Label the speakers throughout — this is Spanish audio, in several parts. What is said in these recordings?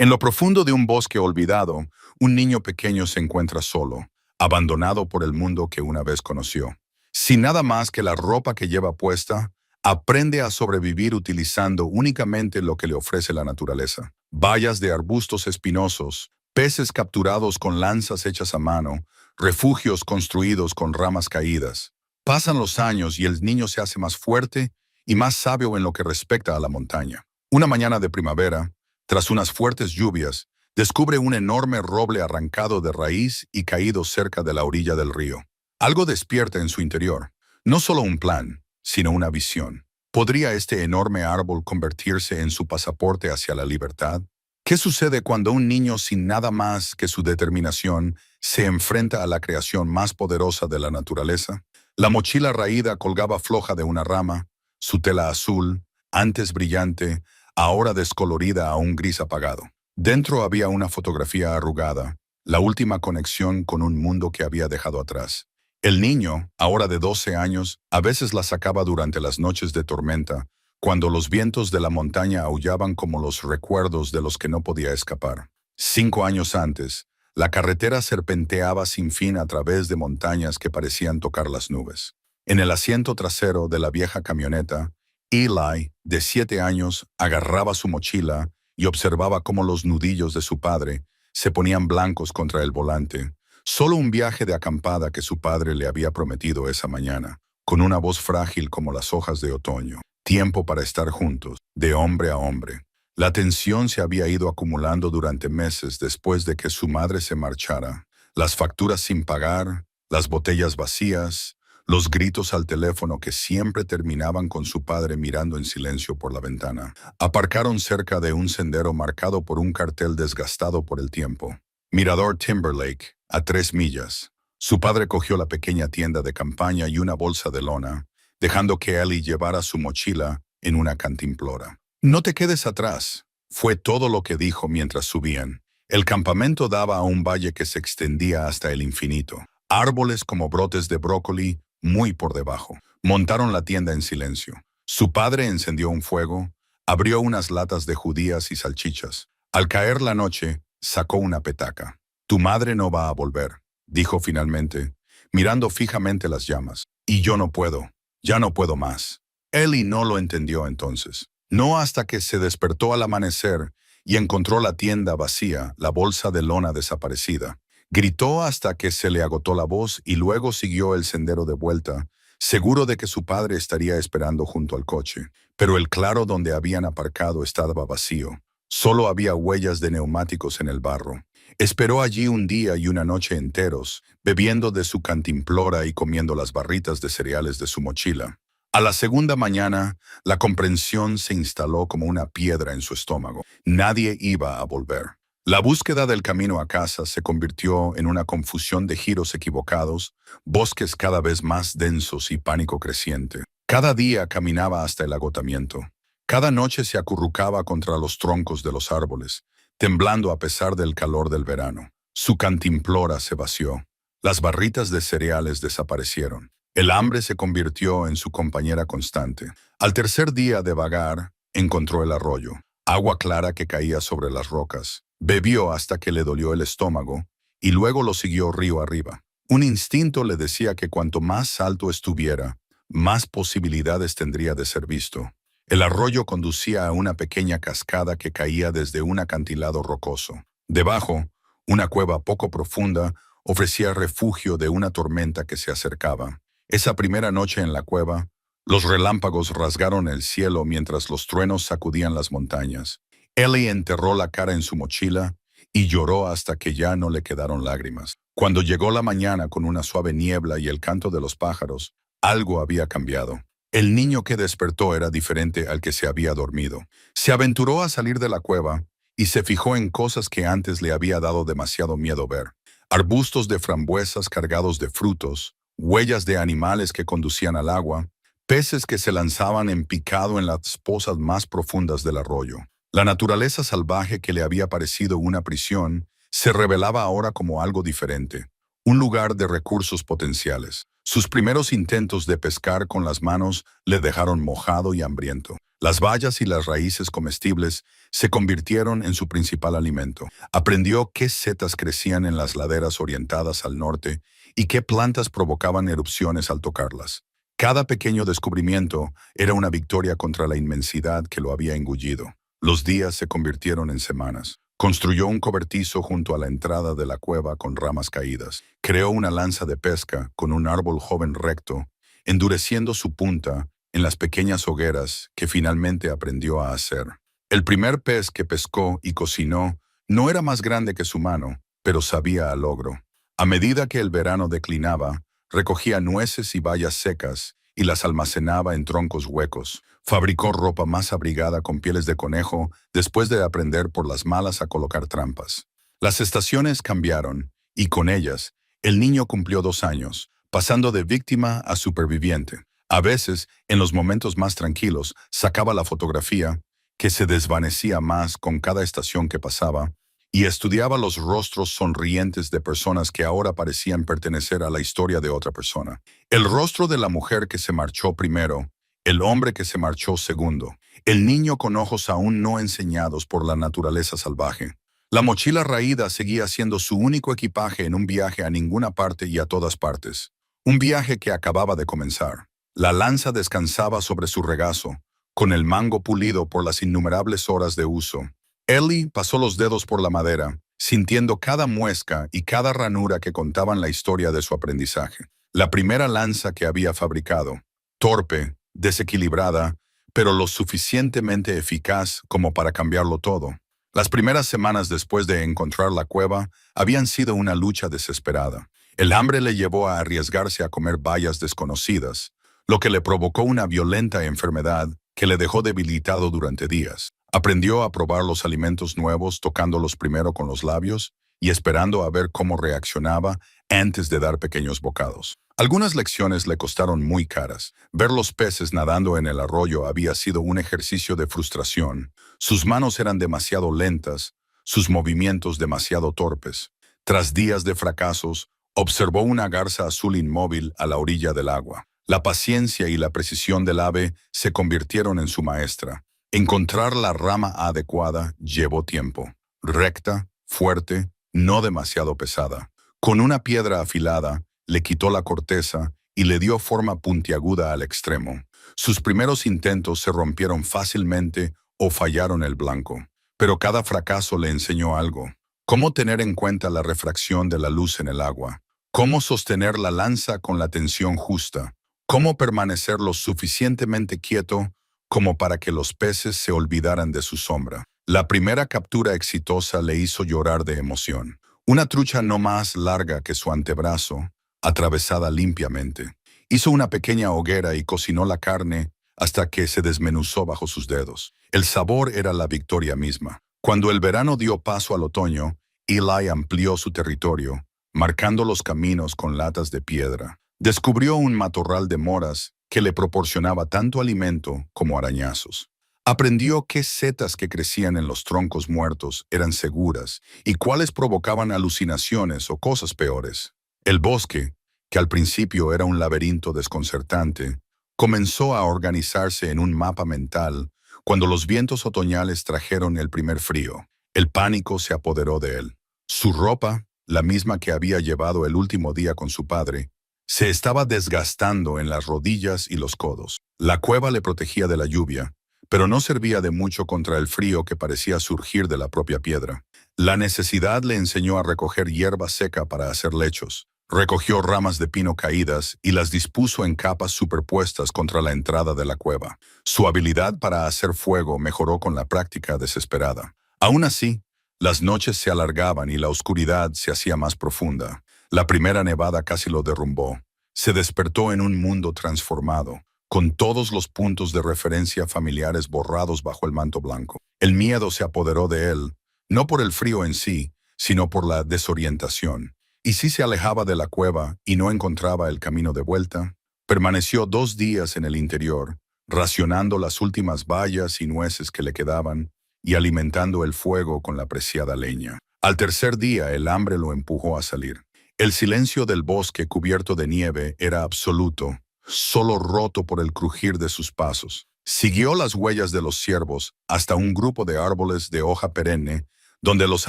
Speaker 1: En lo profundo de un bosque olvidado, un niño pequeño se encuentra solo, abandonado por el mundo que una vez conoció. Sin nada más que la ropa que lleva puesta, aprende a sobrevivir utilizando únicamente lo que le ofrece la naturaleza. Vallas de arbustos espinosos, peces capturados con lanzas hechas a mano, refugios construidos con ramas caídas. Pasan los años y el niño se hace más fuerte y más sabio en lo que respecta a la montaña. Una mañana de primavera, tras unas fuertes lluvias, descubre un enorme roble arrancado de raíz y caído cerca de la orilla del río. Algo despierta en su interior. No solo un plan, sino una visión. ¿Podría este enorme árbol convertirse en su pasaporte hacia la libertad? ¿Qué sucede cuando un niño sin nada más que su determinación se enfrenta a la creación más poderosa de la naturaleza? La mochila raída colgaba floja de una rama, su tela azul, antes brillante, ahora descolorida a un gris apagado. Dentro había una fotografía arrugada, la última conexión con un mundo que había dejado atrás. El niño, ahora de 12 años, a veces la sacaba durante las noches de tormenta, cuando los vientos de la montaña aullaban como los recuerdos de los que no podía escapar. 5 años antes, la carretera serpenteaba sin fin a través de montañas que parecían tocar las nubes. En el asiento trasero de la vieja camioneta, Eli, de 7 años, agarraba su mochila y observaba cómo los nudillos de su padre se ponían blancos contra el volante. Solo un viaje de acampada que su padre le había prometido esa mañana, con una voz frágil como las hojas de otoño. Tiempo para estar juntos, de hombre a hombre. La tensión se había ido acumulando durante meses después de que su madre se marchara. Las facturas sin pagar, las botellas vacías, los gritos al teléfono que siempre terminaban con su padre mirando en silencio por la ventana. Aparcaron cerca de un sendero marcado por un cartel desgastado por el tiempo. Mirador Timberlake, a 3 millas. Su padre cogió la pequeña tienda de campaña y una bolsa de lona, dejando que Ellie llevara su mochila en una cantimplora. «No te quedes atrás», fue todo lo que dijo mientras subían. El campamento daba a un valle que se extendía hasta el infinito. Árboles como brotes de brócoli, muy por debajo. Montaron la tienda en silencio. Su padre encendió un fuego, abrió unas latas de judías y salchichas. Al caer la noche, sacó una petaca. «Tu madre no va a volver», dijo finalmente, mirando fijamente las llamas. «Y yo no puedo. Ya no puedo más». Ellie no lo entendió entonces. No hasta que se despertó al amanecer y encontró la tienda vacía, la bolsa de lona desaparecida. Gritó hasta que se le agotó la voz y luego siguió el sendero de vuelta, seguro de que su padre estaría esperando junto al coche. Pero el claro donde habían aparcado estaba vacío. Solo había huellas de neumáticos en el barro. Esperó allí un día y una noche enteros, bebiendo de su cantimplora y comiendo las barritas de cereales de su mochila. A la segunda mañana, la comprensión se instaló como una piedra en su estómago. Nadie iba a volver. La búsqueda del camino a casa se convirtió en una confusión de giros equivocados, bosques cada vez más densos y pánico creciente. Cada día caminaba hasta el agotamiento. Cada noche se acurrucaba contra los troncos de los árboles, temblando a pesar del calor del verano. Su cantimplora se vació. Las barritas de cereales desaparecieron. El hambre se convirtió en su compañera constante. Al tercer día de vagar, encontró el arroyo. Agua clara que caía sobre las rocas. Bebió hasta que le dolió el estómago y luego lo siguió río arriba. Un instinto le decía que cuanto más alto estuviera, más posibilidades tendría de ser visto. El arroyo conducía a una pequeña cascada que caía desde un acantilado rocoso. Debajo, una cueva poco profunda ofrecía refugio de una tormenta que se acercaba. Esa primera noche en la cueva, los relámpagos rasgaron el cielo mientras los truenos sacudían las montañas. Ellie enterró la cara en su mochila y lloró hasta que ya no le quedaron lágrimas. Cuando llegó la mañana con una suave niebla y el canto de los pájaros, algo había cambiado. El niño que despertó era diferente al que se había dormido. Se aventuró a salir de la cueva y se fijó en cosas que antes le había dado demasiado miedo ver. Arbustos de frambuesas cargados de frutos, huellas de animales que conducían al agua, peces que se lanzaban en picado en las pozas más profundas del arroyo. La naturaleza salvaje que le había parecido una prisión se revelaba ahora como algo diferente, un lugar de recursos potenciales. Sus primeros intentos de pescar con las manos le dejaron mojado y hambriento. Las bayas y las raíces comestibles se convirtieron en su principal alimento. Aprendió qué setas crecían en las laderas orientadas al norte y qué plantas provocaban erupciones al tocarlas. Cada pequeño descubrimiento era una victoria contra la inmensidad que lo había engullido. Los días se convirtieron en semanas. Construyó un cobertizo junto a la entrada de la cueva con ramas caídas. Creó una lanza de pesca con un árbol joven recto, endureciendo su punta en las pequeñas hogueras que finalmente aprendió a hacer. El primer pez que pescó y cocinó no era más grande que su mano, pero sabía a logro. A medida que el verano declinaba, recogía nueces y bayas secas y las almacenaba en troncos huecos. Fabricó ropa más abrigada con pieles de conejo después de aprender por las malas a colocar trampas. Las estaciones cambiaron, y con ellas, el niño cumplió 2 años, pasando de víctima a superviviente. A veces, en los momentos más tranquilos, sacaba la fotografía, que se desvanecía más con cada estación que pasaba, y estudiaba los rostros sonrientes de personas que ahora parecían pertenecer a la historia de otra persona. El rostro de la mujer que se marchó primero, el hombre que se marchó segundo, el niño con ojos aún no enseñados por la naturaleza salvaje. La mochila raída seguía siendo su único equipaje en un viaje a ninguna parte y a todas partes. Un viaje que acababa de comenzar. La lanza descansaba sobre su regazo, con el mango pulido por las innumerables horas de uso. Ellie pasó los dedos por la madera, sintiendo cada muesca y cada ranura que contaban la historia de su aprendizaje. La primera lanza que había fabricado, torpe, desequilibrada, pero lo suficientemente eficaz como para cambiarlo todo. Las primeras semanas después de encontrar la cueva habían sido una lucha desesperada. El hambre le llevó a arriesgarse a comer bayas desconocidas, lo que le provocó una violenta enfermedad que le dejó debilitado durante días. Aprendió a probar los alimentos nuevos tocándolos primero con los labios y esperando a ver cómo reaccionaba antes de dar pequeños bocados. Algunas lecciones le costaron muy caras. Ver los peces nadando en el arroyo había sido un ejercicio de frustración. Sus manos eran demasiado lentas, sus movimientos demasiado torpes. Tras días de fracasos, observó una garza azul inmóvil a la orilla del agua. La paciencia y la precisión del ave se convirtieron en su maestra. Encontrar la rama adecuada llevó tiempo. Recta, fuerte, no demasiado pesada. Con una piedra afilada, le quitó la corteza y le dio forma puntiaguda al extremo. Sus primeros intentos se rompieron fácilmente o fallaron el blanco. Pero cada fracaso le enseñó algo. Cómo tener en cuenta la refracción de la luz en el agua. Cómo sostener la lanza con la tensión justa. Cómo permanecer lo suficientemente quieto como para que los peces se olvidaran de su sombra. La primera captura exitosa le hizo llorar de emoción. Una trucha no más larga que su antebrazo, atravesada limpiamente. Hizo una pequeña hoguera y cocinó la carne hasta que se desmenuzó bajo sus dedos. El sabor era la victoria misma. Cuando el verano dio paso al otoño, Eli amplió su territorio, marcando los caminos con latas de piedra. Descubrió un matorral de moras que le proporcionaba tanto alimento como arañazos. Aprendió qué setas que crecían en los troncos muertos eran seguras y cuáles provocaban alucinaciones o cosas peores. El bosque, que al principio era un laberinto desconcertante, comenzó a organizarse en un mapa mental cuando los vientos otoñales trajeron el primer frío. El pánico se apoderó de él. Su ropa, la misma que había llevado el último día con su padre, se estaba desgastando en las rodillas y los codos. La cueva le protegía de la lluvia, pero no servía de mucho contra el frío que parecía surgir de la propia piedra. La necesidad le enseñó a recoger hierba seca para hacer lechos. Recogió ramas de pino caídas y las dispuso en capas superpuestas contra la entrada de la cueva. Su habilidad para hacer fuego mejoró con la práctica desesperada. Aún así, las noches se alargaban y la oscuridad se hacía más profunda. La primera nevada casi lo derrumbó. Se despertó en un mundo transformado, con todos los puntos de referencia familiares borrados bajo el manto blanco. El miedo se apoderó de él, no por el frío en sí, sino por la desorientación. Y si se alejaba de la cueva y no encontraba el camino de vuelta, permaneció 2 días en el interior, racionando las últimas bayas y nueces que le quedaban y alimentando el fuego con la preciada leña. Al tercer día el hambre lo empujó a salir. El silencio del bosque cubierto de nieve era absoluto, solo roto por el crujir de sus pasos. Siguió las huellas de los ciervos hasta un grupo de árboles de hoja perenne, donde los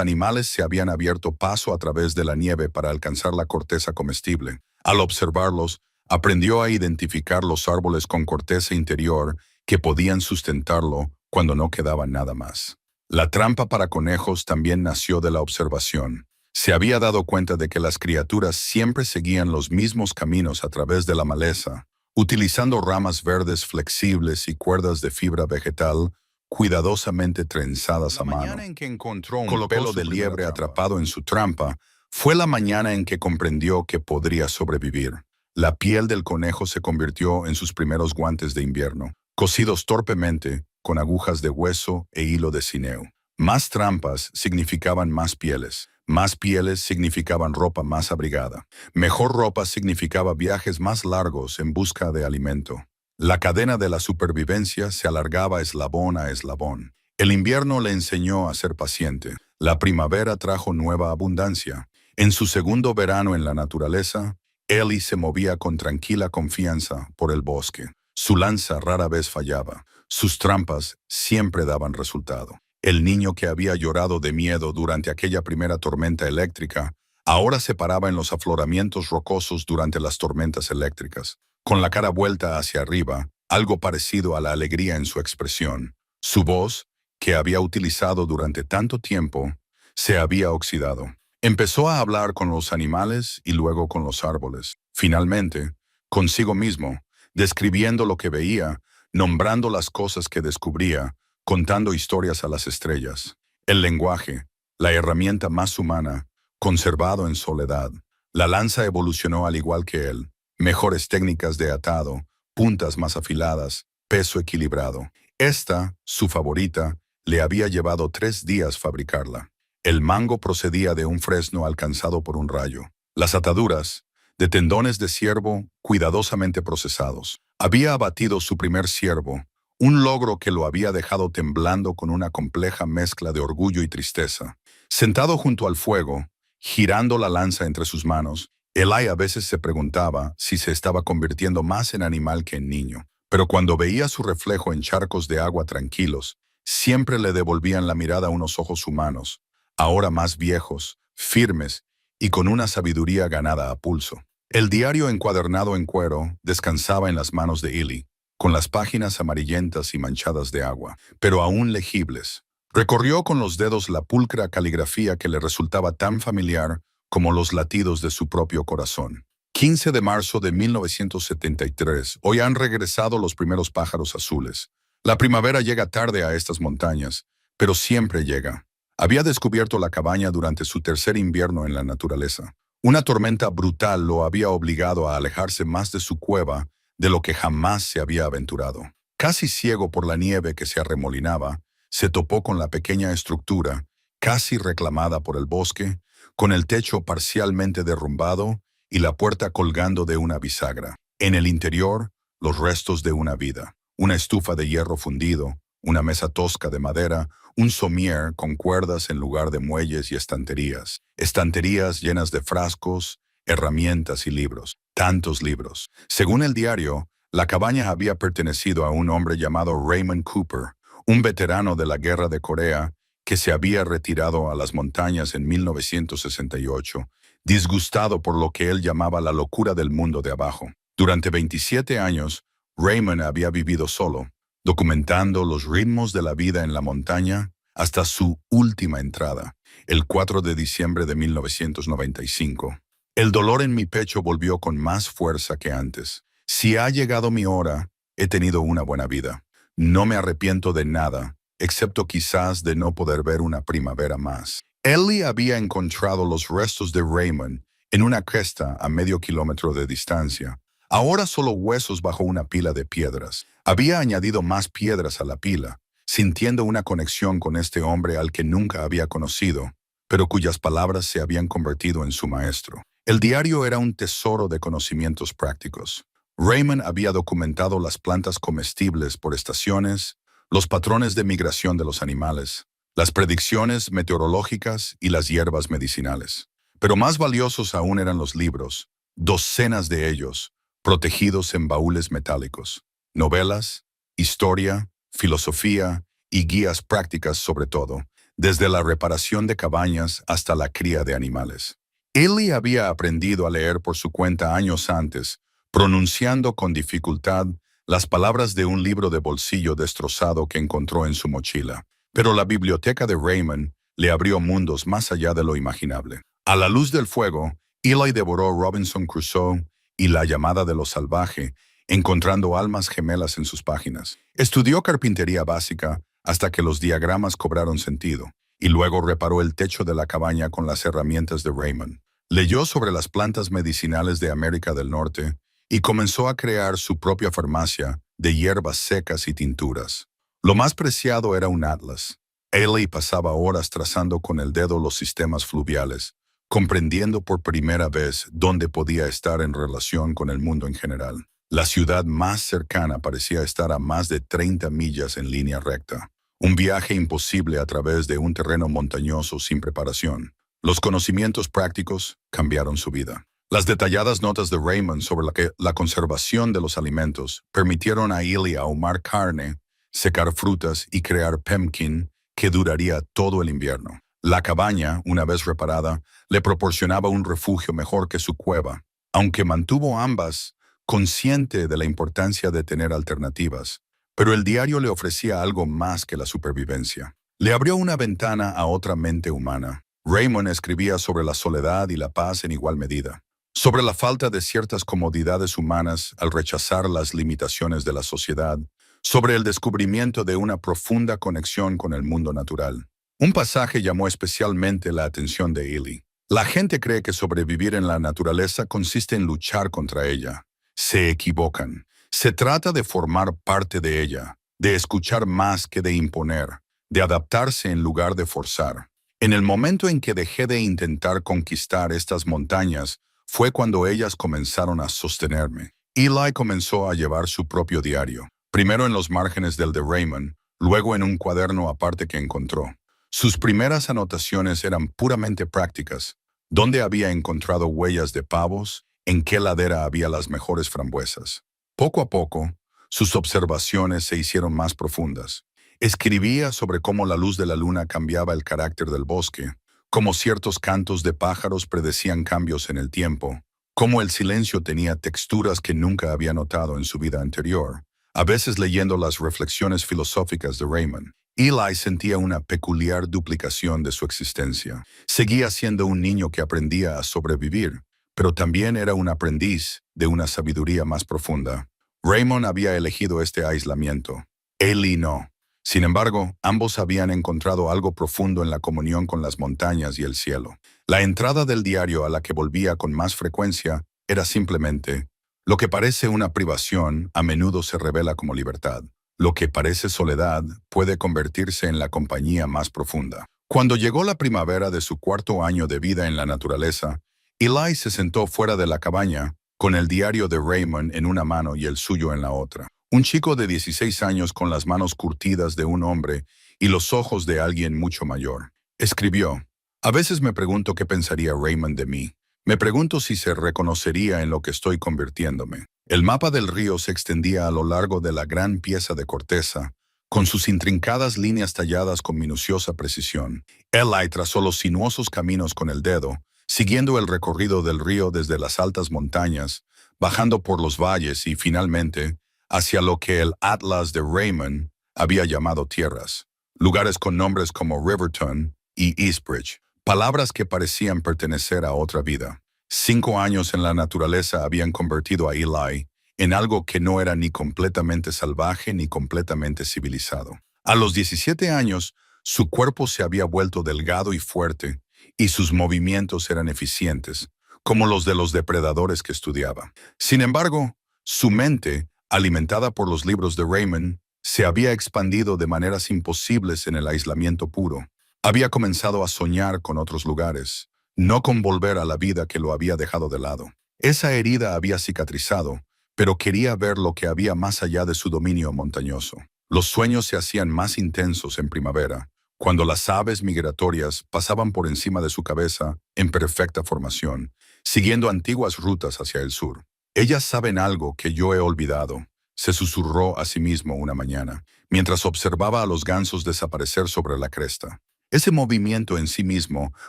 Speaker 1: animales se habían abierto paso a través de la nieve para alcanzar la corteza comestible. Al observarlos, aprendió a identificar los árboles con corteza interior que podían sustentarlo cuando no quedaba nada más. La trampa para conejos también nació de la observación. Se había dado cuenta de que las criaturas siempre seguían los mismos caminos a través de la maleza, utilizando ramas verdes flexibles y cuerdas de fibra vegetal cuidadosamente trenzadas a mano. La mañana en que encontró un pelo de liebre atrapado en su trampa fue la mañana en que comprendió que podría sobrevivir. La piel del conejo se convirtió en sus primeros guantes de invierno, cosidos torpemente con agujas de hueso e hilo de cineo. Más trampas significaban más pieles. Más pieles significaban ropa más abrigada. Mejor ropa significaba viajes más largos en busca de alimento. La cadena de la supervivencia se alargaba eslabón a eslabón. El invierno le enseñó a ser paciente. La primavera trajo nueva abundancia. En su segundo verano en la naturaleza, Ellie se movía con tranquila confianza por el bosque. Su lanza rara vez fallaba. Sus trampas siempre daban resultado. El niño que había llorado de miedo durante aquella primera tormenta eléctrica, ahora se paraba en los afloramientos rocosos durante las tormentas eléctricas, con la cara vuelta hacia arriba, algo parecido a la alegría en su expresión. Su voz, que había utilizado durante tanto tiempo, se había oxidado. Empezó a hablar con los animales y luego con los árboles. Finalmente, consigo mismo, describiendo lo que veía, nombrando las cosas que descubría, contando historias a las estrellas. El lenguaje, la herramienta más humana, conservado en soledad. La lanza evolucionó al igual que él. Mejores técnicas de atado, puntas más afiladas, peso equilibrado. Esta, su favorita, le había llevado 3 días fabricarla. El mango procedía de un fresno alcanzado por un rayo. Las ataduras, de tendones de ciervo cuidadosamente procesados. Había abatido su primer ciervo, un logro que lo había dejado temblando con una compleja mezcla de orgullo y tristeza. Sentado junto al fuego, girando la lanza entre sus manos, Eli a veces se preguntaba si se estaba convirtiendo más en animal que en niño. Pero cuando veía su reflejo en charcos de agua tranquilos, siempre le devolvían la mirada unos ojos humanos, ahora más viejos, firmes y con una sabiduría ganada a pulso. El diario encuadernado en cuero descansaba en las manos de Eli, con las páginas amarillentas y manchadas de agua, pero aún legibles. Recorrió con los dedos la pulcra caligrafía que le resultaba tan familiar como los latidos de su propio corazón. 15 de marzo de 1973. Hoy han regresado los primeros pájaros azules. La primavera llega tarde a estas montañas, pero siempre llega. Había descubierto la cabaña durante su tercer invierno en la naturaleza. Una tormenta brutal lo había obligado a alejarse más de su cueva de lo que jamás se había aventurado. Casi ciego por la nieve que se arremolinaba, se topó con la pequeña estructura, casi reclamada por el bosque, con el techo parcialmente derrumbado y la puerta colgando de una bisagra. En el interior, los restos de una vida. Una estufa de hierro fundido, una mesa tosca de madera, un somier con cuerdas en lugar de muelles y estanterías. Estanterías llenas de frascos, herramientas y libros. Tantos libros. Según el diario, la cabaña había pertenecido a un hombre llamado Raymond Cooper, un veterano de la Guerra de Corea que se había retirado a las montañas en 1968, disgustado por lo que él llamaba la locura del mundo de abajo. Durante 27 años, Raymond había vivido solo, documentando los ritmos de la vida en la montaña hasta su última entrada, el 4 de diciembre de 1995. El dolor en mi pecho volvió con más fuerza que antes. Si ha llegado mi hora, he tenido una buena vida. No me arrepiento de nada, excepto quizás de no poder ver una primavera más. Ellie había encontrado los restos de Raymond en una cresta a medio kilómetro de distancia. Ahora solo huesos bajo una pila de piedras. Había añadido más piedras a la pila, sintiendo una conexión con este hombre al que nunca había conocido, pero cuyas palabras se habían convertido en su maestro. El diario era un tesoro de conocimientos prácticos. Raymond había documentado las plantas comestibles por estaciones, los patrones de migración de los animales, las predicciones meteorológicas y las hierbas medicinales. Pero más valiosos aún eran los libros, docenas de ellos, protegidos en baúles metálicos, novelas, historia, filosofía y guías prácticas sobre todo, desde la reparación de cabañas hasta la cría de animales. Ely había aprendido a leer por su cuenta años antes, pronunciando con dificultad las palabras de un libro de bolsillo destrozado que encontró en su mochila. Pero la biblioteca de Raymond le abrió mundos más allá de lo imaginable. A la luz del fuego, Ely devoró Robinson Crusoe y La llamada de lo salvaje, encontrando almas gemelas en sus páginas. Estudió carpintería básica hasta que los diagramas cobraron sentido, y luego reparó el techo de la cabaña con las herramientas de Raymond. Leyó sobre las plantas medicinales de América del Norte y comenzó a crear su propia farmacia de hierbas secas y tinturas. Lo más preciado era un atlas. Ely pasaba horas trazando con el dedo los sistemas fluviales, comprendiendo por primera vez dónde podía estar en relación con el mundo en general. La ciudad más cercana parecía estar a más de 30 millas en línea recta. Un viaje imposible a través de un terreno montañoso sin preparación. Los conocimientos prácticos cambiaron su vida. Las detalladas notas de Raymond sobre la conservación de los alimentos permitieron a Ely ahumar carne, secar frutas y crear pemmican que duraría todo el invierno. La cabaña, una vez reparada, le proporcionaba un refugio mejor que su cueva, aunque mantuvo ambas, consciente de la importancia de tener alternativas. Pero el diario le ofrecía algo más que la supervivencia. Le abrió una ventana a otra mente humana. Raymond escribía sobre la soledad y la paz en igual medida, sobre la falta de ciertas comodidades humanas al rechazar las limitaciones de la sociedad, sobre el descubrimiento de una profunda conexión con el mundo natural. Un pasaje llamó especialmente la atención de Ely. La gente cree que sobrevivir en la naturaleza consiste en luchar contra ella. Se equivocan. Se trata de formar parte de ella, de escuchar más que de imponer, de adaptarse en lugar de forzar. En el momento en que dejé de intentar conquistar estas montañas, fue cuando ellas comenzaron a sostenerme. Ely comenzó a llevar su propio diario, primero en los márgenes del de Raymond, luego en un cuaderno aparte que encontró. Sus primeras anotaciones eran puramente prácticas. ¿Dónde había encontrado huellas de pavos? ¿En qué ladera había las mejores frambuesas? Poco a poco, sus observaciones se hicieron más profundas. Escribía sobre cómo la luz de la luna cambiaba el carácter del bosque, cómo ciertos cantos de pájaros predecían cambios en el tiempo, cómo el silencio tenía texturas que nunca había notado en su vida anterior. A veces leyendo las reflexiones filosóficas de Raymond, Ely sentía una peculiar duplicación de su existencia. Seguía siendo un niño que aprendía a sobrevivir, pero también era un aprendiz de una sabiduría más profunda. Raymond había elegido este aislamiento. Ely no. Sin embargo, ambos habían encontrado algo profundo en la comunión con las montañas y el cielo. La entrada del diario a la que volvía con más frecuencia era simplemente: lo que parece una privación a menudo se revela como libertad. Lo que parece soledad puede convertirse en la compañía más profunda. Cuando llegó la primavera de su cuarto año de vida en la naturaleza, Ely se sentó fuera de la cabaña, con el diario de Raymond en una mano y el suyo en la otra. Un chico de 16 años con las manos curtidas de un hombre y los ojos de alguien mucho mayor. Escribió: a veces me pregunto qué pensaría Raymond de mí. Me pregunto si se reconocería en lo que estoy convirtiéndome. El mapa del río se extendía a lo largo de la gran pieza de corteza, con sus intrincadas líneas talladas con minuciosa precisión. Ely trazó los sinuosos caminos con el dedo, siguiendo el recorrido del río desde las altas montañas, bajando por los valles y, finalmente, hacia lo que el Atlas de Raymond había llamado tierras, lugares con nombres como Riverton y Eastbridge, palabras que parecían pertenecer a otra vida. 5 años en la naturaleza habían convertido a Ely en algo que no era ni completamente salvaje ni completamente civilizado. A los 17 años, su cuerpo se había vuelto delgado y fuerte, y sus movimientos eran eficientes, como los de los depredadores que estudiaba. Sin embargo, su mente, alimentada por los libros de Raymond, se había expandido de maneras imposibles en el aislamiento puro. Había comenzado a soñar con otros lugares, no con volver a la vida que lo había dejado de lado. Esa herida había cicatrizado, pero quería ver lo que había más allá de su dominio montañoso. Los sueños se hacían más intensos en primavera, cuando las aves migratorias pasaban por encima de su cabeza en perfecta formación, siguiendo antiguas rutas hacia el sur. Ellas saben algo que yo he olvidado. se susurró a sí mismo una mañana, mientras observaba a los gansos desaparecer sobre la cresta. Ese movimiento en sí mismo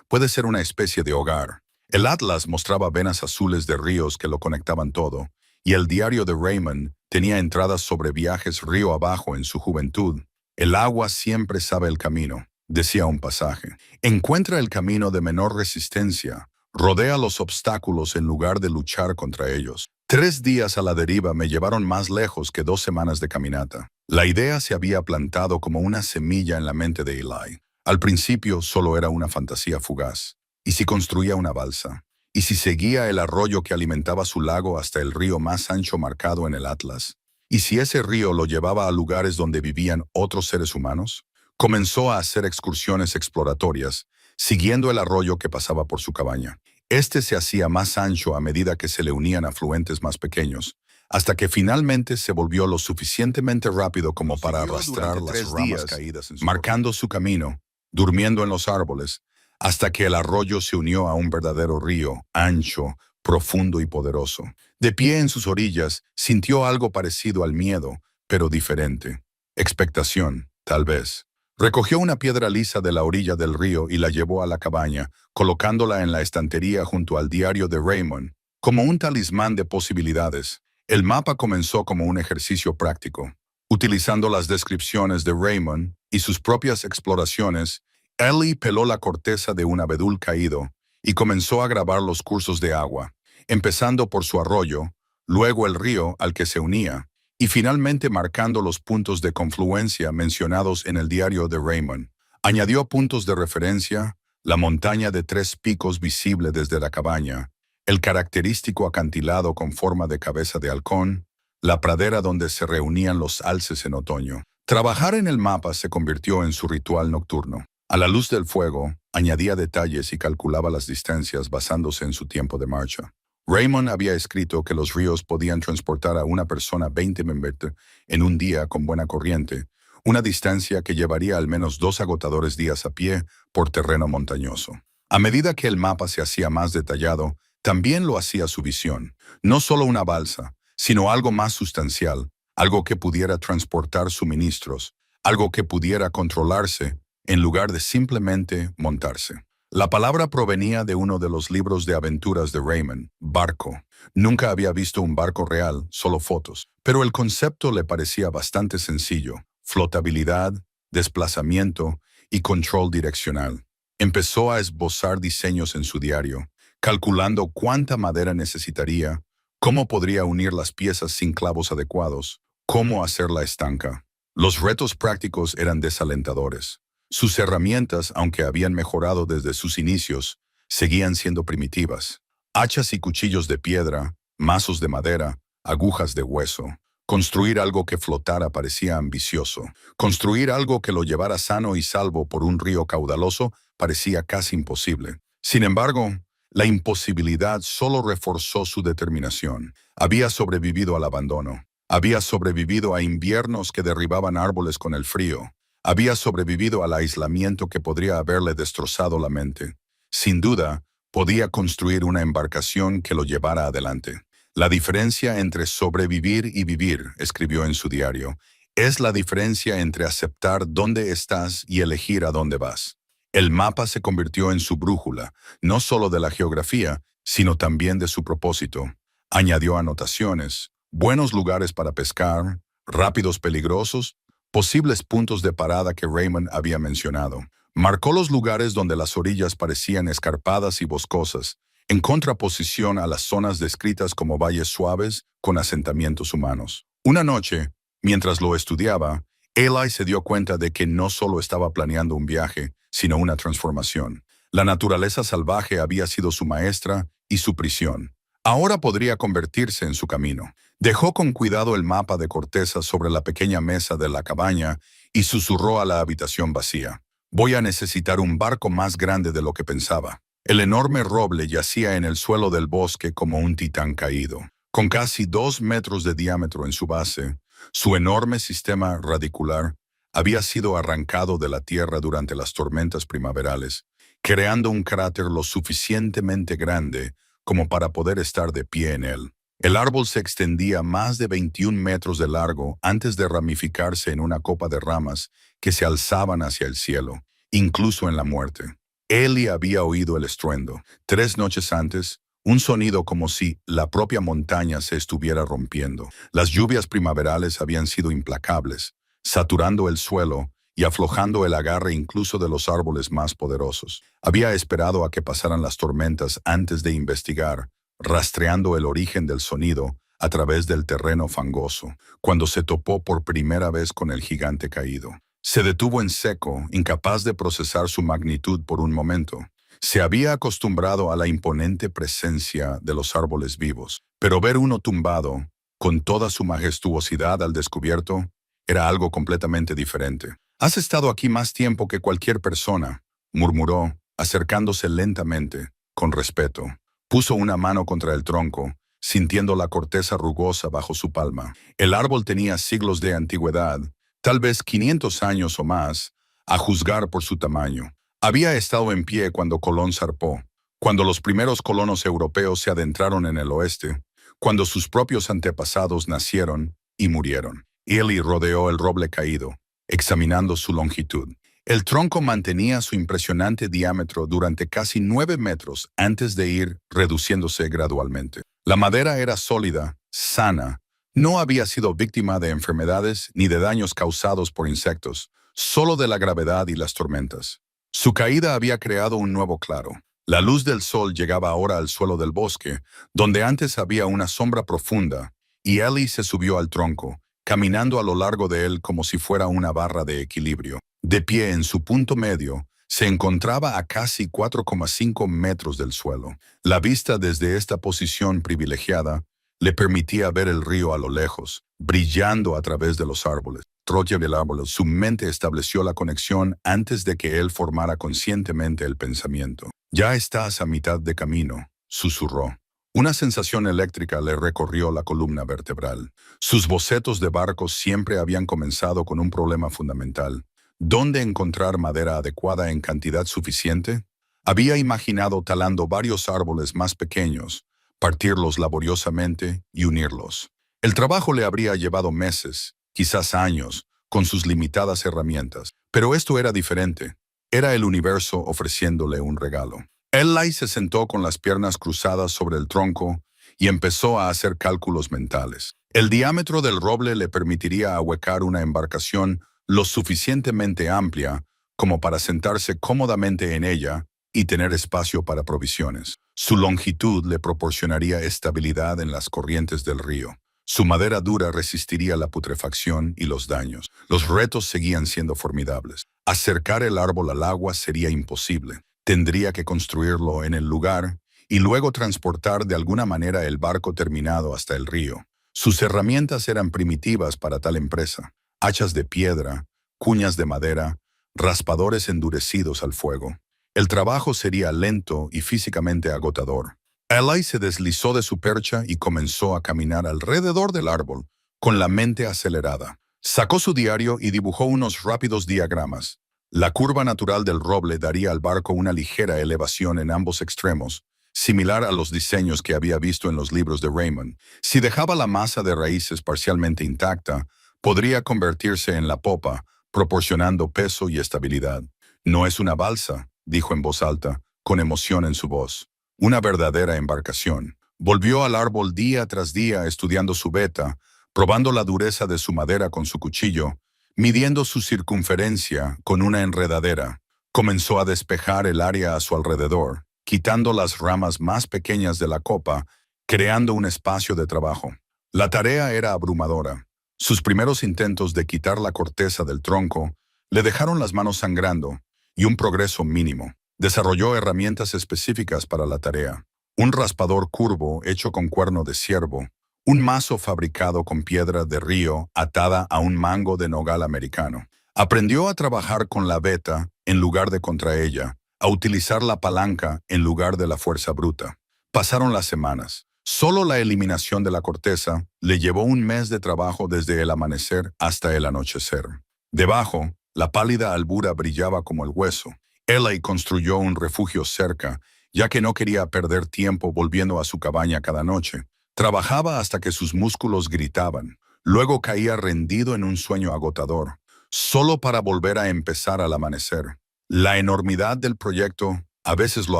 Speaker 1: puede ser una especie de hogar. El atlas mostraba venas azules de ríos que lo conectaban todo, y el diario de Raymond tenía entradas sobre viajes río abajo en su juventud. El agua siempre sabe el camino, decía un pasaje. Encuentra el camino de menor resistencia. Rodea los obstáculos en lugar de luchar contra ellos. 3 días a la deriva me llevaron más lejos que 2 semanas de caminata. La idea se había plantado como una semilla en la mente de Eli. Al principio solo era una fantasía fugaz. ¿Y si construía una balsa? ¿Y si seguía el arroyo que alimentaba su lago hasta el río más ancho marcado en el Atlas? ¿Y si ese río lo llevaba a lugares donde vivían otros seres humanos? Comenzó a hacer excursiones exploratorias, siguiendo el arroyo que pasaba por su cabaña. Este se hacía más ancho a medida que se le unían afluentes más pequeños, hasta que finalmente se volvió lo suficientemente rápido como para arrastrar las ramas caídas en marcando su camino, durmiendo en los árboles, hasta que el arroyo se unió a un verdadero río, ancho, profundo y poderoso. De pie en sus orillas, sintió algo parecido al miedo, pero diferente. Expectación, tal vez. Recogió una piedra lisa de la orilla del río y la llevó a la cabaña, colocándola en la estantería junto al diario de Raymond, como un talismán de posibilidades. El mapa comenzó como un ejercicio práctico. Utilizando las descripciones de Raymond y sus propias exploraciones, Ellie peló la corteza de un abedul caído y comenzó a grabar los cursos de agua, empezando por su arroyo, luego el río al que se unía, y finalmente marcando los puntos de confluencia mencionados en el diario de Raymond. Añadió puntos de referencia, la montaña de 3 picos visible desde la cabaña, el característico acantilado con forma de cabeza de halcón, la pradera donde se reunían los alces en otoño. Trabajar en el mapa se convirtió en su ritual nocturno. A la luz del fuego, añadía detalles y calculaba las distancias basándose en su tiempo de marcha. Raymond había escrito que los ríos podían transportar a una persona 20 metros en un día con buena corriente, una distancia que llevaría al menos 2 agotadores días a pie por terreno montañoso. A medida que el mapa se hacía más detallado, también lo hacía su visión. No solo una balsa, sino algo más sustancial, algo que pudiera transportar suministros, algo que pudiera controlarse en lugar de simplemente montarse. La palabra provenía de uno de los libros de aventuras de Raymond, barco. Nunca había visto un barco real, solo fotos, pero el concepto le parecía bastante sencillo: flotabilidad, desplazamiento y control direccional. Empezó a esbozar diseños en su diario, calculando cuánta madera necesitaría, cómo podría unir las piezas sin clavos adecuados, cómo hacer la estanca. Los retos prácticos eran desalentadores. Sus herramientas, aunque habían mejorado desde sus inicios, seguían siendo primitivas. Hachas y cuchillos de piedra, mazos de madera, agujas de hueso. Construir algo que flotara parecía ambicioso. Construir algo que lo llevara sano y salvo por un río caudaloso parecía casi imposible. Sin embargo, la imposibilidad solo reforzó su determinación. Había sobrevivido al abandono. Había sobrevivido a inviernos que derribaban árboles con el frío. Había sobrevivido al aislamiento que podría haberle destrozado la mente. Sin duda, podía construir una embarcación que lo llevara adelante. La diferencia entre sobrevivir y vivir, escribió en su diario, es la diferencia entre aceptar dónde estás y elegir a dónde vas. El mapa se convirtió en su brújula, no solo de la geografía, sino también de su propósito. Añadió anotaciones, buenos lugares para pescar, rápidos peligrosos, posibles puntos de parada que Raymond había mencionado. Marcó los lugares donde las orillas parecían escarpadas y boscosas, en contraposición a las zonas descritas como valles suaves con asentamientos humanos. Una noche, mientras lo estudiaba, Eli se dio cuenta de que no solo estaba planeando un viaje, sino una transformación. La naturaleza salvaje había sido su maestra y su prisión. Ahora podría convertirse en su camino. Dejó con cuidado el mapa de corteza sobre la pequeña mesa de la cabaña y susurró a la habitación vacía: «Voy a necesitar un barco más grande de lo que pensaba». El enorme roble yacía en el suelo del bosque como un titán caído. Con casi 2 metros de diámetro en su base, su enorme sistema radicular había sido arrancado de la tierra durante las tormentas primaverales, creando un cráter lo suficientemente grande como para poder estar de pie en él. El árbol se extendía más de 21 metros de largo antes de ramificarse en una copa de ramas que se alzaban hacia el cielo, incluso en la muerte. Ellie había oído el estruendo. 3 noches antes, un sonido como si la propia montaña se estuviera rompiendo. Las lluvias primaverales habían sido implacables, saturando el suelo y aflojando el agarre incluso de los árboles más poderosos. Había esperado a que pasaran las tormentas antes de investigar, rastreando el origen del sonido a través del terreno fangoso, cuando se topó por primera vez con el gigante caído. Se detuvo en seco, incapaz de procesar su magnitud por un momento. Se había acostumbrado a la imponente presencia de los árboles vivos, pero ver uno tumbado, con toda su majestuosidad al descubierto, era algo completamente diferente. «Has estado aquí más tiempo que cualquier persona», murmuró, acercándose lentamente, con respeto. Puso una mano contra el tronco, sintiendo la corteza rugosa bajo su palma. El árbol tenía siglos de antigüedad, tal vez 500 años o más, a juzgar por su tamaño. Había estado en pie cuando Colón zarpó, cuando los primeros colonos europeos se adentraron en el oeste, cuando sus propios antepasados nacieron y murieron. Ellie rodeó el roble caído, examinando su longitud. El tronco mantenía su impresionante diámetro durante casi 9 metros antes de ir reduciéndose gradualmente. La madera era sólida, sana, no había sido víctima de enfermedades ni de daños causados por insectos, solo de la gravedad y las tormentas. Su caída había creado un nuevo claro. La luz del sol llegaba ahora al suelo del bosque, donde antes había una sombra profunda, y Ellie se subió al tronco, caminando a lo largo de él como si fuera una barra de equilibrio. De pie en su punto medio, se encontraba a casi 4,5 metros del suelo. La vista desde esta posición privilegiada le permitía ver el río a lo lejos, brillando a través de los árboles. Troya del árbol, su mente estableció la conexión antes de que él formara conscientemente el pensamiento. «Ya estás a mitad de camino», susurró. Una sensación eléctrica le recorrió la columna vertebral. Sus bocetos de barcos siempre habían comenzado con un problema fundamental. ¿Dónde encontrar madera adecuada en cantidad suficiente? Había imaginado talando varios árboles más pequeños, partirlos laboriosamente y unirlos. El trabajo le habría llevado meses, quizás años, con sus limitadas herramientas. Pero esto era diferente. Era el universo ofreciéndole un regalo. Ellie se sentó con las piernas cruzadas sobre el tronco y empezó a hacer cálculos mentales. El diámetro del roble le permitiría ahuecar una embarcación lo suficientemente amplia como para sentarse cómodamente en ella y tener espacio para provisiones. Su longitud le proporcionaría estabilidad en las corrientes del río. Su madera dura resistiría la putrefacción y los daños. Los retos seguían siendo formidables. Acercar el árbol al agua sería imposible. Tendría que construirlo en el lugar y luego transportar de alguna manera el barco terminado hasta el río. Sus herramientas eran primitivas para tal empresa: hachas de piedra, cuñas de madera, raspadores endurecidos al fuego. El trabajo sería lento y físicamente agotador. Ellie se deslizó de su percha y comenzó a caminar alrededor del árbol, con la mente acelerada. Sacó su diario y dibujó unos rápidos diagramas. La curva natural del roble daría al barco una ligera elevación en ambos extremos, similar a los diseños que había visto en los libros de Raymond. Si dejaba la masa de raíces parcialmente intacta, podría convertirse en la popa, proporcionando peso y estabilidad. «No es una balsa», dijo en voz alta, con emoción en su voz. «Una verdadera embarcación». Volvió al árbol día tras día estudiando su veta, probando la dureza de su madera con su cuchillo, midiendo su circunferencia con una enredadera. Comenzó a despejar el área a su alrededor, quitando las ramas más pequeñas de la copa, creando un espacio de trabajo. La tarea era abrumadora. Sus primeros intentos de quitar la corteza del tronco le dejaron las manos sangrando, y un progreso mínimo. Desarrolló herramientas específicas para la tarea: un raspador curvo hecho con cuerno de ciervo, un mazo fabricado con piedra de río atada a un mango de nogal americano. Aprendió a trabajar con la veta en lugar de contra ella, a utilizar la palanca en lugar de la fuerza bruta. Pasaron las semanas. Solo la eliminación de la corteza le llevó un mes de trabajo desde el amanecer hasta el anochecer. Debajo, la pálida albura brillaba como el hueso. Ellie construyó un refugio cerca, ya que no quería perder tiempo volviendo a su cabaña cada noche. Trabajaba hasta que sus músculos gritaban. Luego caía rendido en un sueño agotador, solo para volver a empezar al amanecer. La enormidad del proyecto a veces lo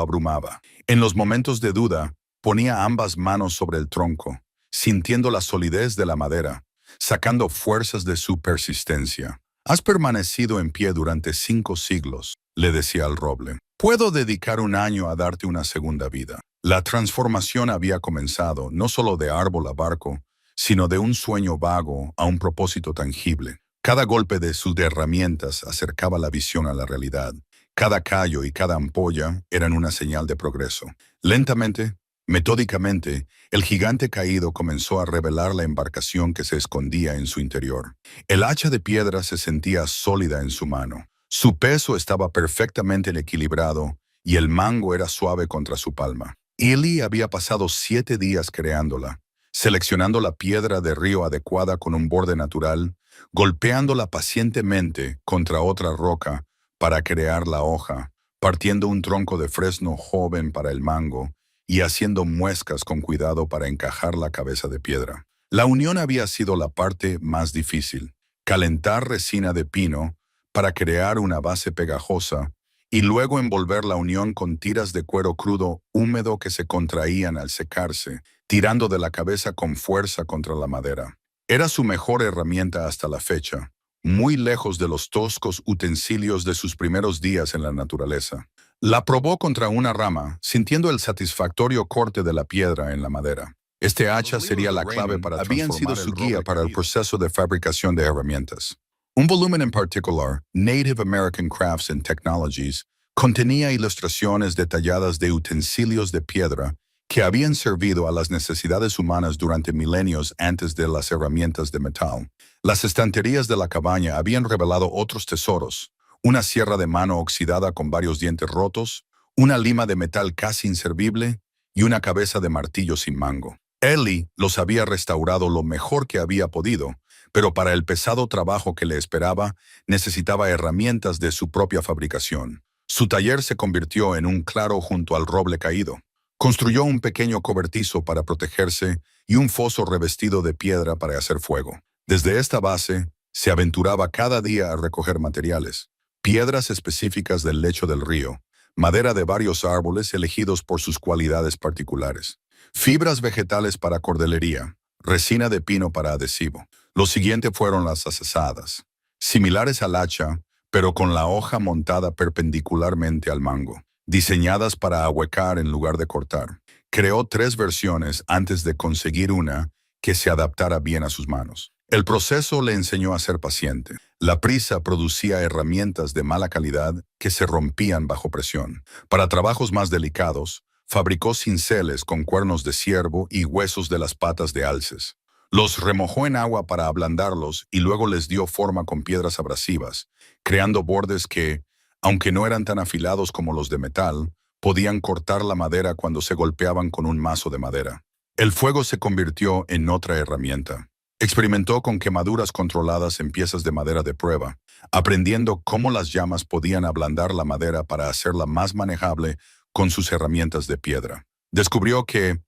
Speaker 1: abrumaba. En los momentos de duda, ponía ambas manos sobre el tronco, sintiendo la solidez de la madera, sacando fuerzas de su persistencia. «Has permanecido en pie durante 5 siglos», le decía al roble. «Puedo dedicar 1 año a darte una segunda vida». La transformación había comenzado, no solo de árbol a barco, sino de un sueño vago a un propósito tangible. Cada golpe de sus herramientas acercaba la visión a la realidad. Cada callo y cada ampolla eran una señal de progreso. Lentamente, metódicamente, el gigante caído comenzó a revelar la embarcación que se escondía en su interior. El hacha de piedra se sentía sólida en su mano. Su peso estaba perfectamente equilibrado y el mango era suave contra su palma. Eli había pasado 7 días creándola, seleccionando la piedra de río adecuada con un borde natural, golpeándola pacientemente contra otra roca para crear la hoja, partiendo un tronco de fresno joven para el mango y haciendo muescas con cuidado para encajar la cabeza de piedra. La unión había sido la parte más difícil: calentar resina de pino para crear una base pegajosa y luego envolver la unión con tiras de cuero crudo húmedo que se contraían al secarse, tirando de la cabeza con fuerza contra la madera. Era su mejor herramienta hasta la fecha, muy lejos de los toscos utensilios de sus primeros días en la naturaleza. La probó contra una rama, sintiendo el satisfactorio corte de la piedra en la madera. Este hacha sería la clave para habían sido su guía para el proceso de fabricación de herramientas. Un volumen en particular, Native American Crafts and Technologies, contenía ilustraciones detalladas de utensilios de piedra que habían servido a las necesidades humanas durante milenios antes de las herramientas de metal. Las estanterías de la cabaña habían revelado otros tesoros: una sierra de mano oxidada con varios dientes rotos, una lima de metal casi inservible y una cabeza de martillo sin mango. Eli los había restaurado lo mejor que había podido, pero para el pesado trabajo que le esperaba, necesitaba herramientas de su propia fabricación. Su taller se convirtió en un claro junto al roble caído. Construyó un pequeño cobertizo para protegerse y un foso revestido de piedra para hacer fuego. Desde esta base, se aventuraba cada día a recoger materiales: piedras específicas del lecho del río, madera de varios árboles elegidos por sus cualidades particulares, fibras vegetales para cordelería, resina de pino para adhesivo. Lo siguiente fueron las acezadas, similares al hacha, pero con la hoja montada perpendicularmente al mango, diseñadas para ahuecar en lugar de cortar. Creó 3 versiones antes de conseguir una que se adaptara bien a sus manos. El proceso le enseñó a ser paciente. La prisa producía herramientas de mala calidad que se rompían bajo presión. Para trabajos más delicados, fabricó cinceles con cuernos de ciervo y huesos de las patas de alces. Los remojó en agua para ablandarlos y luego les dio forma con piedras abrasivas, creando bordes que, aunque no eran tan afilados como los de metal, podían cortar la madera cuando se golpeaban con un mazo de madera. El fuego se convirtió en otra herramienta. Experimentó con quemaduras controladas en piezas de madera de prueba, aprendiendo cómo las llamas podían ablandar la madera para hacerla más manejable con sus herramientas de piedra. Descubrió que,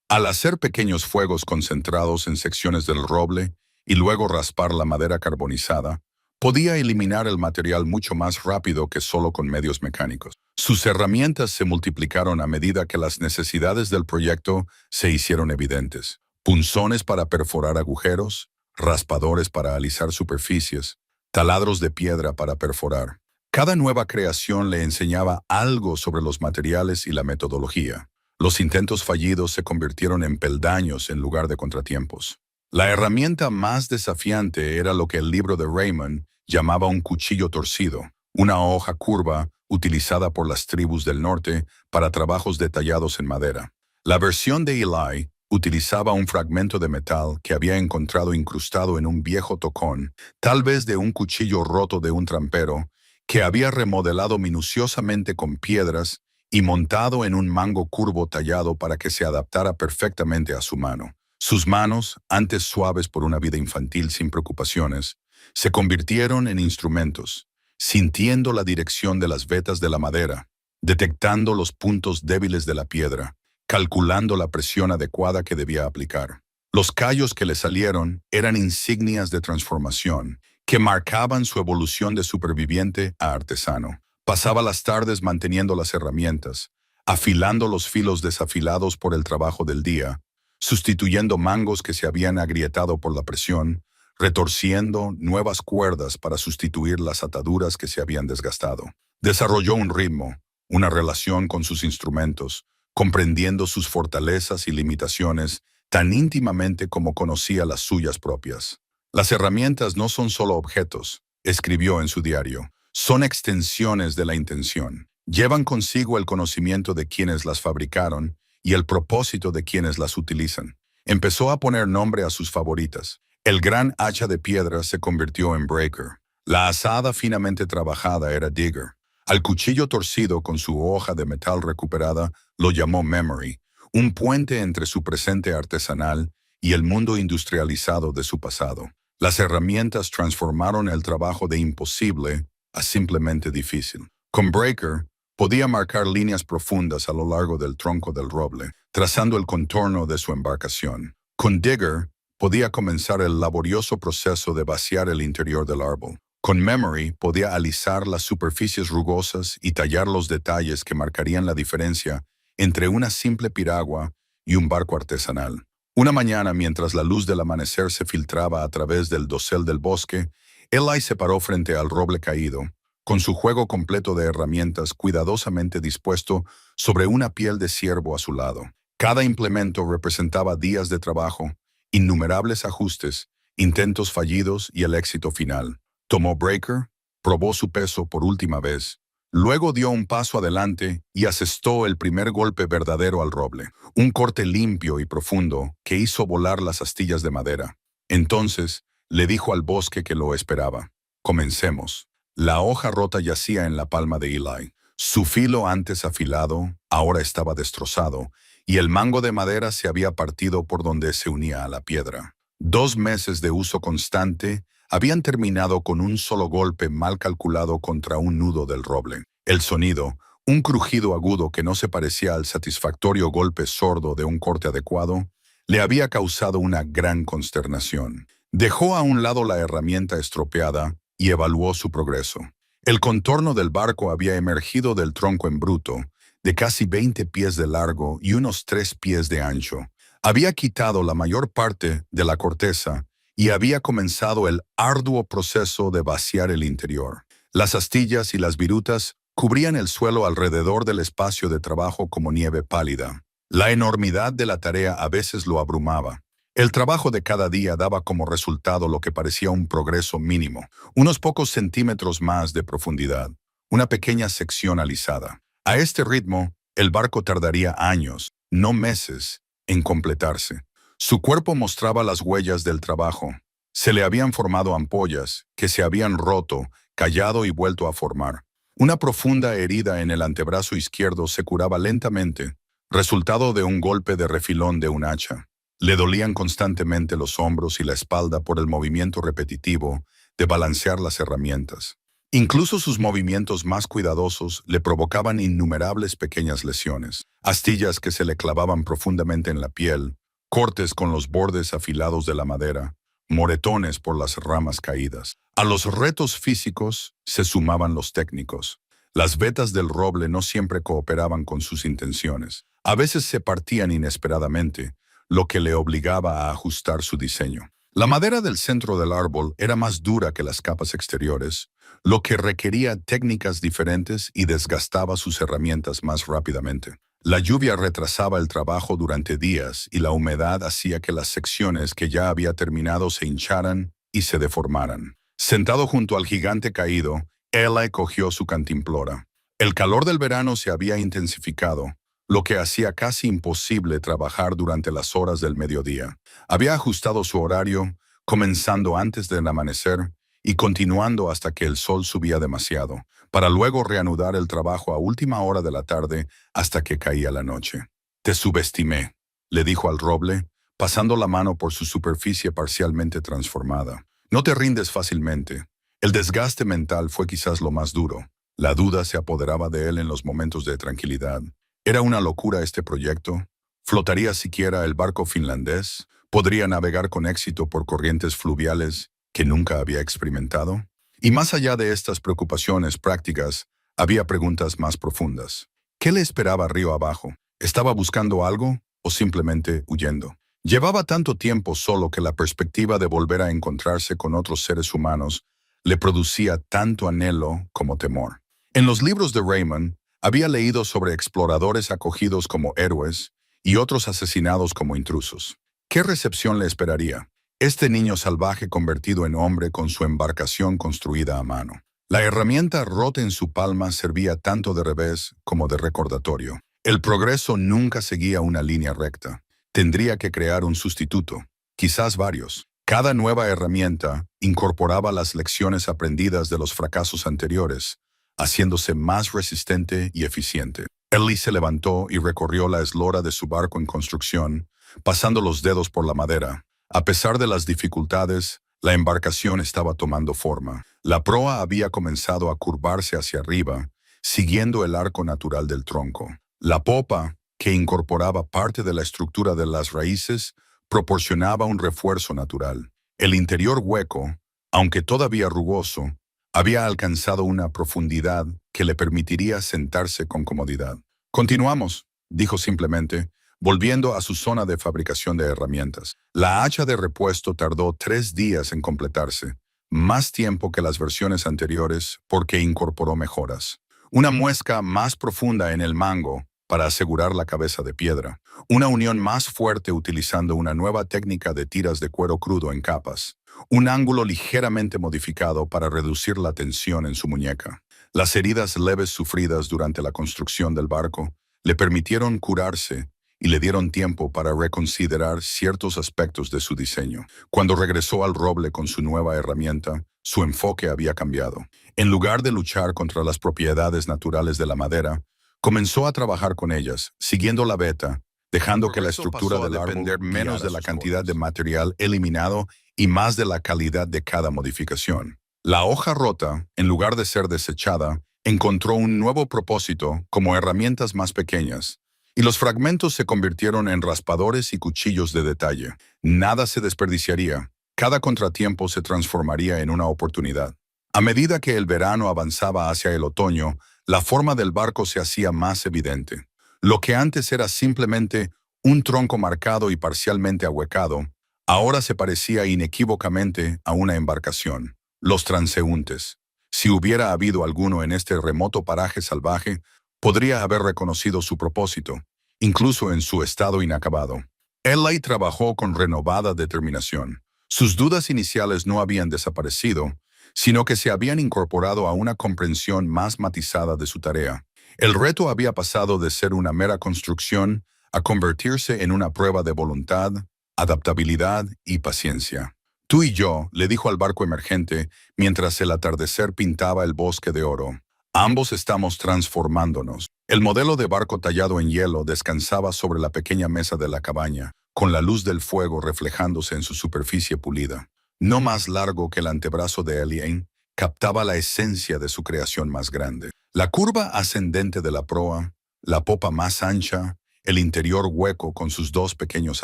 Speaker 1: al hacer pequeños fuegos concentrados en secciones del roble y luego raspar la madera carbonizada, podía eliminar el material mucho más rápido que solo con medios mecánicos. Sus herramientas se multiplicaron a medida que las necesidades del proyecto se hicieron evidentes: punzones para perforar agujeros, raspadores para alisar superficies, taladros de piedra para perforar. Cada nueva creación le enseñaba algo sobre los materiales y la metodología. Los intentos fallidos se convirtieron en peldaños en lugar de contratiempos. La herramienta más desafiante era lo que el libro de Raymond llamaba un cuchillo torcido, una hoja curva utilizada por las tribus del norte para trabajos detallados en madera. La versión de Eli utilizaba un fragmento de metal que había encontrado incrustado en un viejo tocón, tal vez de un cuchillo roto de un trampero, que había remodelado minuciosamente con piedras y montado en un mango curvo tallado para que se adaptara perfectamente a su mano. Sus manos, antes suaves por una vida infantil sin preocupaciones, se convirtieron en instrumentos, sintiendo la dirección de las vetas de la madera, detectando los puntos débiles de la piedra, calculando la presión adecuada que debía aplicar. Los callos que le salieron eran insignias de transformación que marcaban su evolución de superviviente a artesano. Pasaba las tardes manteniendo las herramientas, afilando los filos desafilados por el trabajo del día, sustituyendo mangos que se habían agrietado por la presión, retorciendo nuevas cuerdas para sustituir las ataduras que se habían desgastado. Desarrolló un ritmo, una relación con sus instrumentos, comprendiendo sus fortalezas y limitaciones tan íntimamente como conocía las suyas propias. Las herramientas no son solo objetos, escribió en su diario, son extensiones de la intención. Llevan consigo el conocimiento de quienes las fabricaron y el propósito de quienes las utilizan. Empezó a poner nombre a sus favoritas. El gran hacha de piedra se convirtió en breaker. La azada finamente trabajada era digger. Al cuchillo torcido con su hoja de metal recuperada lo llamó memory, un puente entre su presente artesanal y el mundo industrializado de su pasado. Las herramientas transformaron el trabajo de imposible a simplemente difícil. Con breaker, podía marcar líneas profundas a lo largo del tronco del roble, trazando el contorno de su embarcación. Con digger, podía comenzar el laborioso proceso de vaciar el interior del árbol. Con memory, podía alisar las superficies rugosas y tallar los detalles que marcarían la diferencia entre una simple piragua y un barco artesanal. Una mañana, mientras la luz del amanecer se filtraba a través del dosel del bosque, Eli se paró frente al roble caído, con su juego completo de herramientas cuidadosamente dispuesto sobre una piel de ciervo a su lado. Cada implemento representaba días de trabajo, innumerables ajustes, intentos fallidos y el éxito final. Tomó breaker, probó su peso por última vez, luego dio un paso adelante y asestó el primer golpe verdadero al roble, un corte limpio y profundo que hizo volar las astillas de madera. Entonces, le dijo al bosque que lo esperaba. Comencemos. La hoja rota yacía en la palma de Eli. Su filo antes afilado, ahora estaba destrozado, y el mango de madera se había partido por donde se unía a la piedra. 2 meses de uso constante habían terminado con un solo golpe mal calculado contra un nudo del roble. El sonido, un crujido agudo que no se parecía al satisfactorio golpe sordo de un corte adecuado, le había causado una gran consternación. Dejó a un lado la herramienta estropeada y evaluó su progreso. El contorno del barco había emergido del tronco en bruto, de casi 20 pies de largo y unos 3 pies de ancho. Había quitado la mayor parte de la corteza y había comenzado el arduo proceso de vaciar el interior. Las astillas y las virutas cubrían el suelo alrededor del espacio de trabajo como nieve pálida. La enormidad de la tarea a veces lo abrumaba. El trabajo de cada día daba como resultado lo que parecía un progreso mínimo, unos pocos centímetros más de profundidad, una pequeña sección alisada. A este ritmo, el barco tardaría años, no meses, en completarse. Su cuerpo mostraba las huellas del trabajo. Se le habían formado ampollas, que se habían roto, callado y vuelto a formar. Una profunda herida en el antebrazo izquierdo se curaba lentamente, resultado de un golpe de refilón de un hacha. Le dolían constantemente los hombros y la espalda por el movimiento repetitivo de balancear las herramientas. Incluso sus movimientos más cuidadosos le provocaban innumerables pequeñas lesiones, astillas que se le clavaban profundamente en la piel, cortes con los bordes afilados de la madera, moretones por las ramas caídas. A los retos físicos se sumaban los técnicos. Las vetas del roble no siempre cooperaban con sus intenciones. A veces se partían inesperadamente, lo que le obligaba a ajustar su diseño. La madera del centro del árbol era más dura que las capas exteriores, lo que requería técnicas diferentes y desgastaba sus herramientas más rápidamente. La lluvia retrasaba el trabajo durante días y la humedad hacía que las secciones que ya había terminado se hincharan y se deformaran. Sentado junto al gigante caído, Eli cogió su cantimplora. El calor del verano se había intensificado, lo que hacía casi imposible trabajar durante las horas del mediodía. Había ajustado su horario, comenzando antes del amanecer y continuando hasta que el sol subía demasiado, para luego reanudar el trabajo a última hora de la tarde hasta que caía la noche. «Te subestimé», le dijo al roble, pasando la mano por su superficie parcialmente transformada. «No te rindes fácilmente». El desgaste mental fue quizás lo más duro. La duda se apoderaba de él en los momentos de tranquilidad. ¿Era una locura este proyecto? ¿Flotaría siquiera el barco finlandés? ¿Podría navegar con éxito por corrientes fluviales que nunca había experimentado? Y más allá de estas preocupaciones prácticas, había preguntas más profundas. ¿Qué le esperaba río abajo? ¿Estaba buscando algo o simplemente huyendo? Llevaba tanto tiempo solo que la perspectiva de volver a encontrarse con otros seres humanos le producía tanto anhelo como temor. En los libros de Raymond, había leído sobre exploradores acogidos como héroes y otros asesinados como intrusos. ¿Qué recepción le esperaría? Este niño salvaje convertido en hombre con su embarcación construida a mano. La herramienta rota en su palma servía tanto de revés como de recordatorio. El progreso nunca seguía una línea recta. Tendría que crear un sustituto, quizás varios. Cada nueva herramienta incorporaba las lecciones aprendidas de los fracasos anteriores, haciéndose más resistente y eficiente. Ellie se levantó y recorrió la eslora de su barco en construcción, pasando los dedos por la madera. A pesar de las dificultades, la embarcación estaba tomando forma. La proa había comenzado a curvarse hacia arriba, siguiendo el arco natural del tronco. La popa, que incorporaba parte de la estructura de las raíces, proporcionaba un refuerzo natural. El interior hueco, aunque todavía rugoso, había alcanzado una profundidad que le permitiría sentarse con comodidad. «Continuamos», dijo simplemente, volviendo a su zona de fabricación de herramientas. La hacha de repuesto tardó 3 días en completarse, más tiempo que las versiones anteriores porque incorporó mejoras. Una muesca más profunda en el mango para asegurar la cabeza de piedra. Una unión más fuerte utilizando una nueva técnica de tiras de cuero crudo en capas. Un ángulo ligeramente modificado para reducir la tensión en su muñeca. Las heridas leves sufridas durante la construcción del barco le permitieron curarse y le dieron tiempo para reconsiderar ciertos aspectos de su diseño. Cuando regresó al roble con su nueva herramienta, su enfoque había cambiado. En lugar de luchar contra las propiedades naturales de la madera, comenzó a trabajar con ellas, siguiendo la beta, dejando que la estructura del árbol depender menos de la cantidad de material eliminado y más de la calidad de cada modificación. La hoja rota, en lugar de ser desechada, encontró un nuevo propósito como herramientas más pequeñas, y los fragmentos se convirtieron en raspadores y cuchillos de detalle. Nada se desperdiciaría, cada contratiempo se transformaría en una oportunidad. A medida que el verano avanzaba hacia el otoño, la forma del barco se hacía más evidente. Lo que antes era simplemente un tronco marcado y parcialmente ahuecado, ahora se parecía inequívocamente a una embarcación. Los transeúntes. Si hubiera habido alguno en este remoto paraje salvaje, podría haber reconocido su propósito, incluso en su estado inacabado. Ellie trabajó con renovada determinación. Sus dudas iniciales no habían desaparecido, sino que se habían incorporado a una comprensión más matizada de su tarea. El reto había pasado de ser una mera construcción a convertirse en una prueba de voluntad, adaptabilidad y paciencia. «Tú y yo», le dijo al barco emergente mientras el atardecer pintaba el bosque de oro. «Ambos estamos transformándonos». El modelo de barco tallado en hielo descansaba sobre la pequeña mesa de la cabaña, con la luz del fuego reflejándose en su superficie pulida. No más largo que el antebrazo de Ellie, captaba la esencia de su creación más grande. La curva ascendente de la proa, la popa más ancha, el interior hueco con sus 2 pequeños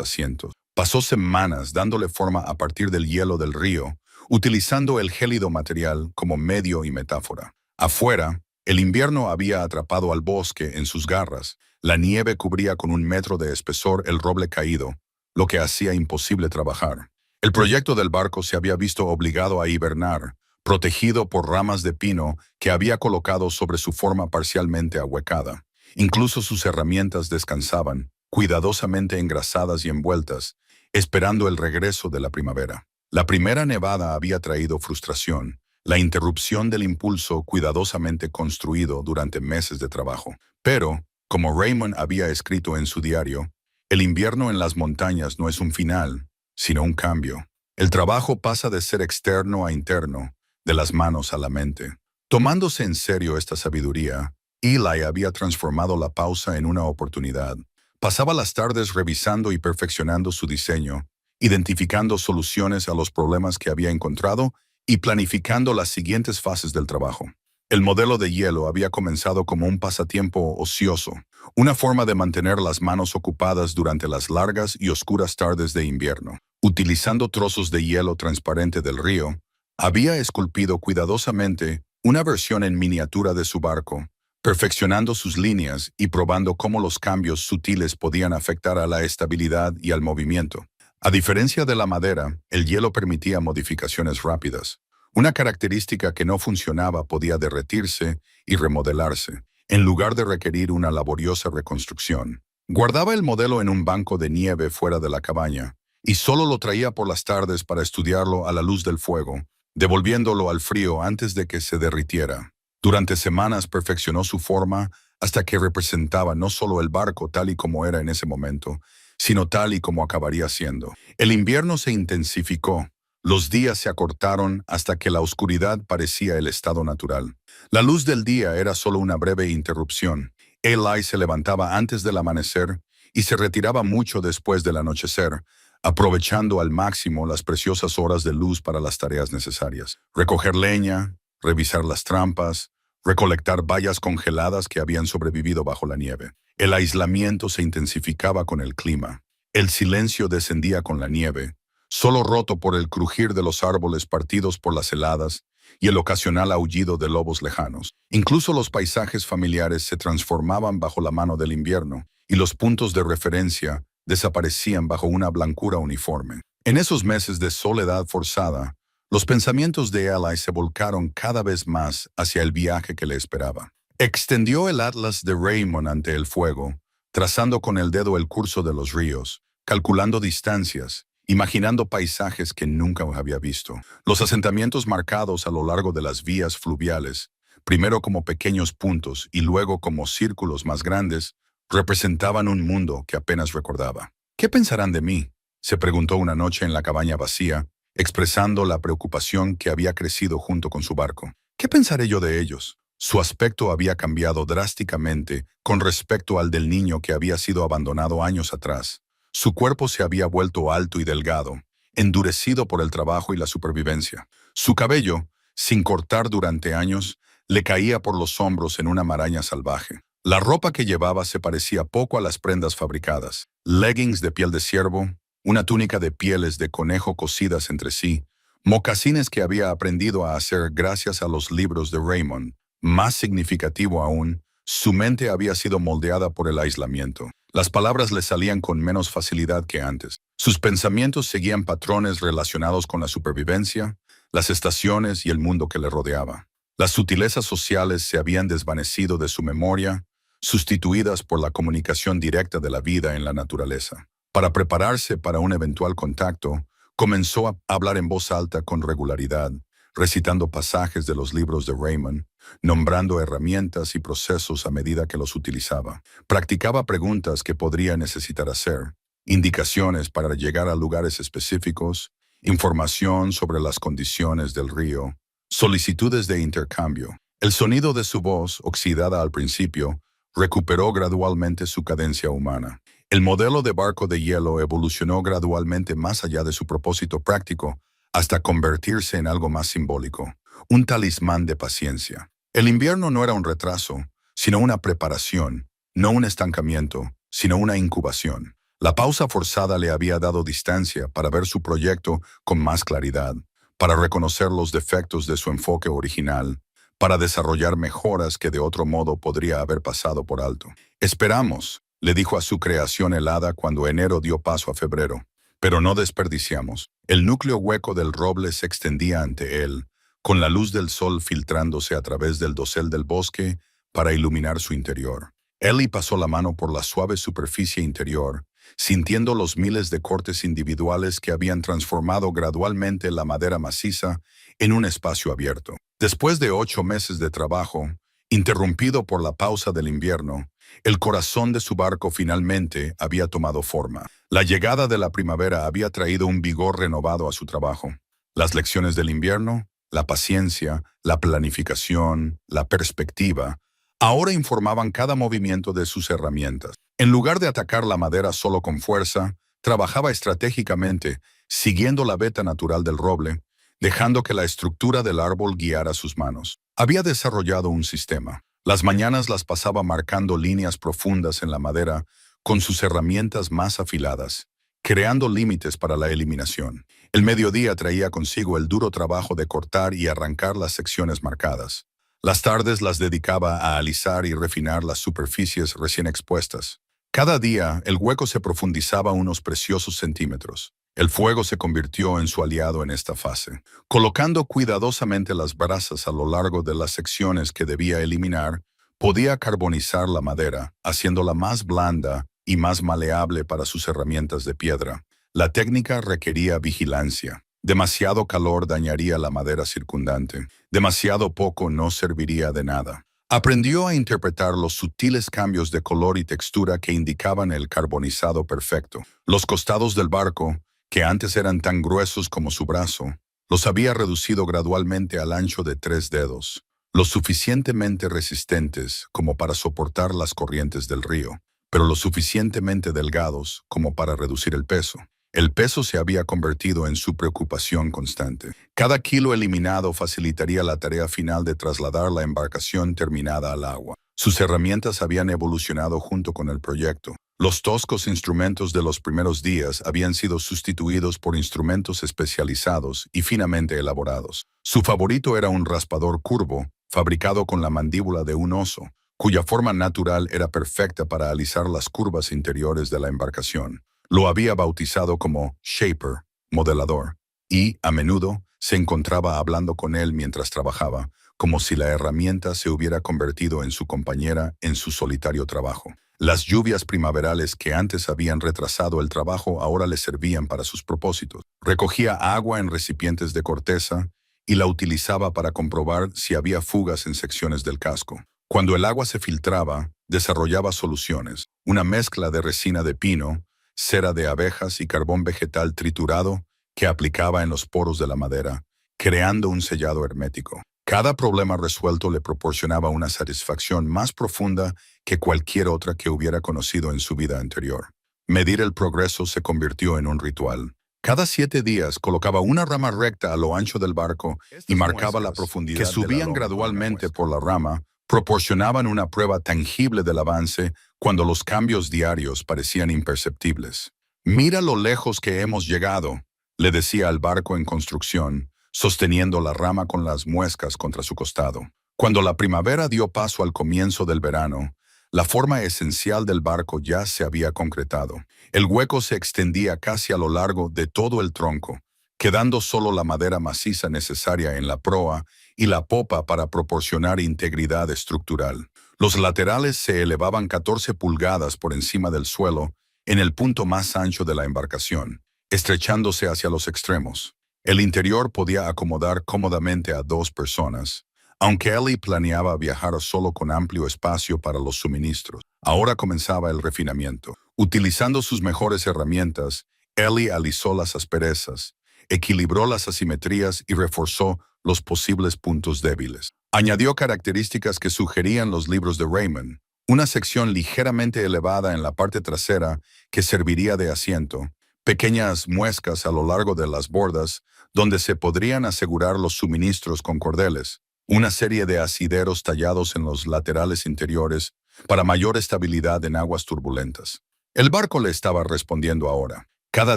Speaker 1: asientos. Pasó semanas dándole forma a partir del hielo del río, utilizando el gélido material como medio y metáfora. Afuera, el invierno había atrapado al bosque en sus garras. La nieve cubría con 1 metro de espesor el roble caído, lo que hacía imposible trabajar. El proyecto del barco se había visto obligado a hibernar, protegido por ramas de pino que había colocado sobre su forma parcialmente ahuecada. Incluso sus herramientas descansaban, cuidadosamente engrasadas y envueltas, esperando el regreso de la primavera. La primera nevada había traído frustración, la interrupción del impulso cuidadosamente construido durante meses de trabajo. Pero, como Raymond había escrito en su diario, el invierno en las montañas no es un final, sino un cambio. El trabajo pasa de ser externo a interno, de las manos a la mente. Tomándose en serio esta sabiduría, Eli había transformado la pausa en una oportunidad. Pasaba las tardes revisando y perfeccionando su diseño, identificando soluciones a los problemas que había encontrado y planificando las siguientes fases del trabajo. El modelo de hielo había comenzado como un pasatiempo ocioso, una forma de mantener las manos ocupadas durante las largas y oscuras tardes de invierno. Utilizando trozos de hielo transparente del río, había esculpido cuidadosamente una versión en miniatura de su barco, perfeccionando sus líneas y probando cómo los cambios sutiles podían afectar a la estabilidad y al movimiento. A diferencia de la madera, el hielo permitía modificaciones rápidas. Una característica que no funcionaba podía derretirse y remodelarse, en lugar de requerir una laboriosa reconstrucción. Guardaba el modelo en un banco de nieve fuera de la cabaña, y solo lo traía por las tardes para estudiarlo a la luz del fuego, devolviéndolo al frío antes de que se derritiera. Durante semanas perfeccionó su forma hasta que representaba no solo el barco tal y como era en ese momento, sino tal y como acabaría siendo. El invierno se intensificó. Los días se acortaron hasta que la oscuridad parecía el estado natural. La luz del día era solo una breve interrupción. Eli se levantaba antes del amanecer y se retiraba mucho después del anochecer, aprovechando al máximo las preciosas horas de luz para las tareas necesarias. Recoger leña, revisar las trampas, recolectar bayas congeladas que habían sobrevivido bajo la nieve. El aislamiento se intensificaba con el clima. El silencio descendía con la nieve, solo roto por el crujir de los árboles partidos por las heladas y el ocasional aullido de lobos lejanos. Incluso los paisajes familiares se transformaban bajo la mano del invierno, y los puntos de referencia desaparecían bajo una blancura uniforme. En esos meses de soledad forzada, los pensamientos de Eli se volcaron cada vez más hacia el viaje que le esperaba. Extendió el atlas de Raymond ante el fuego, trazando con el dedo el curso de los ríos, calculando distancias, imaginando paisajes que nunca había visto. Los asentamientos marcados a lo largo de las vías fluviales, primero como pequeños puntos y luego como círculos más grandes, representaban un mundo que apenas recordaba. ¿Qué pensarán de mí?, se preguntó una noche en la cabaña vacía, expresando la preocupación que había crecido junto con su barco. ¿Qué pensaré yo de ellos? Su aspecto había cambiado drásticamente con respecto al del niño que había sido abandonado años atrás. Su cuerpo se había vuelto alto y delgado, endurecido por el trabajo y la supervivencia. Su cabello, sin cortar durante años, le caía por los hombros en una maraña salvaje. La ropa que llevaba se parecía poco a las prendas fabricadas. Leggings de piel de ciervo, una túnica de pieles de conejo cosidas entre sí, mocasines que había aprendido a hacer gracias a los libros de Raymond. Más significativo aún, su mente había sido moldeada por el aislamiento. Las palabras le salían con menos facilidad que antes. Sus pensamientos seguían patrones relacionados con la supervivencia, las estaciones y el mundo que le rodeaba. Las sutilezas sociales se habían desvanecido de su memoria, sustituidas por la comunicación directa de la vida en la naturaleza. Para prepararse para un eventual contacto, comenzó a hablar en voz alta con regularidad, recitando pasajes de los libros de Raymond, nombrando herramientas y procesos a medida que los utilizaba. Practicaba preguntas que podría necesitar hacer, indicaciones para llegar a lugares específicos, información sobre las condiciones del río, solicitudes de intercambio. El sonido de su voz, oxidada al principio, recuperó gradualmente su cadencia humana. El modelo de barco de hielo evolucionó gradualmente más allá de su propósito práctico, hasta convertirse en algo más simbólico, un talismán de paciencia. El invierno no era un retraso, sino una preparación, no un estancamiento, sino una incubación. La pausa forzada le había dado distancia para ver su proyecto con más claridad, para reconocer los defectos de su enfoque original, para desarrollar mejoras que de otro modo podría haber pasado por alto. Esperamos, le dijo a su creación helada cuando enero dio paso a febrero. Pero no desperdiciamos. El núcleo hueco del roble se extendía ante él, con la luz del sol filtrándose a través del dosel del bosque para iluminar su interior. Eli pasó la mano por la suave superficie interior, sintiendo los miles de cortes individuales que habían transformado gradualmente la madera maciza en un espacio abierto. Después de 8 meses de trabajo, interrumpido por la pausa del invierno, el corazón de su barco finalmente había tomado forma. La llegada de la primavera había traído un vigor renovado a su trabajo. Las lecciones del invierno, la paciencia, la planificación, la perspectiva, ahora informaban cada movimiento de sus herramientas. En lugar de atacar la madera solo con fuerza, trabajaba estratégicamente, siguiendo la veta natural del roble, dejando que la estructura del árbol guiara sus manos. Había desarrollado un sistema. Las mañanas las pasaba marcando líneas profundas en la madera con sus herramientas más afiladas, creando límites para la eliminación. El mediodía traía consigo el duro trabajo de cortar y arrancar las secciones marcadas. Las tardes las dedicaba a alisar y refinar las superficies recién expuestas. Cada día, el hueco se profundizaba unos preciosos centímetros. El fuego se convirtió en su aliado en esta fase. Colocando cuidadosamente las brasas a lo largo de las secciones que debía eliminar, podía carbonizar la madera, haciéndola más blanda y más maleable para sus herramientas de piedra. La técnica requería vigilancia. Demasiado calor dañaría la madera circundante. Demasiado poco no serviría de nada. Aprendió a interpretar los sutiles cambios de color y textura que indicaban el carbonizado perfecto. Los costados del barco, que antes eran tan gruesos como su brazo, los había reducido gradualmente al ancho de 3 dedos, lo suficientemente resistentes como para soportar las corrientes del río, pero lo suficientemente delgados como para reducir el peso. El peso se había convertido en su preocupación constante. Cada kilo eliminado facilitaría la tarea final de trasladar la embarcación terminada al agua. Sus herramientas habían evolucionado junto con el proyecto. Los toscos instrumentos de los primeros días habían sido sustituidos por instrumentos especializados y finamente elaborados. Su favorito era un raspador curvo, fabricado con la mandíbula de un oso, cuya forma natural era perfecta para alisar las curvas interiores de la embarcación. Lo había bautizado como shaper, modelador, y, a menudo, se encontraba hablando con él mientras trabajaba, como si la herramienta se hubiera convertido en su compañera en su solitario trabajo. Las lluvias primaverales que antes habían retrasado el trabajo ahora le servían para sus propósitos. Recogía agua en recipientes de corteza y la utilizaba para comprobar si había fugas en secciones del casco. Cuando el agua se filtraba, desarrollaba soluciones, una mezcla de resina de pino, cera de abejas y carbón vegetal triturado que aplicaba en los poros de la madera, creando un sellado hermético. Cada problema resuelto le proporcionaba una satisfacción más profunda que cualquier otra que hubiera conocido en su vida anterior. Medir el progreso se convirtió en un ritual. Cada 7 días colocaba una rama recta a lo ancho del barco y marcaba la profundidad que subían gradualmente por la rama, proporcionaban una prueba tangible del avance cuando los cambios diarios parecían imperceptibles. «Mira lo lejos que hemos llegado», le decía al barco en construcción, sosteniendo la rama con las muescas contra su costado. Cuando la primavera dio paso al comienzo del verano, la forma esencial del barco ya se había concretado. El hueco se extendía casi a lo largo de todo el tronco, quedando solo la madera maciza necesaria en la proa y la popa para proporcionar integridad estructural. Los laterales se elevaban 14 pulgadas por encima del suelo en el punto más ancho de la embarcación, estrechándose hacia los extremos. El interior podía acomodar cómodamente a 2 personas, aunque Ellie planeaba viajar solo con amplio espacio para los suministros. Ahora comenzaba el refinamiento. Utilizando sus mejores herramientas, Ellie alisó las asperezas, equilibró las asimetrías y reforzó los posibles puntos débiles. Añadió características que sugerían los libros de Raymond, una sección ligeramente elevada en la parte trasera que serviría de asiento, pequeñas muescas a lo largo de las bordas donde se podrían asegurar los suministros con cordeles, una serie de asideros tallados en los laterales interiores para mayor estabilidad en aguas turbulentas. El barco le estaba respondiendo ahora. Cada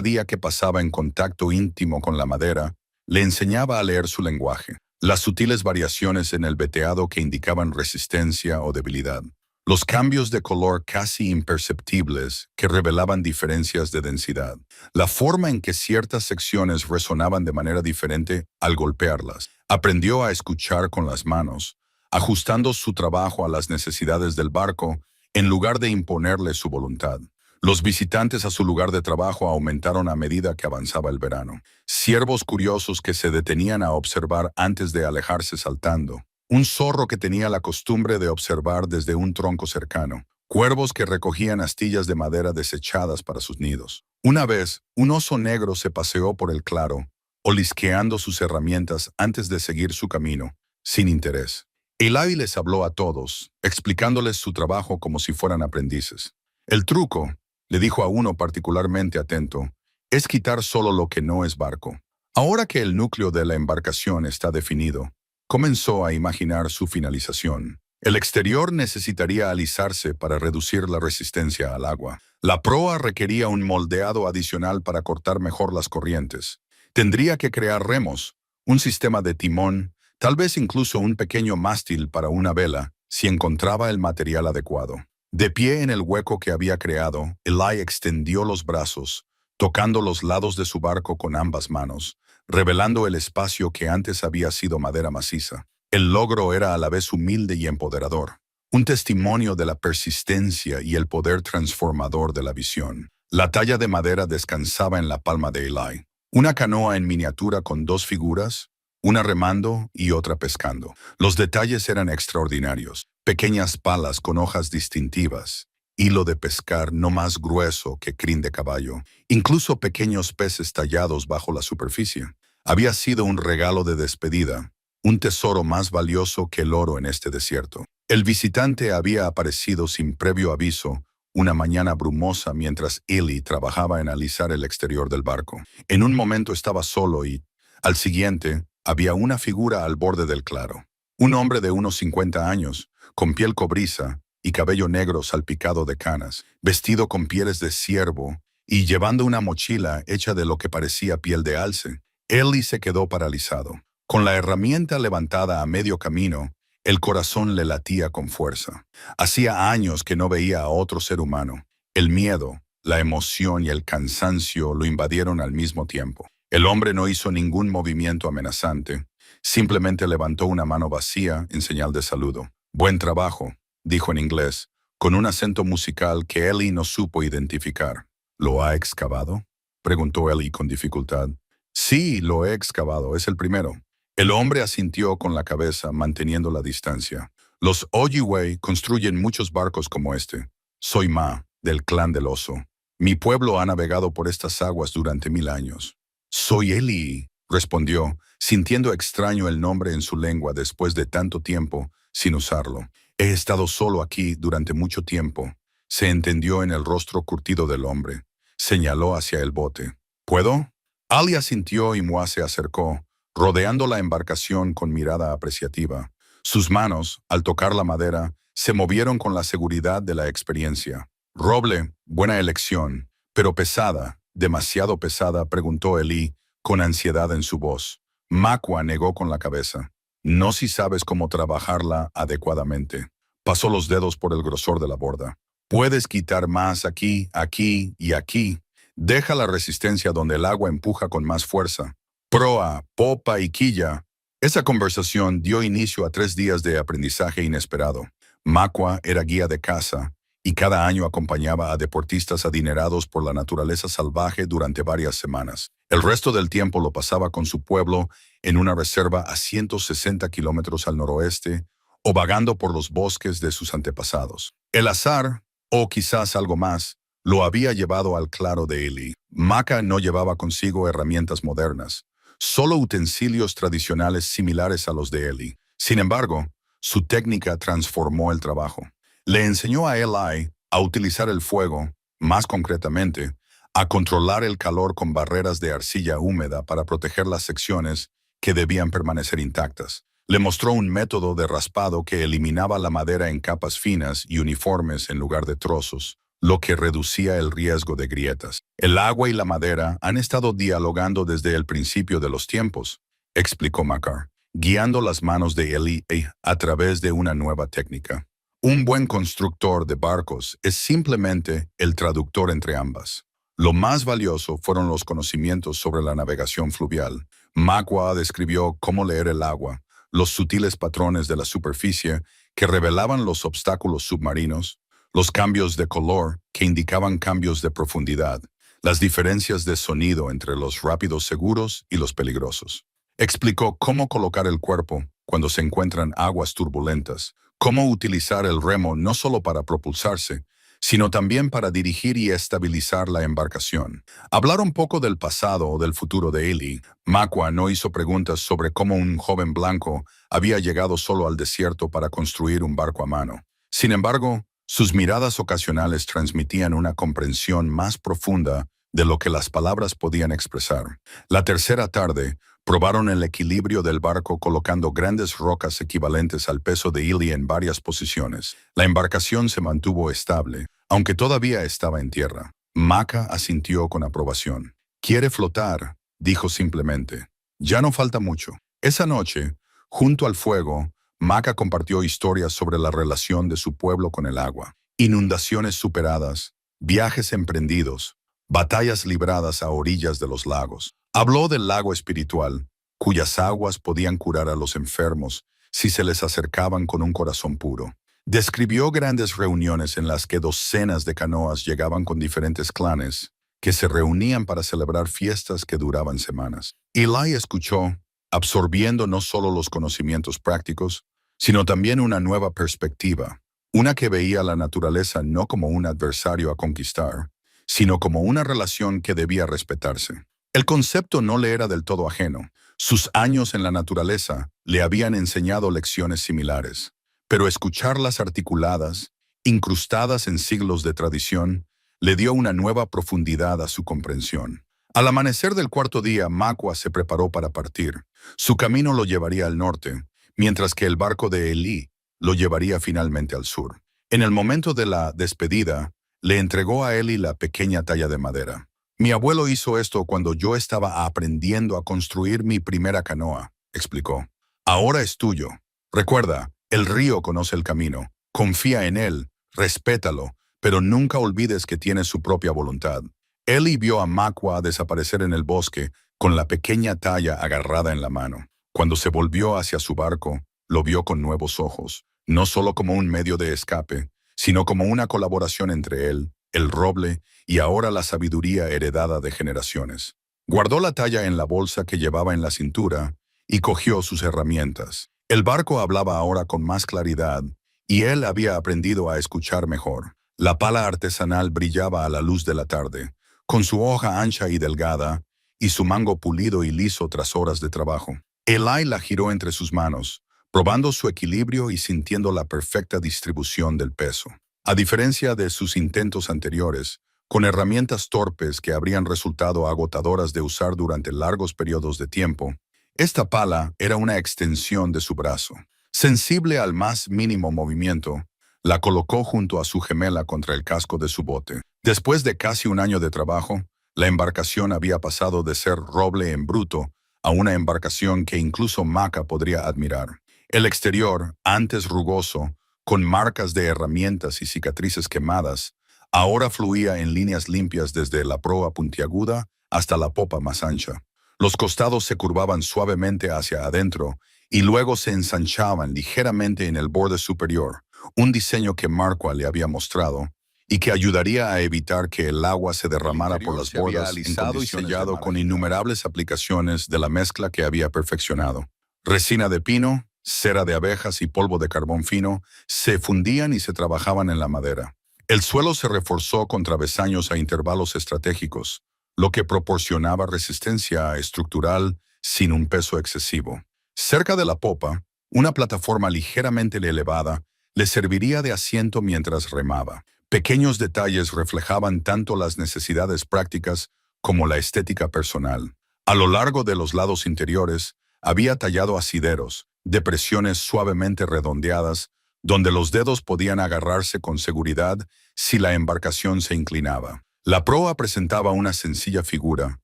Speaker 1: día que pasaba en contacto íntimo con la madera, le enseñaba a leer su lenguaje, las sutiles variaciones en el veteado que indicaban resistencia o debilidad, los cambios de color casi imperceptibles que revelaban diferencias de densidad, la forma en que ciertas secciones resonaban de manera diferente al golpearlas. Aprendió a escuchar con las manos, ajustando su trabajo a las necesidades del barco en lugar de imponerle su voluntad. Los visitantes a su lugar de trabajo aumentaron a medida que avanzaba el verano. Ciervos curiosos que se detenían a observar antes de alejarse saltando. Un zorro que tenía la costumbre de observar desde un tronco cercano. Cuervos que recogían astillas de madera desechadas para sus nidos. Una vez, un oso negro se paseó por el claro, olisqueando sus herramientas antes de seguir su camino, sin interés. Eli les habló a todos, explicándoles su trabajo como si fueran aprendices. El truco, le dijo a uno particularmente atento, es quitar solo lo que no es barco. Ahora que el núcleo de la embarcación está definido, comenzó a imaginar su finalización. El exterior necesitaría alisarse para reducir la resistencia al agua. La proa requería un moldeado adicional para cortar mejor las corrientes. Tendría que crear remos, un sistema de timón, tal vez incluso un pequeño mástil para una vela, si encontraba el material adecuado. De pie en el hueco que había creado, Eli extendió los brazos, tocando los lados de su barco con ambas manos, revelando el espacio que antes había sido madera maciza. El logro era a la vez humilde y empoderador, un testimonio de la persistencia y el poder transformador de la visión. La talla de madera descansaba en la palma de Eli. Una canoa en miniatura con dos figuras, una remando y otra pescando. Los detalles eran extraordinarios. Pequeñas palas con hojas distintivas, hilo de pescar no más grueso que crin de caballo, incluso pequeños peces tallados bajo la superficie. Había sido un regalo de despedida, un tesoro más valioso que el oro en este desierto. El visitante había aparecido sin previo aviso una mañana brumosa mientras Eli trabajaba en alisar el exterior del barco. En un momento estaba solo y, al siguiente, había una figura al borde del claro. Un hombre de unos 50 años, con piel cobriza y cabello negro salpicado de canas, vestido con pieles de ciervo y llevando una mochila hecha de lo que parecía piel de alce. Eli se quedó paralizado. Con la herramienta levantada a medio camino, el corazón le latía con fuerza. Hacía años que no veía a otro ser humano. El miedo, la emoción y el cansancio lo invadieron al mismo tiempo. El hombre no hizo ningún movimiento amenazante. Simplemente levantó una mano vacía en señal de saludo. «Buen trabajo», dijo en inglés, con un acento musical que Eli no supo identificar. «¿Lo ha excavado?», preguntó Eli con dificultad. «Sí, lo he excavado, es el primero». El hombre asintió con la cabeza, manteniendo la distancia. «Los Ojibwe construyen muchos barcos como este. Soy Ma, del clan del oso. Mi pueblo ha navegado por estas aguas durante 1000 años». «Soy Eli», respondió, sintiendo extraño el nombre en su lengua después de tanto tiempo sin usarlo. «He estado solo aquí durante mucho tiempo», se entendió en el rostro curtido del hombre. Señaló hacia el bote. «¿Puedo?». Ali asintió y Moa se acercó, rodeando la embarcación con mirada apreciativa. Sus manos, al tocar la madera, se movieron con la seguridad de la experiencia. «Roble, buena elección, pero pesada, demasiado pesada», preguntó Eli, con ansiedad en su voz. Makua negó con la cabeza. «No si sabes cómo trabajarla adecuadamente». Pasó los dedos por el grosor de la borda. «Puedes quitar más aquí, aquí y aquí. Deja la resistencia donde el agua empuja con más fuerza. Proa, popa y quilla». Esa conversación dio inicio a 3 días de aprendizaje inesperado. Makua era guía de caza y cada año acompañaba a deportistas adinerados por la naturaleza salvaje durante varias semanas. El resto del tiempo lo pasaba con su pueblo en una reserva a 160 kilómetros al noroeste o vagando por los bosques de sus antepasados. El azar, o quizás algo más, lo había llevado al claro de Eli. Maka no llevaba consigo herramientas modernas, solo utensilios tradicionales similares a los de Eli. Sin embargo, su técnica transformó el trabajo. Le enseñó a Eli a utilizar el fuego, más concretamente, a controlar el calor con barreras de arcilla húmeda para proteger las secciones que debían permanecer intactas. Le mostró un método de raspado que eliminaba la madera en capas finas y uniformes en lugar de trozos, lo que reducía el riesgo de grietas. «El agua y la madera han estado dialogando desde el principio de los tiempos», explicó Makar, guiando las manos de Eli a través de una nueva técnica. «Un buen constructor de barcos es simplemente el traductor entre ambas». Lo más valioso fueron los conocimientos sobre la navegación fluvial. Makua describió cómo leer el agua, los sutiles patrones de la superficie que revelaban los obstáculos submarinos, los cambios de color que indicaban cambios de profundidad, las diferencias de sonido entre los rápidos seguros y los peligrosos. Explicó cómo colocar el cuerpo cuando se encuentran aguas turbulentas, cómo utilizar el remo no solo para propulsarse, sino también para dirigir y estabilizar la embarcación. Hablar un poco del pasado o del futuro de Eli. Makua no hizo preguntas sobre cómo un joven blanco había llegado solo al desierto para construir un barco a mano. Sin embargo, sus miradas ocasionales transmitían una comprensión más profunda de lo que las palabras podían expresar. La tercera tarde, probaron el equilibrio del barco colocando grandes rocas equivalentes al peso de Illy en varias posiciones. La embarcación se mantuvo estable, aunque todavía estaba en tierra. Maka asintió con aprobación. «Quiere flotar», dijo simplemente. «Ya no falta mucho». Esa noche, junto al fuego, Maka compartió historias sobre la relación de su pueblo con el agua. Inundaciones superadas, viajes emprendidos, batallas libradas a orillas de los lagos. Habló del lago espiritual, cuyas aguas podían curar a los enfermos si se les acercaban con un corazón puro. Describió grandes reuniones en las que docenas de canoas llegaban con diferentes clanes, que se reunían para celebrar fiestas que duraban semanas. Eli escuchó, absorbiendo no solo los conocimientos prácticos, sino también una nueva perspectiva, una que veía a la naturaleza no como un adversario a conquistar, sino como una relación que debía respetarse. El concepto no le era del todo ajeno. Sus años en la naturaleza le habían enseñado lecciones similares, pero escucharlas articuladas, incrustadas en siglos de tradición, le dio una nueva profundidad a su comprensión. Al amanecer del cuarto día, Makwa se preparó para partir. Su camino lo llevaría al norte, mientras que el barco de Eli lo llevaría finalmente al sur. En el momento de la despedida, le entregó a Eli la pequeña talla de madera. «Mi abuelo hizo esto cuando yo estaba aprendiendo a construir mi primera canoa», explicó. «Ahora es tuyo. Recuerda, el río conoce el camino. Confía en él, respétalo, pero nunca olvides que tiene su propia voluntad». Eli vio a Makwa desaparecer en el bosque con la pequeña talla agarrada en la mano. Cuando se volvió hacia su barco, lo vio con nuevos ojos, no solo como un medio de escape, sino como una colaboración entre él, el roble y ahora la sabiduría heredada de generaciones. Guardó la talla en la bolsa que llevaba en la cintura y cogió sus herramientas. El barco hablaba ahora con más claridad y él había aprendido a escuchar mejor. La pala artesanal brillaba a la luz de la tarde, con su hoja ancha y delgada y su mango pulido y liso tras horas de trabajo. Eli la giró entre sus manos, probando su equilibrio y sintiendo la perfecta distribución del peso. A diferencia de sus intentos anteriores, con herramientas torpes que habrían resultado agotadoras de usar durante largos periodos de tiempo, esta pala era una extensión de su brazo. Sensible al más mínimo movimiento, la colocó junto a su gemela contra el casco de su bote. Después de casi un año de trabajo, la embarcación había pasado de ser roble en bruto a una embarcación que incluso Maka podría admirar. El exterior, antes rugoso, con marcas de herramientas y cicatrices quemadas, ahora fluía en líneas limpias desde la proa puntiaguda hasta la popa más ancha. Los costados se curvaban suavemente hacia adentro y luego se ensanchaban ligeramente en el borde superior, un diseño que Makwa le había mostrado y que ayudaría a evitar que el agua se derramara por las bordas, alisado y sellado con innumerables aplicaciones de la mezcla que había perfeccionado. Resina de pino, cera de abejas y polvo de carbón fino se fundían y se trabajaban en la madera. El suelo se reforzó con travesaños a intervalos estratégicos, lo que proporcionaba resistencia estructural sin un peso excesivo. Cerca de la popa, una plataforma ligeramente elevada le serviría de asiento mientras remaba. Pequeños detalles reflejaban tanto las necesidades prácticas como la estética personal. A lo largo de los lados interiores, había tallado asideros, depresiones suavemente redondeadas, donde los dedos podían agarrarse con seguridad si la embarcación se inclinaba. La proa presentaba una sencilla figura,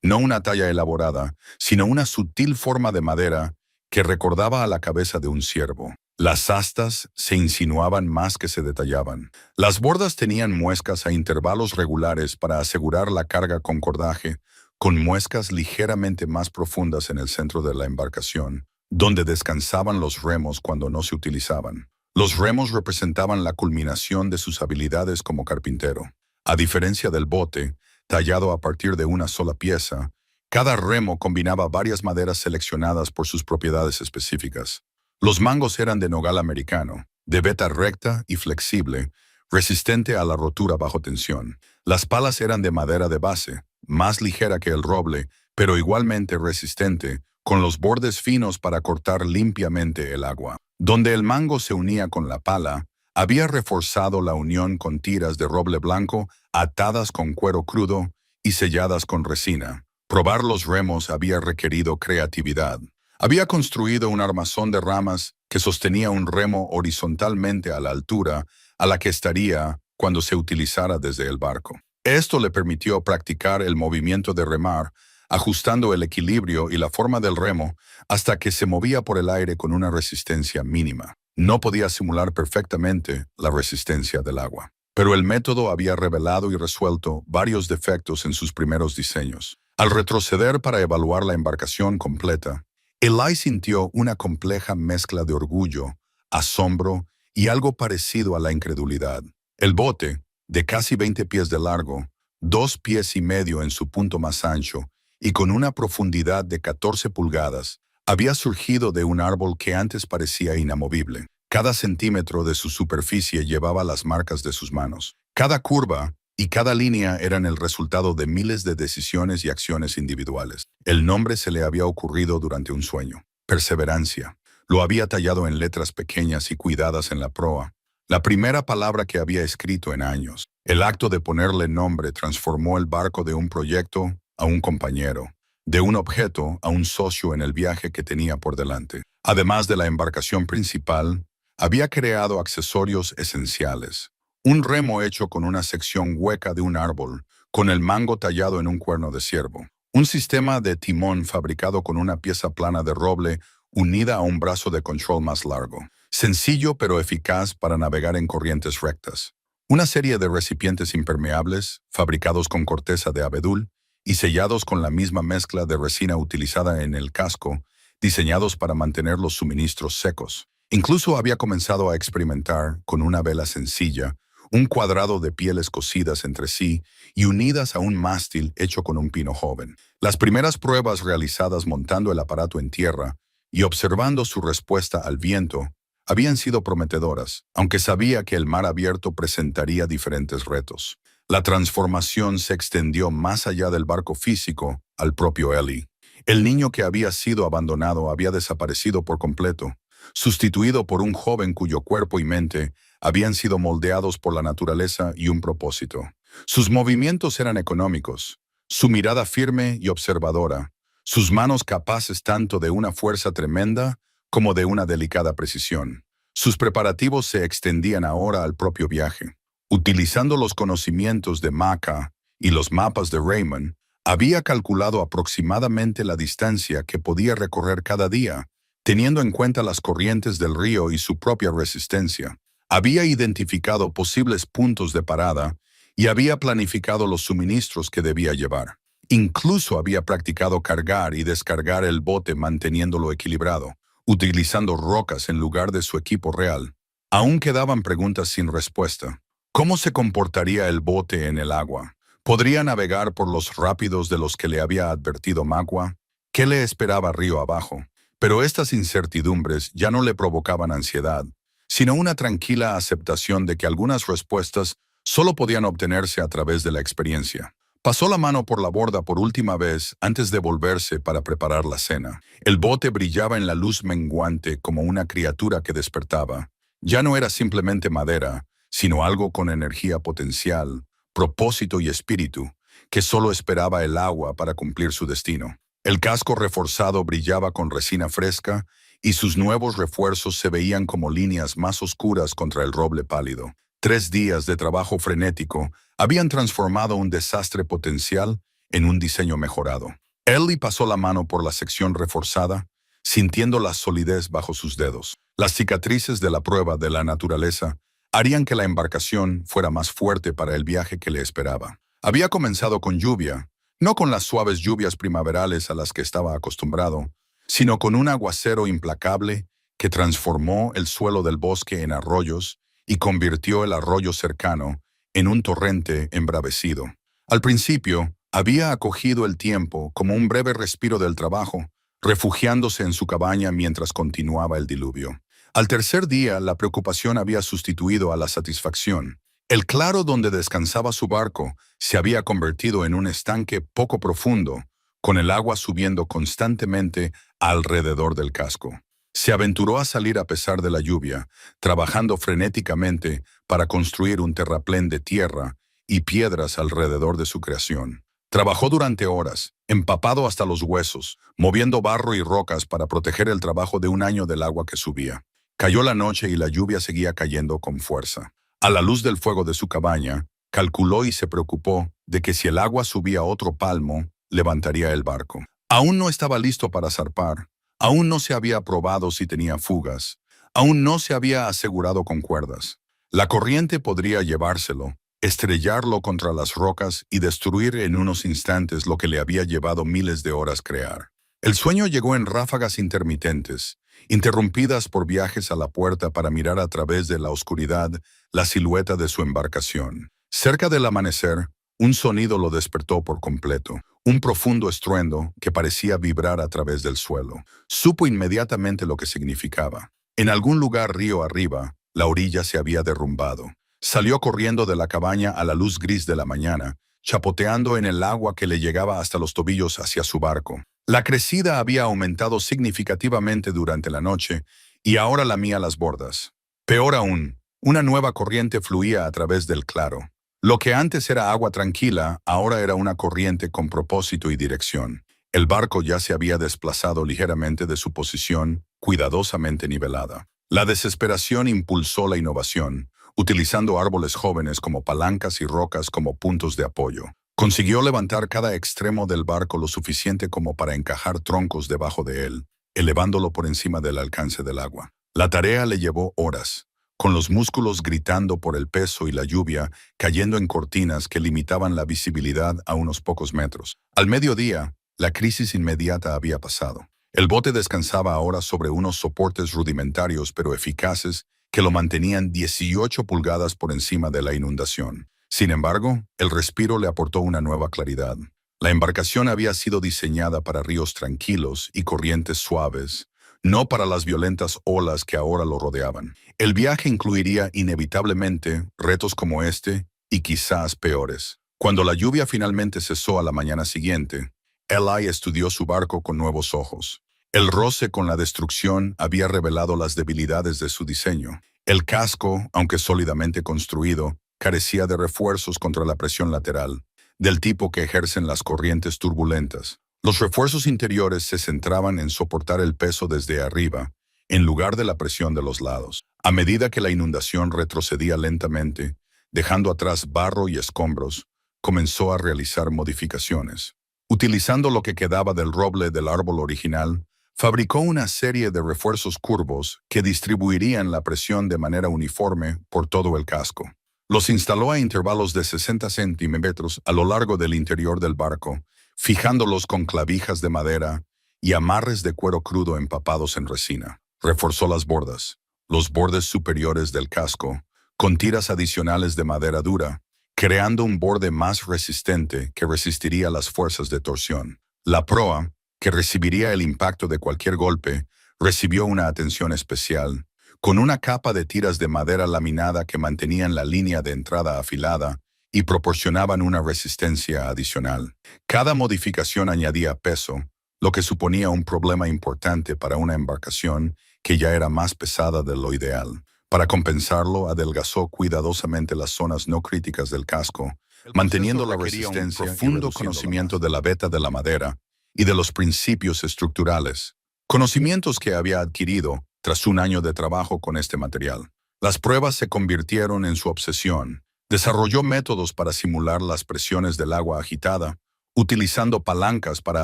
Speaker 1: no una talla elaborada, sino una sutil forma de madera que recordaba a la cabeza de un ciervo. Las astas se insinuaban más que se detallaban. Las bordas tenían muescas a intervalos regulares para asegurar la carga con cordaje, con muescas ligeramente más profundas en el centro de la embarcación, donde descansaban los remos cuando no se utilizaban. Los remos representaban la culminación de sus habilidades como carpintero. A diferencia del bote, tallado a partir de una sola pieza, cada remo combinaba varias maderas seleccionadas por sus propiedades específicas. Los mangos eran de nogal americano, de veta recta y flexible, resistente a la rotura bajo tensión. Las palas eran de madera de base, más ligera que el roble, pero igualmente resistente, con los bordes finos para cortar limpiamente el agua. Donde el mango se unía con la pala, había reforzado la unión con tiras de roble blanco atadas con cuero crudo y selladas con resina. Probar los remos había requerido creatividad. Había construido un armazón de ramas que sostenía un remo horizontalmente a la altura a la que estaría cuando se utilizara desde el barco. Esto le permitió practicar el movimiento de remar, ajustando el equilibrio y la forma del remo hasta que se movía por el aire con una resistencia mínima. No podía simular perfectamente la resistencia del agua. Pero el método había revelado y resuelto varios defectos en sus primeros diseños. Al retroceder para evaluar la embarcación completa, Eli sintió una compleja mezcla de orgullo, asombro y algo parecido a la incredulidad. El bote, de casi 20 pies de largo, 2 pies y medio en su punto más ancho y con una profundidad de 14 pulgadas, había surgido de un árbol que antes parecía inamovible. Cada centímetro de su superficie llevaba las marcas de sus manos. Cada curva y cada línea eran el resultado de miles de decisiones y acciones individuales. El nombre se le había ocurrido durante un sueño. Perseverancia. Lo había tallado en letras pequeñas y cuidadas en la proa. La primera palabra que había escrito en años. El acto de ponerle nombre transformó el barco de un proyecto a un compañero, de un objeto a un socio en el viaje que tenía por delante. Además de la embarcación principal, había creado accesorios esenciales. Un remo hecho con una sección hueca de un árbol, con el mango tallado en un cuerno de ciervo. Un sistema de timón fabricado con una pieza plana de roble unida a un brazo de control más largo. Sencillo pero eficaz para navegar en corrientes rectas. Una serie de recipientes impermeables, fabricados con corteza de abedul y sellados con la misma mezcla de resina utilizada en el casco, diseñados para mantener los suministros secos. Incluso había comenzado a experimentar con una vela sencilla, un cuadrado de pieles cosidas entre sí y unidas a un mástil hecho con un pino joven. Las primeras pruebas realizadas montando el aparato en tierra y observando su respuesta al viento habían sido prometedoras, aunque sabía que el mar abierto presentaría diferentes retos. La transformación se extendió más allá del barco físico al propio Eli. El niño que había sido abandonado había desaparecido por completo, sustituido por un joven cuyo cuerpo y mente habían sido moldeados por la naturaleza y un propósito. Sus movimientos eran económicos, su mirada firme y observadora, sus manos capaces tanto de una fuerza tremenda como de una delicada precisión. Sus preparativos se extendían ahora al propio viaje. Utilizando los conocimientos de Maca y los mapas de Raymond, había calculado aproximadamente la distancia que podía recorrer cada día, teniendo en cuenta las corrientes del río y su propia resistencia. Había identificado posibles puntos de parada y había planificado los suministros que debía llevar. Incluso había practicado cargar y descargar el bote manteniéndolo equilibrado, utilizando rocas en lugar de su equipo real. Aún quedaban preguntas sin respuesta. ¿Cómo se comportaría el bote en el agua? ¿Podría navegar por los rápidos de los que le había advertido Magua? ¿Qué le esperaba río abajo? Pero estas incertidumbres ya no le provocaban ansiedad, sino una tranquila aceptación de que algunas respuestas solo podían obtenerse a través de la experiencia. Pasó la mano por la borda por última vez antes de volverse para preparar la cena. El bote brillaba en la luz menguante como una criatura que despertaba. Ya no era simplemente madera, sino algo con energía potencial, propósito y espíritu, que solo esperaba el agua para cumplir su destino. El casco reforzado brillaba con resina fresca y sus nuevos refuerzos se veían como líneas más oscuras contra el roble pálido. 3 días de trabajo frenético habían transformado un desastre potencial en un diseño mejorado. Ellie pasó la mano por la sección reforzada, sintiendo la solidez bajo sus dedos. Las cicatrices de la prueba de la naturaleza harían que la embarcación fuera más fuerte para el viaje que le esperaba. Había comenzado con lluvia, no con las suaves lluvias primaverales a las que estaba acostumbrado, sino con un aguacero implacable que transformó el suelo del bosque en arroyos y convirtió el arroyo cercano en un torrente embravecido. Al principio, había acogido el tiempo como un breve respiro del trabajo, refugiándose en su cabaña mientras continuaba el diluvio. Al tercer día, la preocupación había sustituido a la satisfacción. El claro donde descansaba su barco se había convertido en un estanque poco profundo, con el agua subiendo constantemente alrededor del casco. Se aventuró a salir a pesar de la lluvia, trabajando frenéticamente para construir un terraplén de tierra y piedras alrededor de su creación. Trabajó durante horas, empapado hasta los huesos, moviendo barro y rocas para proteger el trabajo de un año del agua que subía. Cayó la noche y la lluvia seguía cayendo con fuerza. A la luz del fuego de su cabaña, calculó y se preocupó de que si el agua subía otro palmo, levantaría el barco. Aún no estaba listo para zarpar. Aún no se había probado si tenía fugas. Aún no se había asegurado con cuerdas. La corriente podría llevárselo, estrellarlo contra las rocas y destruir en unos instantes lo que le había llevado miles de horas crear. El sueño llegó en ráfagas intermitentes, interrumpidas por viajes a la puerta para mirar a través de la oscuridad la silueta de su embarcación. Cerca del amanecer, un sonido lo despertó por completo, un profundo estruendo que parecía vibrar a través del suelo. Supo inmediatamente lo que significaba. En algún lugar río arriba, la orilla se había derrumbado. Salió corriendo de la cabaña a la luz gris de la mañana, chapoteando en el agua que le llegaba hasta los tobillos hacia su barco. La crecida había aumentado significativamente durante la noche y ahora lamía las bordas. Peor aún, una nueva corriente fluía a través del claro. Lo que antes era agua tranquila, ahora era una corriente con propósito y dirección. El barco ya se había desplazado ligeramente de su posición, cuidadosamente nivelada. La desesperación impulsó la innovación, utilizando árboles jóvenes como palancas y rocas como puntos de apoyo. Consiguió levantar cada extremo del barco lo suficiente como para encajar troncos debajo de él, elevándolo por encima del alcance del agua. La tarea le llevó horas, con los músculos gritando por el peso y la lluvia cayendo en cortinas que limitaban la visibilidad a unos pocos metros. Al mediodía, la crisis inmediata había pasado. El bote descansaba ahora sobre unos soportes rudimentarios pero eficaces que lo mantenían 18 pulgadas por encima de la inundación. Sin embargo, el respiro le aportó una nueva claridad. La embarcación había sido diseñada para ríos tranquilos y corrientes suaves, no para las violentas olas que ahora lo rodeaban. El viaje incluiría inevitablemente retos como este y quizás peores. Cuando la lluvia finalmente cesó a la mañana siguiente, Eli estudió su barco con nuevos ojos. El roce con la destrucción había revelado las debilidades de su diseño. El casco, aunque sólidamente construido, carecía de refuerzos contra la presión lateral, del tipo que ejercen las corrientes turbulentas. Los refuerzos interiores se centraban en soportar el peso desde arriba, en lugar de la presión de los lados. A medida que la inundación retrocedía lentamente, dejando atrás barro y escombros, comenzó a realizar modificaciones. Utilizando lo que quedaba del roble del árbol original, fabricó una serie de refuerzos curvos que distribuirían la presión de manera uniforme por todo el casco. Los instaló a intervalos de 60 centímetros a lo largo del interior del barco, fijándolos con clavijas de madera y amarres de cuero crudo empapados en resina. Reforzó las bordas, los bordes superiores del casco, con tiras adicionales de madera dura, creando un borde más resistente que resistiría las fuerzas de torsión. La proa, que recibiría el impacto de cualquier golpe, recibió una atención especial, con una capa de tiras de madera laminada que mantenían la línea de entrada afilada y proporcionaban una resistencia adicional. Cada modificación añadía peso, lo que suponía un problema importante para una embarcación que ya era más pesada de lo ideal. Para compensarlo, adelgazó cuidadosamente las zonas no críticas del casco, manteniendo la resistencia y profundo conocimiento de la veta de la madera y de los principios estructurales, conocimientos que había adquirido tras un año de trabajo con este material. Las pruebas se convirtieron en su obsesión. Desarrolló métodos para simular las presiones del agua agitada, utilizando palancas para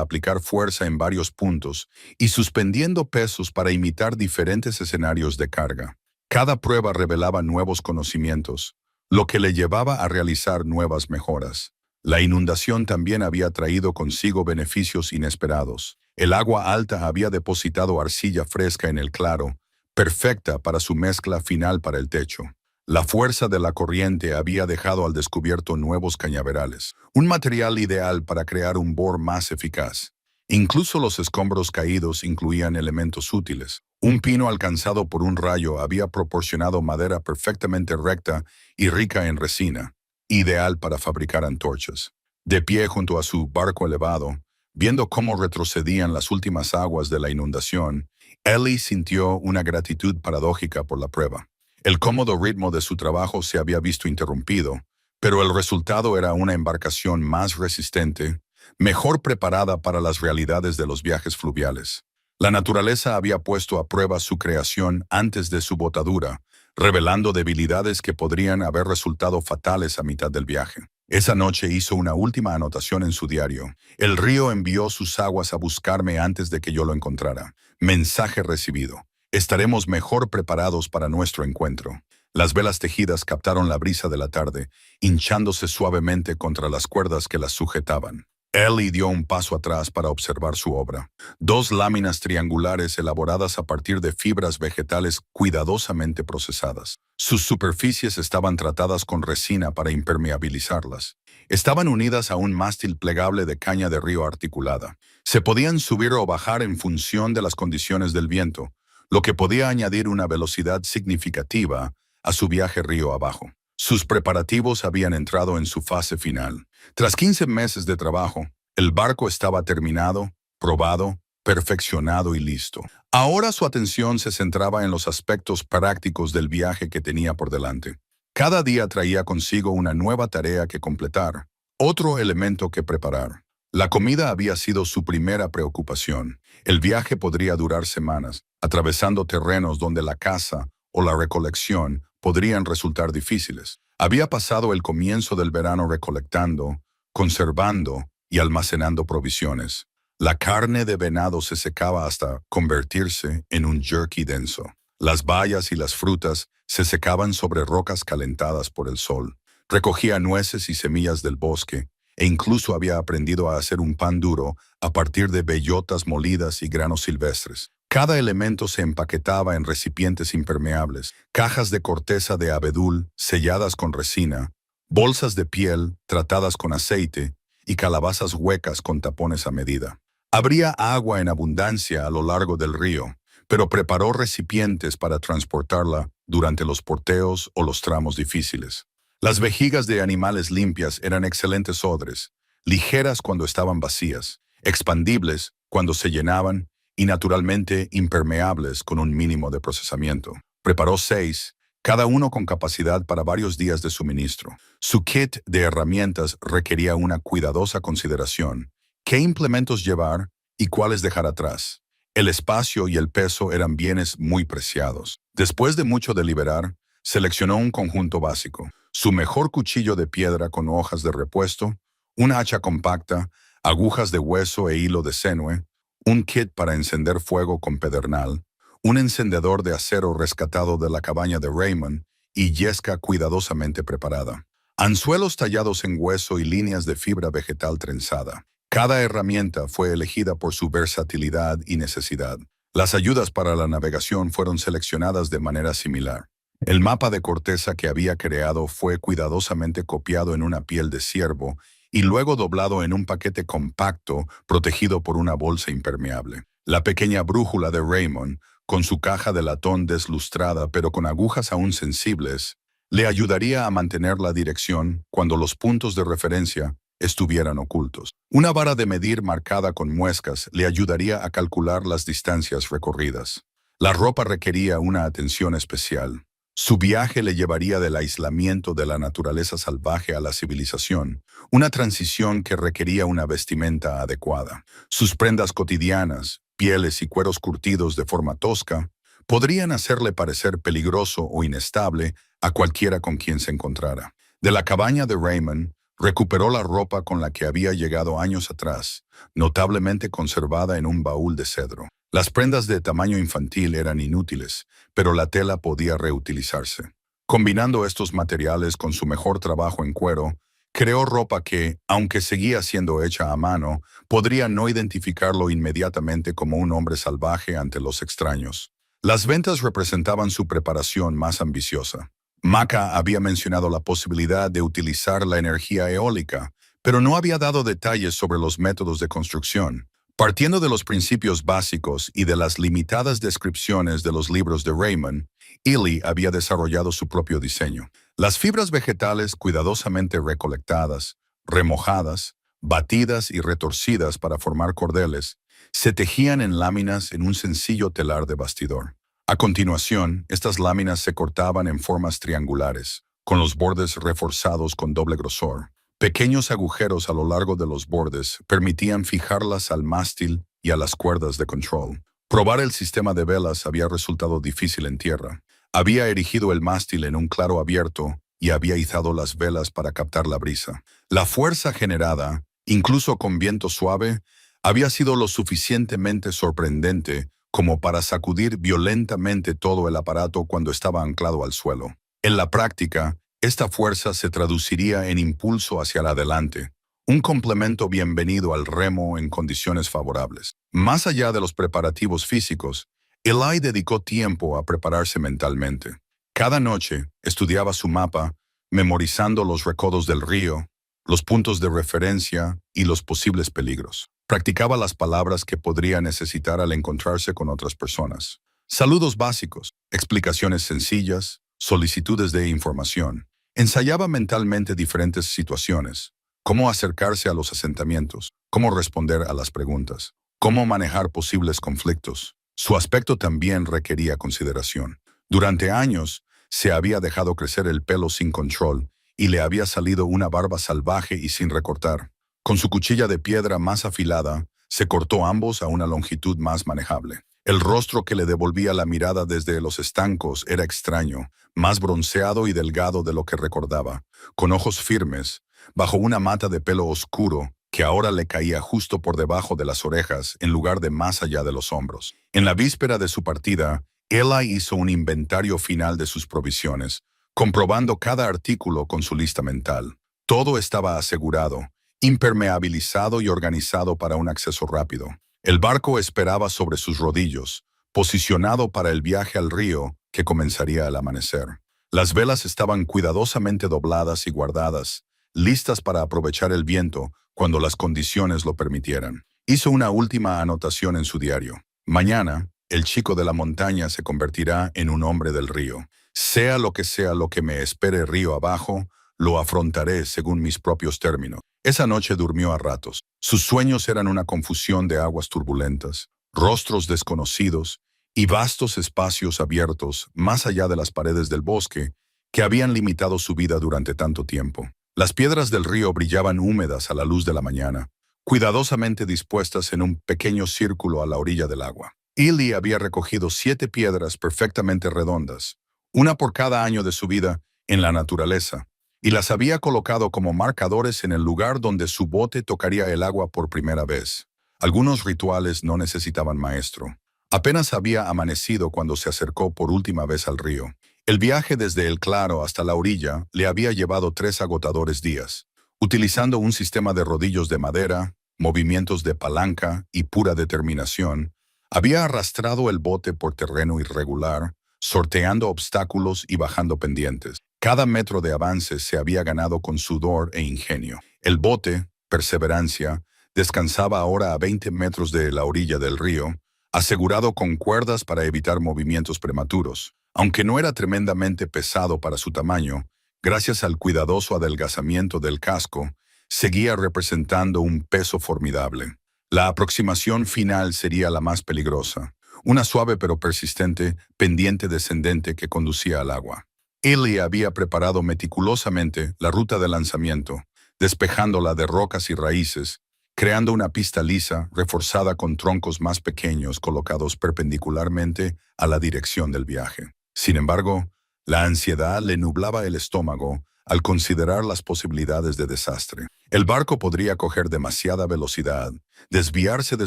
Speaker 1: aplicar fuerza en varios puntos y suspendiendo pesos para imitar diferentes escenarios de carga. Cada prueba revelaba nuevos conocimientos, lo que le llevaba a realizar nuevas mejoras. La inundación también había traído consigo beneficios inesperados. El agua alta había depositado arcilla fresca en el claro, perfecta para su mezcla final para el techo. La fuerza de la corriente había dejado al descubierto nuevos cañaverales, un material ideal para crear un bor más eficaz. Incluso los escombros caídos incluían elementos útiles. Un pino alcanzado por un rayo había proporcionado madera perfectamente recta y rica en resina, ideal para fabricar antorchas. De pie junto a su barco elevado, viendo cómo retrocedían las últimas aguas de la inundación, Eli sintió una gratitud paradójica por la prueba. El cómodo ritmo de su trabajo se había visto interrumpido, pero el resultado era una embarcación más resistente, mejor preparada para las realidades de los viajes fluviales. La naturaleza había puesto a prueba su creación antes de su botadura, revelando debilidades que podrían haber resultado fatales a mitad del viaje. Esa noche hizo una última anotación en su diario. El río envió sus aguas a buscarme antes de que yo lo encontrara. Mensaje recibido. Estaremos mejor preparados para nuestro encuentro. Las velas tejidas captaron la brisa de la tarde, hinchándose suavemente contra las cuerdas que las sujetaban. Ellie dio un paso atrás para observar su obra. Dos láminas triangulares elaboradas a partir de fibras vegetales cuidadosamente procesadas. Sus superficies estaban tratadas con resina para impermeabilizarlas. Estaban unidas a un mástil plegable de caña de río articulada. Se podían subir o bajar en función de las condiciones del viento, lo que podía añadir una velocidad significativa a su viaje río abajo. Sus preparativos habían entrado en su fase final. Tras 15 meses de trabajo, el barco estaba terminado, probado, perfeccionado y listo. Ahora su atención se centraba en los aspectos prácticos del viaje que tenía por delante. Cada día traía consigo una nueva tarea que completar, otro elemento que preparar. La comida había sido su primera preocupación. El viaje podría durar semanas, atravesando terrenos donde la caza o la recolección podrían resultar difíciles. Había pasado el comienzo del verano recolectando, conservando y almacenando provisiones. La carne de venado se secaba hasta convertirse en un jerky denso. Las bayas y las frutas se secaban sobre rocas calentadas por el sol. Recogía nueces y semillas del bosque, e incluso había aprendido a hacer un pan duro a partir de bellotas molidas y granos silvestres. Cada elemento se empaquetaba en recipientes impermeables, cajas de corteza de abedul selladas con resina, bolsas de piel tratadas con aceite y calabazas huecas con tapones a medida. Habría agua en abundancia a lo largo del río, pero preparó recipientes para transportarla durante los porteos o los tramos difíciles. Las vejigas de animales limpias eran excelentes odres, ligeras cuando estaban vacías, expandibles cuando se llenaban y naturalmente impermeables con un mínimo de procesamiento. Preparó 6, cada uno con capacidad para varios días de suministro. Su kit de herramientas requería una cuidadosa consideración. ¿Qué implementos llevar y cuáles dejar atrás? El espacio y el peso eran bienes muy preciados. Después de mucho deliberar, seleccionó un conjunto básico: su mejor cuchillo de piedra con hojas de repuesto, una hacha compacta, agujas de hueso e hilo de cenue, un kit para encender fuego con pedernal, un encendedor de acero rescatado de la cabaña de Raymond y yesca cuidadosamente preparada. Anzuelos tallados en hueso y líneas de fibra vegetal trenzada. Cada herramienta fue elegida por su versatilidad y necesidad. Las ayudas para la navegación fueron seleccionadas de manera similar. El mapa de corteza que había creado fue cuidadosamente copiado en una piel de ciervo y luego doblado en un paquete compacto protegido por una bolsa impermeable. La pequeña brújula de Raymond, con su caja de latón deslustrada pero con agujas aún sensibles, le ayudaría a mantener la dirección cuando los puntos de referencia estuvieran ocultos. Una vara de medir marcada con muescas le ayudaría a calcular las distancias recorridas. La ropa requería una atención especial. Su viaje le llevaría del aislamiento de la naturaleza salvaje a la civilización, una transición que requería una vestimenta adecuada. Sus prendas cotidianas, pieles y cueros curtidos de forma tosca, podrían hacerle parecer peligroso o inestable a cualquiera con quien se encontrara. De la cabaña de Raymond, recuperó la ropa con la que había llegado años atrás, notablemente conservada en un baúl de cedro. Las prendas de tamaño infantil eran inútiles, pero la tela podía reutilizarse. Combinando estos materiales con su mejor trabajo en cuero, creó ropa que, aunque seguía siendo hecha a mano, podría no identificarlo inmediatamente como un hombre salvaje ante los extraños. Las ventas representaban su preparación más ambiciosa. Maca había mencionado la posibilidad de utilizar la energía eólica, pero no había dado detalles sobre los métodos de construcción. Partiendo de los principios básicos y de las limitadas descripciones de los libros de Raymond, Ellie había desarrollado su propio diseño. Las fibras vegetales cuidadosamente recolectadas, remojadas, batidas y retorcidas para formar cordeles, se tejían en láminas en un sencillo telar de bastidor. A continuación, estas láminas se cortaban en formas triangulares, con los bordes reforzados con doble grosor. Pequeños agujeros a lo largo de los bordes permitían fijarlas al mástil y a las cuerdas de control. Probar el sistema de velas había resultado difícil en tierra. Había erigido el mástil en un claro abierto y había izado las velas para captar la brisa. La fuerza generada, incluso con viento suave, había sido lo suficientemente sorprendente como para sacudir violentamente todo el aparato cuando estaba anclado al suelo. En la práctica, esta fuerza se traduciría en impulso hacia el adelante, un complemento bienvenido al remo en condiciones favorables. Más allá de los preparativos físicos, Eli dedicó tiempo a prepararse mentalmente. Cada noche estudiaba su mapa, memorizando los recodos del río, los puntos de referencia y los posibles peligros. Practicaba las palabras que podría necesitar al encontrarse con otras personas. Saludos básicos, explicaciones sencillas, solicitudes de información. Ensayaba mentalmente diferentes situaciones, cómo acercarse a los asentamientos, cómo responder a las preguntas, cómo manejar posibles conflictos. Su aspecto también requería consideración. Durante años, se había dejado crecer el pelo sin control y le había salido una barba salvaje y sin recortar. Con su cuchilla de piedra más afilada, se cortó ambos a una longitud más manejable. El rostro que le devolvía la mirada desde los estancos era extraño, más bronceado y delgado de lo que recordaba, con ojos firmes, bajo una mata de pelo oscuro que ahora le caía justo por debajo de las orejas en lugar de más allá de los hombros. En la víspera de su partida, Eli hizo un inventario final de sus provisiones, comprobando cada artículo con su lista mental. Todo estaba asegurado, impermeabilizado y organizado para un acceso rápido. El barco esperaba sobre sus rodillos, posicionado para el viaje al río que comenzaría al amanecer. Las velas estaban cuidadosamente dobladas y guardadas, listas para aprovechar el viento cuando las condiciones lo permitieran. Hizo una última anotación en su diario. Mañana, el chico de la montaña se convertirá en un hombre del río. Sea lo que me espere río abajo, lo afrontaré según mis propios términos. Esa noche durmió a ratos. Sus sueños eran una confusión de aguas turbulentas, rostros desconocidos y vastos espacios abiertos más allá de las paredes del bosque que habían limitado su vida durante tanto tiempo. Las piedras del río brillaban húmedas a la luz de la mañana, cuidadosamente dispuestas en un pequeño círculo a la orilla del agua. Eli había recogido 7 piedras perfectamente redondas, una por cada año de su vida en la naturaleza, y las había colocado como marcadores en el lugar donde su bote tocaría el agua por primera vez. Algunos rituales no necesitaban maestro. Apenas había amanecido cuando se acercó por última vez al río. El viaje desde el claro hasta la orilla le había llevado 3 agotadores días, utilizando un sistema de rodillos de madera, movimientos de palanca y pura determinación. Había arrastrado el bote por terreno irregular, sorteando obstáculos y bajando pendientes. Cada metro de avance se había ganado con sudor e ingenio. El bote, Perseverancia, descansaba ahora a 20 metros de la orilla del río, asegurado con cuerdas para evitar movimientos prematuros. Aunque no era tremendamente pesado para su tamaño, gracias al cuidadoso adelgazamiento del casco, seguía representando un peso formidable. La aproximación final sería la más peligrosa, una suave pero persistente pendiente descendente que conducía al agua. Eli había preparado meticulosamente la ruta de lanzamiento, despejándola de rocas y raíces, creando una pista lisa reforzada con troncos más pequeños colocados perpendicularmente a la dirección del viaje. Sin embargo, la ansiedad le nublaba el estómago al considerar las posibilidades de desastre. El barco podría coger demasiada velocidad, desviarse de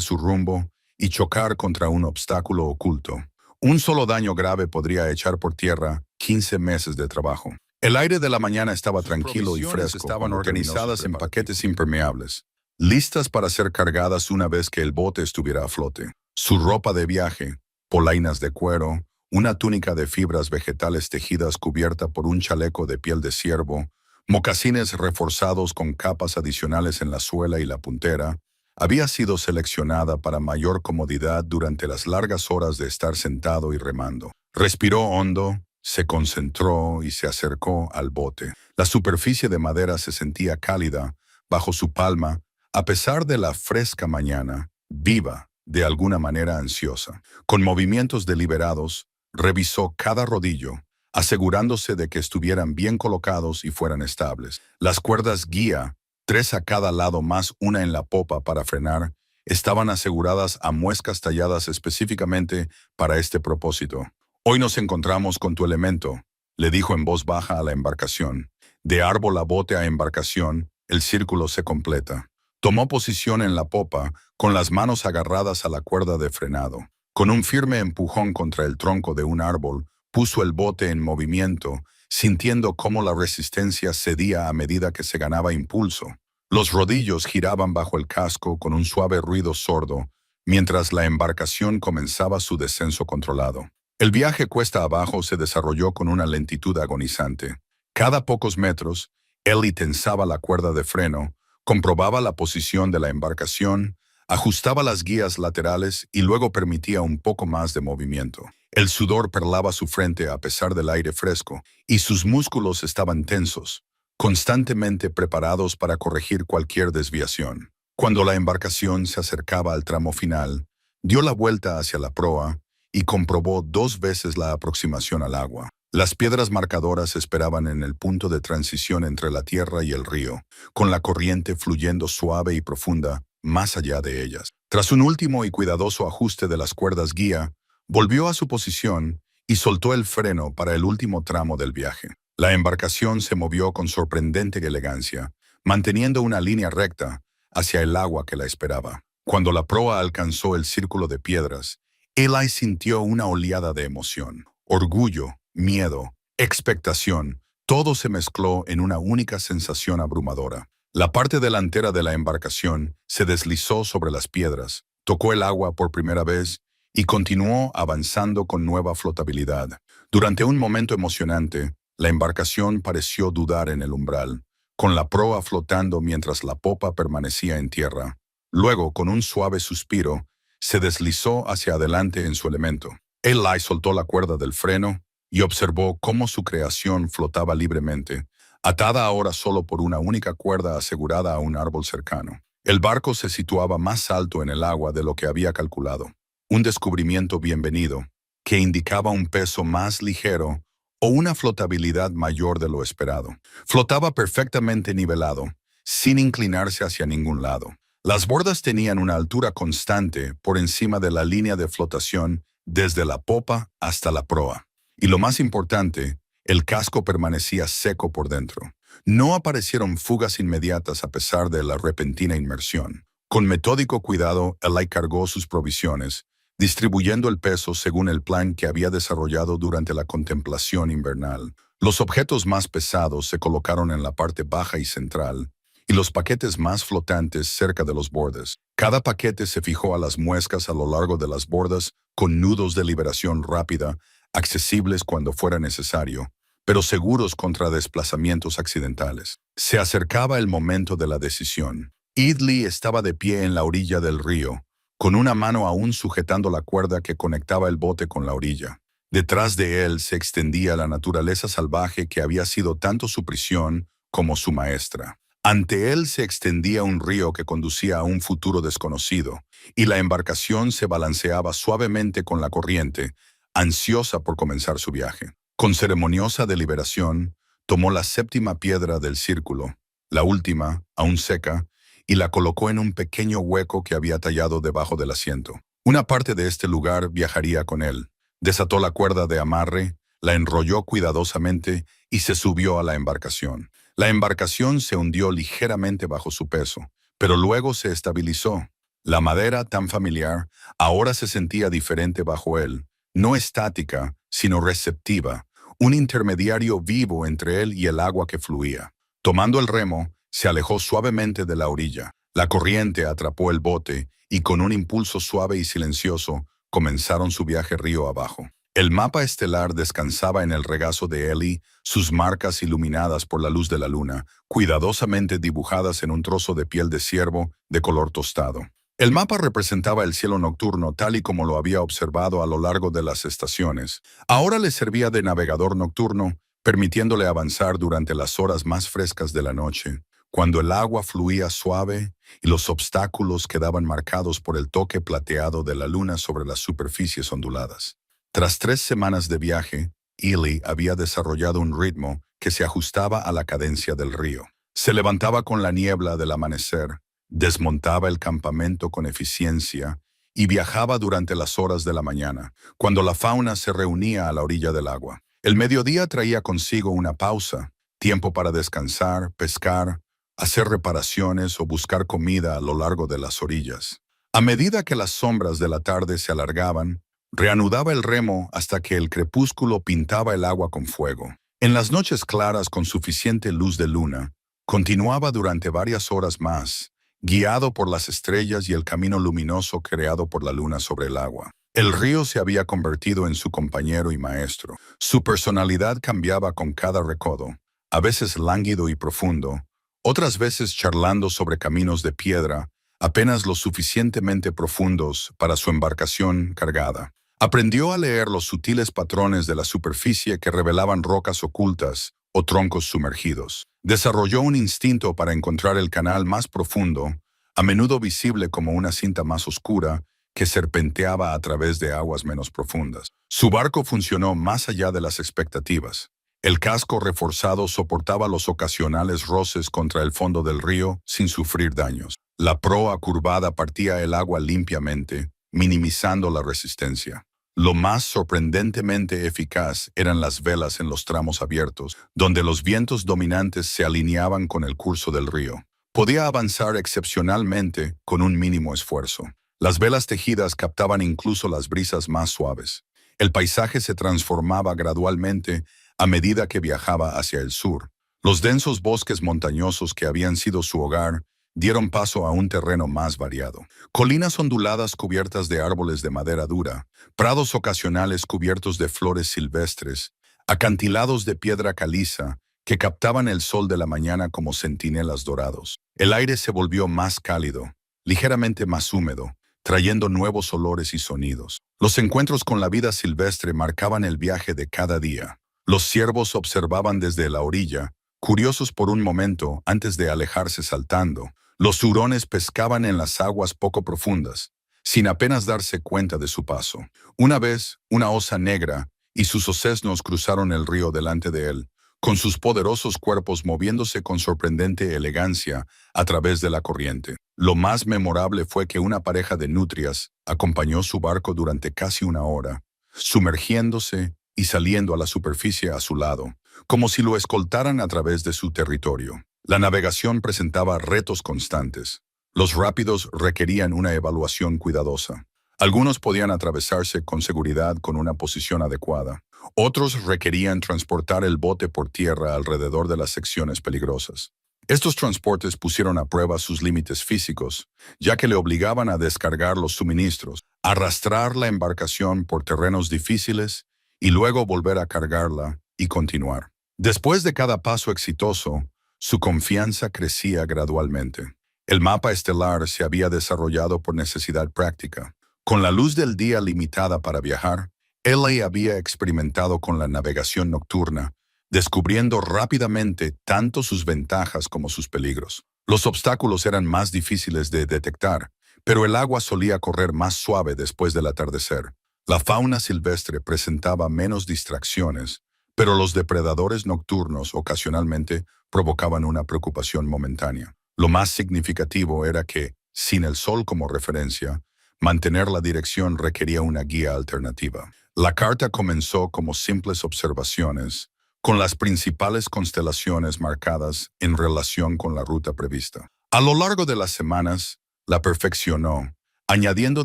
Speaker 1: su rumbo y chocar contra un obstáculo oculto. Un solo daño grave podría echar por tierra 15 meses de trabajo. El aire de la mañana estaba tranquilo y fresco, estaban organizadas en paquetes impermeables, listas para ser cargadas una vez que el bote estuviera a flote. Su ropa de viaje, polainas de cuero, una túnica de fibras vegetales tejidas cubierta por un chaleco de piel de ciervo, mocasines reforzados con capas adicionales en la suela y la puntera, había sido seleccionada para mayor comodidad durante las largas horas de estar sentado y remando. Respiró hondo, se concentró y se acercó al bote. La superficie de madera se sentía cálida bajo su palma, a pesar de la fresca mañana, viva, de alguna manera ansiosa. Con movimientos deliberados, revisó cada rodillo, asegurándose de que estuvieran bien colocados y fueran estables. Las cuerdas guía, 3 a cada lado más una en la popa para frenar, estaban aseguradas a muescas talladas específicamente para este propósito. «Hoy nos encontramos con tu elemento», le dijo en voz baja a la embarcación. De árbol a bote a embarcación, el círculo se completa. Tomó posición en la popa, con las manos agarradas a la cuerda de frenado. Con un firme empujón contra el tronco de un árbol, puso el bote en movimiento, sintiendo cómo la resistencia cedía a medida que se ganaba impulso. Los rodillos giraban bajo el casco con un suave ruido sordo, mientras la embarcación comenzaba su descenso controlado. El viaje cuesta abajo se desarrolló con una lentitud agonizante. Cada pocos metros, Ellie tensaba la cuerda de freno, comprobaba la posición de la embarcación, ajustaba las guías laterales y luego permitía un poco más de movimiento. El sudor perlaba su frente a pesar del aire fresco, y sus músculos estaban tensos, constantemente preparados para corregir cualquier desviación. Cuando la embarcación se acercaba al tramo final, dio la vuelta hacia la proa y comprobó 2 veces la aproximación al agua. Las piedras marcadoras esperaban en el punto de transición entre la tierra y el río, con la corriente fluyendo suave y profunda más allá de ellas. Tras un último y cuidadoso ajuste de las cuerdas guía, volvió a su posición y soltó el freno para el último tramo del viaje. La embarcación se movió con sorprendente elegancia, manteniendo una línea recta hacia el agua que la esperaba. Cuando la proa alcanzó el círculo de piedras, Eli sintió una oleada de emoción. Orgullo, miedo, expectación, todo se mezcló en una única sensación abrumadora. La parte delantera de la embarcación se deslizó sobre las piedras, tocó el agua por primera vez y continuó avanzando con nueva flotabilidad. Durante un momento emocionante, la embarcación pareció dudar en el umbral, con la proa flotando mientras la popa permanecía en tierra. Luego, con un suave suspiro, se deslizó hacia adelante en su elemento. Eli soltó la cuerda del freno y observó cómo su creación flotaba libremente, atada ahora solo por una única cuerda asegurada a un árbol cercano. El barco se situaba más alto en el agua de lo que había calculado. Un descubrimiento bienvenido, que indicaba un peso más ligero o una flotabilidad mayor de lo esperado. Flotaba perfectamente nivelado, sin inclinarse hacia ningún lado. Las bordas tenían una altura constante por encima de la línea de flotación desde la popa hasta la proa. Y lo más importante, el casco permanecía seco por dentro. No aparecieron fugas inmediatas a pesar de la repentina inmersión. Con metódico cuidado, Eli cargó sus provisiones, distribuyendo el peso según el plan que había desarrollado durante la contemplación invernal. Los objetos más pesados se colocaron en la parte baja y central, y los paquetes más flotantes cerca de los bordes. Cada paquete se fijó a las muescas a lo largo de las bordas con nudos de liberación rápida, accesibles cuando fuera necesario, pero seguros contra desplazamientos accidentales. Se acercaba el momento de la decisión. Idley estaba de pie en la orilla del río, con una mano aún sujetando la cuerda que conectaba el bote con la orilla. Detrás de él se extendía la naturaleza salvaje que había sido tanto su prisión como su maestra. Ante él se extendía un río que conducía a un futuro desconocido, y la embarcación se balanceaba suavemente con la corriente, ansiosa por comenzar su viaje. Con ceremoniosa deliberación, tomó la 7ª piedra del círculo, la última, aún seca, y la colocó en un pequeño hueco que había tallado debajo del asiento. Una parte de este lugar viajaría con él. Desató la cuerda de amarre, la enrolló cuidadosamente y se subió a la embarcación. La embarcación se hundió ligeramente bajo su peso, pero luego se estabilizó. La madera, tan familiar, ahora se sentía diferente bajo él, no estática, sino receptiva, un intermediario vivo entre él y el agua que fluía. Tomando el remo, se alejó suavemente de la orilla. La corriente atrapó el bote y con un impulso suave y silencioso, comenzaron su viaje río abajo. El mapa estelar descansaba en el regazo de Ellie, sus marcas iluminadas por la luz de la luna, cuidadosamente dibujadas en un trozo de piel de ciervo de color tostado. El mapa representaba el cielo nocturno tal y como lo había observado a lo largo de las estaciones. Ahora le servía de navegador nocturno, permitiéndole avanzar durante las horas más frescas de la noche, cuando el agua fluía suave y los obstáculos quedaban marcados por el toque plateado de la luna sobre las superficies onduladas. Tras 3 semanas de viaje, Ely había desarrollado un ritmo que se ajustaba a la cadencia del río. Se levantaba con la niebla del amanecer, desmontaba el campamento con eficiencia y viajaba durante las horas de la mañana, cuando la fauna se reunía a la orilla del agua. El mediodía traía consigo una pausa, tiempo para descansar, pescar, hacer reparaciones o buscar comida a lo largo de las orillas. A medida que las sombras de la tarde se alargaban, reanudaba el remo hasta que el crepúsculo pintaba el agua con fuego. En las noches claras con suficiente luz de luna, continuaba durante varias horas más, guiado por las estrellas y el camino luminoso creado por la luna sobre el agua. El río se había convertido en su compañero y maestro. Su personalidad cambiaba con cada recodo, a veces lánguido y profundo, otras veces charlando sobre caminos de piedra, apenas lo suficientemente profundos para su embarcación cargada. Aprendió a leer los sutiles patrones de la superficie que revelaban rocas ocultas o troncos sumergidos. Desarrolló un instinto para encontrar el canal más profundo, a menudo visible como una cinta más oscura que serpenteaba a través de aguas menos profundas. Su barco funcionó más allá de las expectativas. El casco reforzado soportaba los ocasionales roces contra el fondo del río sin sufrir daños. La proa curvada partía el agua limpiamente, minimizando la resistencia. Lo más sorprendentemente eficaz eran las velas en los tramos abiertos, donde los vientos dominantes se alineaban con el curso del río. Podía avanzar excepcionalmente con un mínimo esfuerzo. Las velas tejidas captaban incluso las brisas más suaves. El paisaje se transformaba gradualmente a medida que viajaba hacia el sur. Los densos bosques montañosos que habían sido su hogar dieron paso a un terreno más variado. Colinas onduladas cubiertas de árboles de madera dura, prados ocasionales cubiertos de flores silvestres, acantilados de piedra caliza que captaban el sol de la mañana como centinelas dorados. El aire se volvió más cálido, ligeramente más húmedo, trayendo nuevos olores y sonidos. Los encuentros con la vida silvestre marcaban el viaje de cada día. Los ciervos observaban desde la orilla, curiosos por un momento antes de alejarse saltando. Los hurones pescaban en las aguas poco profundas, sin apenas darse cuenta de su paso. Una vez, una osa negra y sus osesnos cruzaron el río delante de él, con sus poderosos cuerpos moviéndose con sorprendente elegancia a través de la corriente. Lo más memorable fue que una pareja de nutrias acompañó su barco durante casi una hora, sumergiéndose y saliendo a la superficie a su lado, como si lo escoltaran a través de su territorio. La navegación presentaba retos constantes. Los rápidos requerían una evaluación cuidadosa. Algunos podían atravesarse con seguridad con una posición adecuada. Otros requerían transportar el bote por tierra alrededor de las secciones peligrosas. Estos transportes pusieron a prueba sus límites físicos, ya que le obligaban a descargar los suministros, arrastrar la embarcación por terrenos difíciles y luego volver a cargarla y continuar. Después de cada paso exitoso, su confianza crecía gradualmente. El mapa estelar se había desarrollado por necesidad práctica. Con la luz del día limitada para viajar, Ely había experimentado con la navegación nocturna, descubriendo rápidamente tanto sus ventajas como sus peligros. Los obstáculos eran más difíciles de detectar, pero el agua solía correr más suave después del atardecer. La fauna silvestre presentaba menos distracciones, pero los depredadores nocturnos ocasionalmente provocaban una preocupación momentánea. Lo más significativo era que, sin el sol como referencia, mantener la dirección requería una guía alternativa. La carta comenzó como simples observaciones, con las principales constelaciones marcadas en relación con la ruta prevista. A lo largo de las semanas, la perfeccionó, añadiendo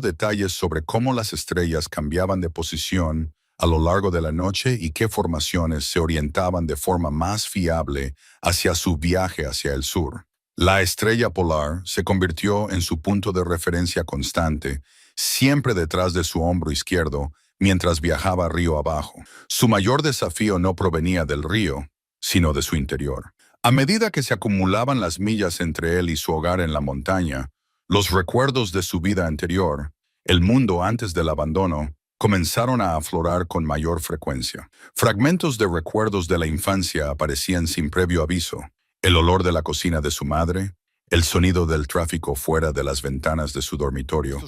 Speaker 1: detalles sobre cómo las estrellas cambiaban de posición a lo largo de la noche y qué formaciones se orientaban de forma más fiable hacia su viaje hacia el sur. La estrella polar se convirtió en su punto de referencia constante, siempre detrás de su hombro izquierdo, mientras viajaba río abajo. Su mayor desafío no provenía del río, sino de su interior. A medida que se acumulaban las millas entre él y su hogar en la montaña, los recuerdos de su vida anterior, el mundo antes del abandono, comenzaron a aflorar con mayor frecuencia. Fragmentos de recuerdos de la infancia aparecían sin previo aviso. El olor de la cocina de su madre, el sonido del tráfico fuera de las ventanas de su dormitorio,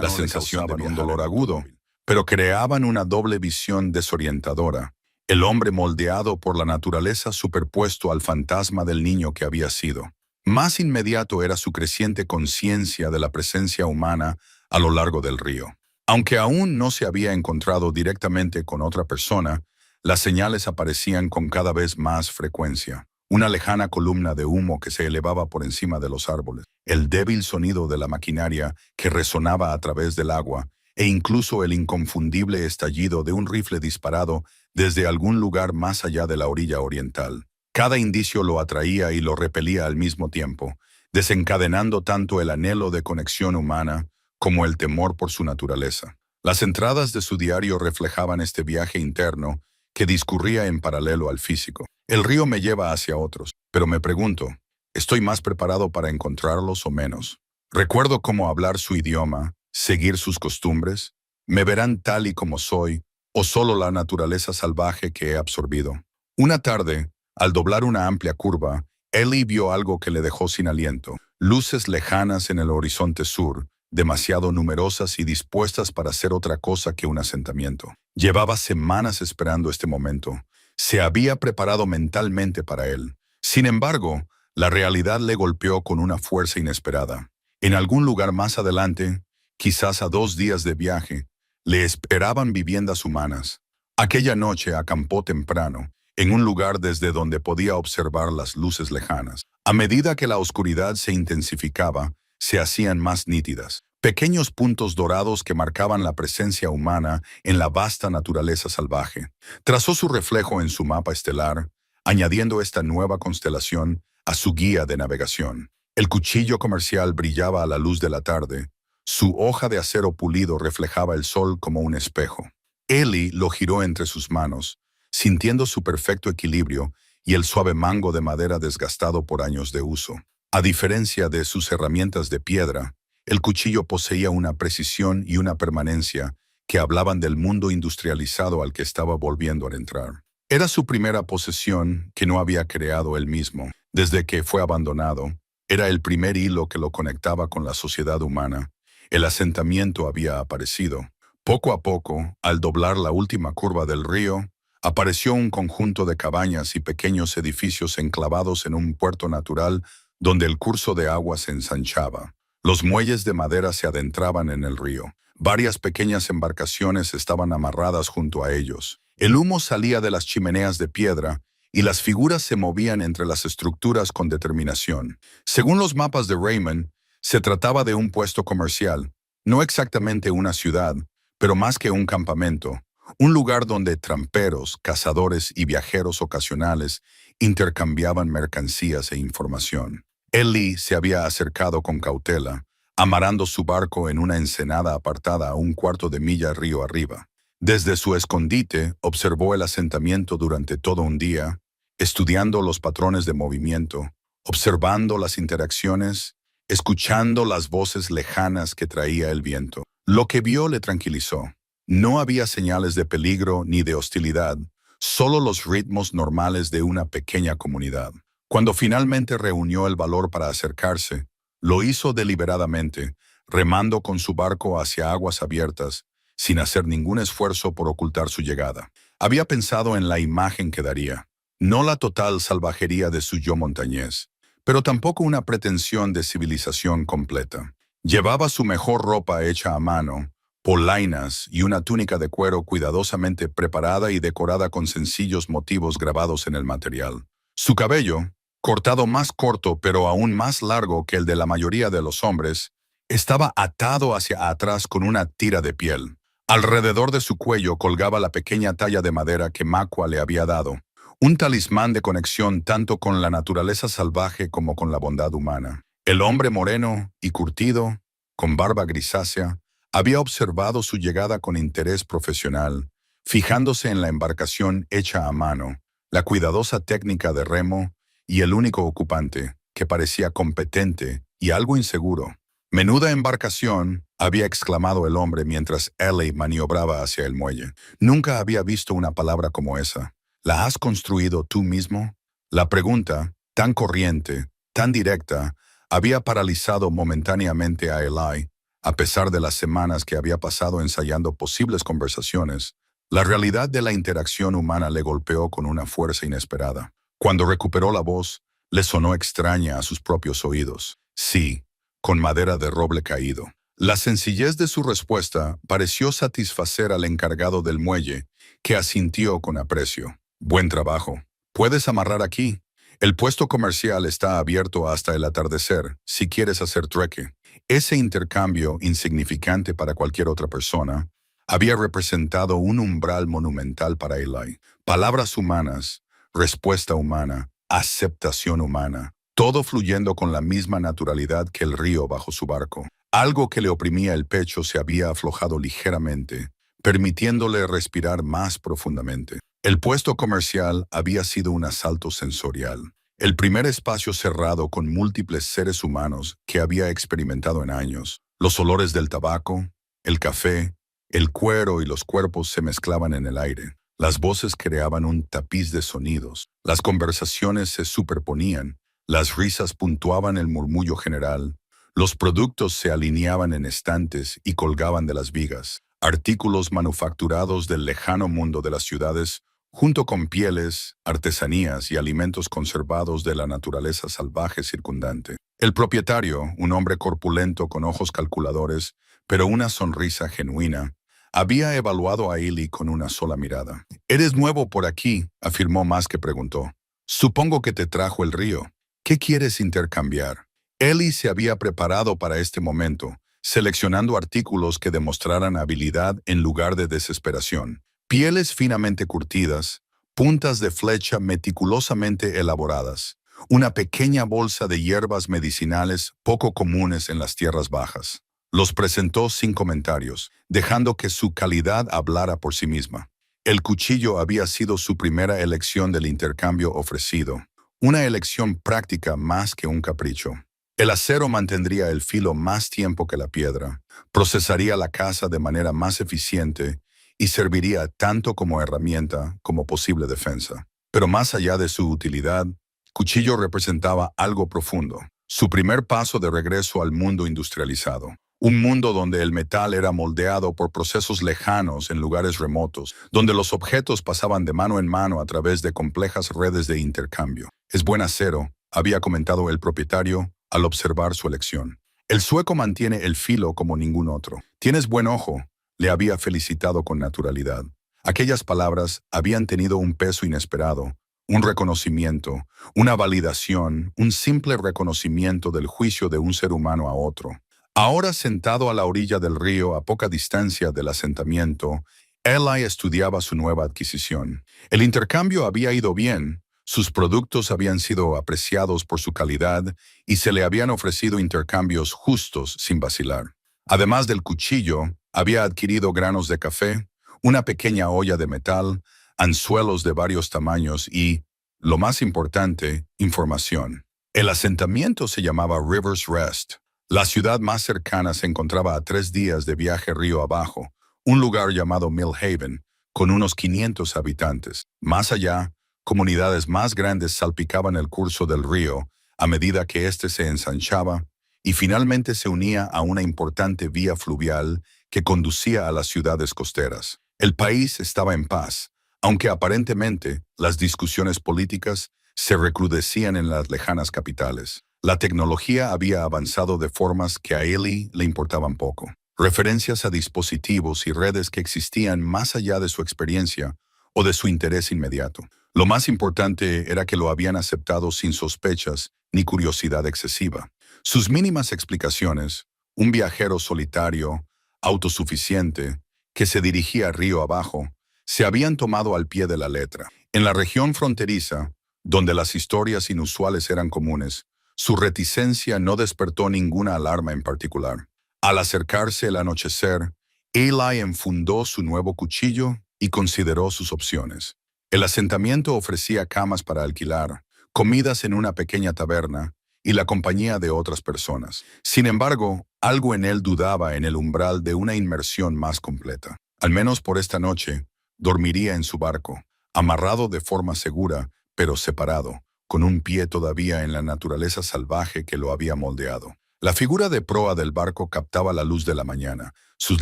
Speaker 1: la sensación de un dolor agudo, pero creaban una doble visión desorientadora. el hombre moldeado por la naturaleza superpuesto al fantasma del niño que había sido. Más inmediato era su creciente conciencia de la presencia humana a lo largo del río. Aunque aún no se había encontrado directamente con otra persona, las señales aparecían con cada vez más frecuencia. Una lejana columna de humo que se elevaba por encima de los árboles, el débil sonido de la maquinaria que resonaba a través del agua, e incluso el inconfundible estallido de un rifle disparado desde algún lugar más allá de la orilla oriental. Cada indicio lo atraía y lo repelía al mismo tiempo, desencadenando tanto el anhelo de conexión humana como el temor por su naturaleza. Las entradas de su diario reflejaban este viaje interno que discurría en paralelo al físico. El río me lleva hacia otros, pero me pregunto, ¿estoy más preparado para encontrarlos o menos? ¿Recuerdo cómo hablar su idioma, seguir sus costumbres? ¿Me verán tal y como soy, o solo la naturaleza salvaje que he absorbido? Una tarde, al doblar una amplia curva, Ellie vio algo que le dejó sin aliento. Luces lejanas en el horizonte sur, demasiado numerosas y dispuestas para ser otra cosa que un asentamiento. Llevaba semanas esperando este momento. Se había preparado mentalmente para él. Sin embargo, la realidad le golpeó con una fuerza inesperada. En algún lugar más adelante, quizás a 2 días de viaje, le esperaban viviendas humanas. Aquella noche acampó temprano, en un lugar desde donde podía observar las luces lejanas. A medida que la oscuridad se intensificaba, se hacían más nítidas. Pequeños puntos dorados que marcaban la presencia humana en la vasta naturaleza salvaje. Trazó su reflejo en su mapa estelar, añadiendo esta nueva constelación a su guía de navegación. El cuchillo comercial brillaba a la luz de la tarde. Su hoja de acero pulido reflejaba el sol como un espejo. Ellie lo giró entre sus manos, sintiendo su perfecto equilibrio y el suave mango de madera desgastado por años de uso. A diferencia de sus herramientas de piedra, el cuchillo poseía una precisión y una permanencia que hablaban del mundo industrializado al que estaba volviendo a entrar. Era su primera posesión que no había creado él mismo. Desde que fue abandonado, era el primer hilo que lo conectaba con la sociedad humana. El asentamiento había aparecido. Poco a poco, al doblar la última curva del río, apareció un conjunto de cabañas y pequeños edificios enclavados en un puerto natural donde el curso de agua se ensanchaba. Los muelles de madera se adentraban en el río. Varias pequeñas embarcaciones estaban amarradas junto a ellos. El humo salía de las chimeneas de piedra y las figuras se movían entre las estructuras con determinación. Según los mapas de Raymond, se trataba de un puesto comercial, no exactamente una ciudad, pero más que un campamento, un lugar donde tramperos, cazadores y viajeros ocasionales intercambiaban mercancías e información. Ellie se había acercado con cautela, amarrando su barco en una ensenada apartada a 1/4 de milla río arriba. Desde su escondite observó el asentamiento durante todo un día, estudiando los patrones de movimiento, observando las interacciones, escuchando las voces lejanas que traía el viento. Lo que vio le tranquilizó. No había señales de peligro ni de hostilidad, solo los ritmos normales de una pequeña comunidad. Cuando finalmente reunió el valor para acercarse, lo hizo deliberadamente, remando con su barco hacia aguas abiertas, sin hacer ningún esfuerzo por ocultar su llegada. Había pensado en la imagen que daría, no la total salvajería de su yo montañés, pero tampoco una pretensión de civilización completa. Llevaba su mejor ropa hecha a mano, polainas y una túnica de cuero cuidadosamente preparada y decorada con sencillos motivos grabados en el material. Su cabello, cortado más corto pero aún más largo que el de la mayoría de los hombres, estaba atado hacia atrás con una tira de piel. Alrededor de su cuello colgaba la pequeña talla de madera que Makua le había dado, un talismán de conexión tanto con la naturaleza salvaje como con la bondad humana. El hombre moreno y curtido, con barba grisácea, había observado su llegada con interés profesional, fijándose en la embarcación hecha a mano, la cuidadosa técnica de remo y el único ocupante, que parecía competente y algo inseguro. «Menuda embarcación», había exclamado el hombre mientras Ellie maniobraba hacia el muelle. Nunca había visto una palabra como esa. ¿La has construido tú mismo? La pregunta, tan corriente, tan directa, había paralizado momentáneamente a Ellie, a pesar de las semanas que había pasado ensayando posibles conversaciones. La realidad de la interacción humana le golpeó con una fuerza inesperada. Cuando recuperó la voz, le sonó extraña a sus propios oídos. Sí, con madera de roble caído. La sencillez de su respuesta pareció satisfacer al encargado del muelle, que asintió con aprecio. Buen trabajo. Puedes amarrar aquí. El puesto comercial está abierto hasta el atardecer, si quieres hacer trueque. Ese intercambio, insignificante para cualquier otra persona, había representado un umbral monumental para Eli. Palabras humanas, respuesta humana, aceptación humana, todo fluyendo con la misma naturalidad que el río bajo su barco. Algo que le oprimía el pecho se había aflojado ligeramente, permitiéndole respirar más profundamente. El puesto comercial había sido un asalto sensorial. El primer espacio cerrado con múltiples seres humanos que había experimentado en años. Los olores del tabaco, el café, el cuero y los cuerpos se mezclaban en el aire. Las voces creaban un tapiz de sonidos. Las conversaciones se superponían. Las risas puntuaban el murmullo general. Los productos se alineaban en estantes y colgaban de las vigas. Artículos manufacturados del lejano mundo de las ciudades, junto con pieles, artesanías y alimentos conservados de la naturaleza salvaje circundante. El propietario, un hombre corpulento con ojos calculadores, pero una sonrisa genuina, había evaluado a Eli con una sola mirada. «Eres nuevo por aquí», afirmó más que preguntó. «Supongo que te trajo el río. ¿Qué quieres intercambiar?» Eli se había preparado para este momento, seleccionando artículos que demostraran habilidad en lugar de desesperación. Pieles finamente curtidas, puntas de flecha meticulosamente elaboradas, una pequeña bolsa de hierbas medicinales poco comunes en las tierras bajas. Los presentó sin comentarios, dejando que su calidad hablara por sí misma. El cuchillo había sido su primera elección del intercambio ofrecido, una elección práctica más que un capricho. El acero mantendría el filo más tiempo que la piedra, procesaría la caza de manera más eficiente y serviría tanto como herramienta como posible defensa. Pero más allá de su utilidad, cuchillo representaba algo profundo, su primer paso de regreso al mundo industrializado. Un mundo donde el metal era moldeado por procesos lejanos en lugares remotos, donde los objetos pasaban de mano en mano a través de complejas redes de intercambio. «Es buen acero», había comentado el propietario al observar su elección. «El sueco mantiene el filo como ningún otro. Tienes buen ojo», le había felicitado con naturalidad. Aquellas palabras habían tenido un peso inesperado, un reconocimiento, una validación, un simple reconocimiento del juicio de un ser humano a otro. Ahora sentado a la orilla del río a poca distancia del asentamiento, Eli estudiaba su nueva adquisición. El intercambio había ido bien, sus productos habían sido apreciados por su calidad y se le habían ofrecido intercambios justos sin vacilar. Además del cuchillo, había adquirido granos de café, una pequeña olla de metal, anzuelos de varios tamaños y, lo más importante, información. El asentamiento se llamaba Rivers Rest. La ciudad más cercana se encontraba a 3 días de viaje río abajo, un lugar llamado Mill Haven, con unos 500 habitantes. Más allá, comunidades más grandes salpicaban el curso del río a medida que éste se ensanchaba y finalmente se unía a una importante vía fluvial que conducía a las ciudades costeras. El país estaba en paz, aunque aparentemente las discusiones políticas se recrudecían en las lejanas capitales. La tecnología había avanzado de formas que a Eli le importaban poco. Referencias a dispositivos y redes que existían más allá de su experiencia o de su interés inmediato. Lo más importante era que lo habían aceptado sin sospechas ni curiosidad excesiva. Sus mínimas explicaciones, un viajero solitario, autosuficiente, que se dirigía río abajo, se habían tomado al pie de la letra. En la región fronteriza, donde las historias inusuales eran comunes, su reticencia no despertó ninguna alarma en particular. Al acercarse el anochecer, Eli enfundó su nuevo cuchillo y consideró sus opciones. El asentamiento ofrecía camas para alquilar, comidas en una pequeña taberna y la compañía de otras personas. Sin embargo, algo en él dudaba en el umbral de una inmersión más completa. Al menos por esta noche, dormiría en su barco, amarrado de forma segura, pero separado, con un pie todavía en la naturaleza salvaje que lo había moldeado. La figura de proa del barco captaba la luz de la mañana, sus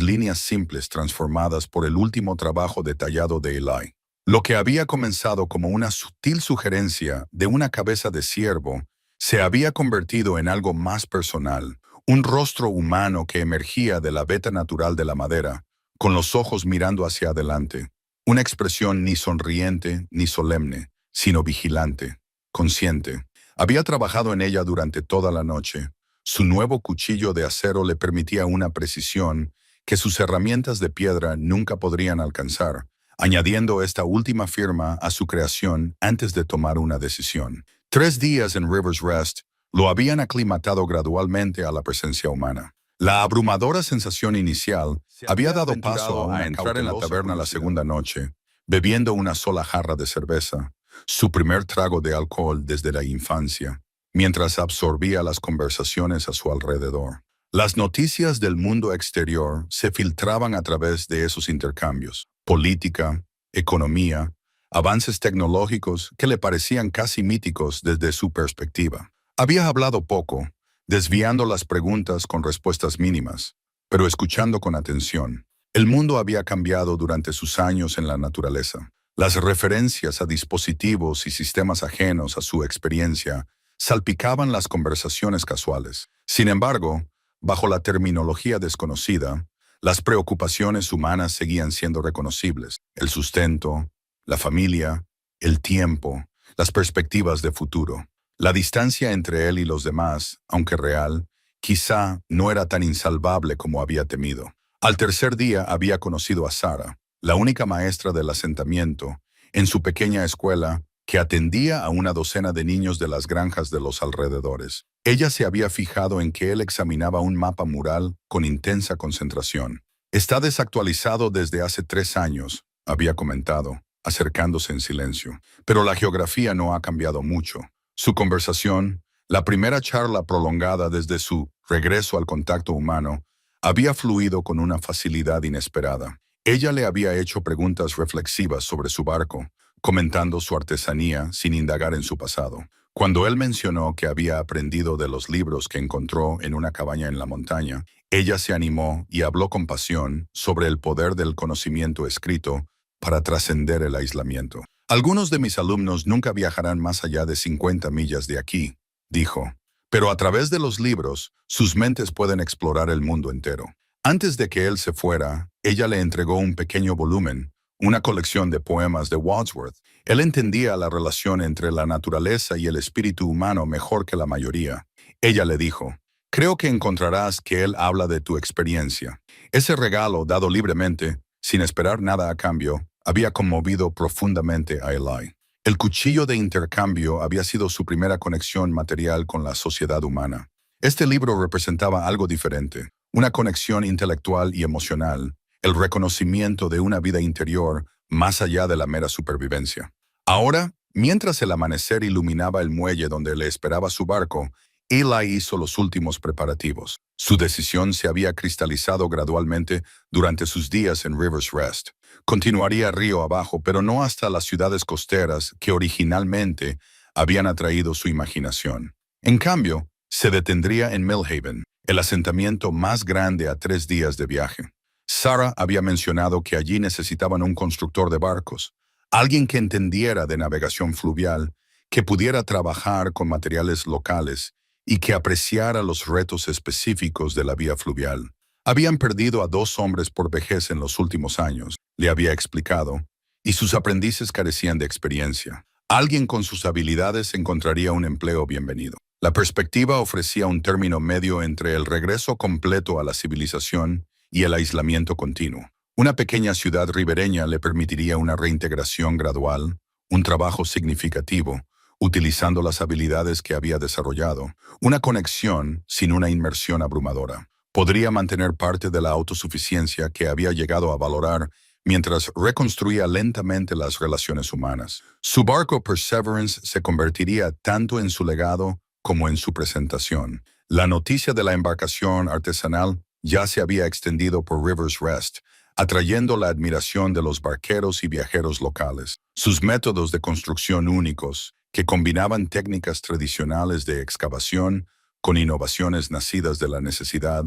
Speaker 1: líneas simples transformadas por el último trabajo detallado de Eli. Lo que había comenzado como una sutil sugerencia de una cabeza de ciervo se había convertido en algo más personal, un rostro humano que emergía de la veta natural de la madera, con los ojos mirando hacia adelante, una expresión ni sonriente ni solemne, sino vigilante, consciente. Había trabajado en ella durante toda la noche. Su nuevo cuchillo de acero le permitía una precisión que sus herramientas de piedra nunca podrían alcanzar, añadiendo esta última firma a su creación antes de tomar una decisión. 3 días en Rivers Rest lo habían aclimatado gradualmente a la presencia humana. La abrumadora sensación inicial había dado paso a entrar en la taberna la segunda noche, bebiendo una sola jarra de cerveza, su primer trago de alcohol desde la infancia, mientras absorbía las conversaciones a su alrededor. Las noticias del mundo exterior se filtraban a través de esos intercambios: política, economía, avances tecnológicos que le parecían casi míticos desde su perspectiva. Había hablado poco, desviando las preguntas con respuestas mínimas, pero escuchando con atención. El mundo había cambiado durante sus años en la naturaleza. Las referencias a dispositivos y sistemas ajenos a su experiencia salpicaban las conversaciones casuales. Sin embargo, bajo la terminología desconocida, las preocupaciones humanas seguían siendo reconocibles: el sustento, la familia, el tiempo, las perspectivas de futuro. La distancia entre él y los demás, aunque real, quizá no era tan insalvable como había temido. Al tercer día había conocido a Sara, la única maestra del asentamiento, en su pequeña escuela, que atendía a una docena de niños de las granjas de los alrededores. Ella se había fijado en que él examinaba un mapa mural con intensa concentración. «Está desactualizado desde hace 3 años», había comentado, acercándose en silencio. Pero la geografía no ha cambiado mucho. Su conversación, la primera charla prolongada desde su regreso al contacto humano, había fluido con una facilidad inesperada. Ella le había hecho preguntas reflexivas sobre su barco, comentando su artesanía sin indagar en su pasado. Cuando él mencionó que había aprendido de los libros que encontró en una cabaña en la montaña, ella se animó y habló con pasión sobre el poder del conocimiento escrito para trascender el aislamiento. «Algunos de mis alumnos nunca viajarán más allá de 50 millas de aquí», dijo, «pero a través de los libros, sus mentes pueden explorar el mundo entero». Antes de que él se fuera, ella le entregó un pequeño volumen, una colección de poemas de Wordsworth. Él entendía la relación entre la naturaleza y el espíritu humano mejor que la mayoría. Ella le dijo, «Creo que encontrarás que él habla de tu experiencia». Ese regalo, dado libremente, sin esperar nada a cambio, había conmovido profundamente a Eli. El cuchillo de intercambio había sido su primera conexión material con la sociedad humana. Este libro representaba algo diferente, una conexión intelectual y emocional, el reconocimiento de una vida interior más allá de la mera supervivencia. Ahora, mientras el amanecer iluminaba el muelle donde le esperaba su barco, Eli hizo los últimos preparativos. Su decisión se había cristalizado gradualmente durante sus días en Rivers Rest. Continuaría río abajo, pero no hasta las ciudades costeras que originalmente habían atraído su imaginación. En cambio, se detendría en Millhaven, el asentamiento más grande a 3 días de viaje. Sara había mencionado que allí necesitaban un constructor de barcos, alguien que entendiera de navegación fluvial, que pudiera trabajar con materiales locales y que apreciara los retos específicos de la vía fluvial. Habían perdido a 2 hombres por vejez en los últimos años, le había explicado, y sus aprendices carecían de experiencia. Alguien con sus habilidades encontraría un empleo bienvenido. La perspectiva ofrecía un término medio entre el regreso completo a la civilización y el aislamiento continuo. Una pequeña ciudad ribereña le permitiría una reintegración gradual, un trabajo significativo, utilizando las habilidades que había desarrollado, una conexión sin una inmersión abrumadora. Podría mantener parte de la autosuficiencia que había llegado a valorar mientras reconstruía lentamente las relaciones humanas. Su barco Perseverance se convertiría tanto en su legado como en su presentación. La noticia de la embarcación artesanal ya se había extendido por Rivers Rest, atrayendo la admiración de los barqueros y viajeros locales. Sus métodos de construcción únicos, que combinaban técnicas tradicionales de excavación con innovaciones nacidas de la necesidad,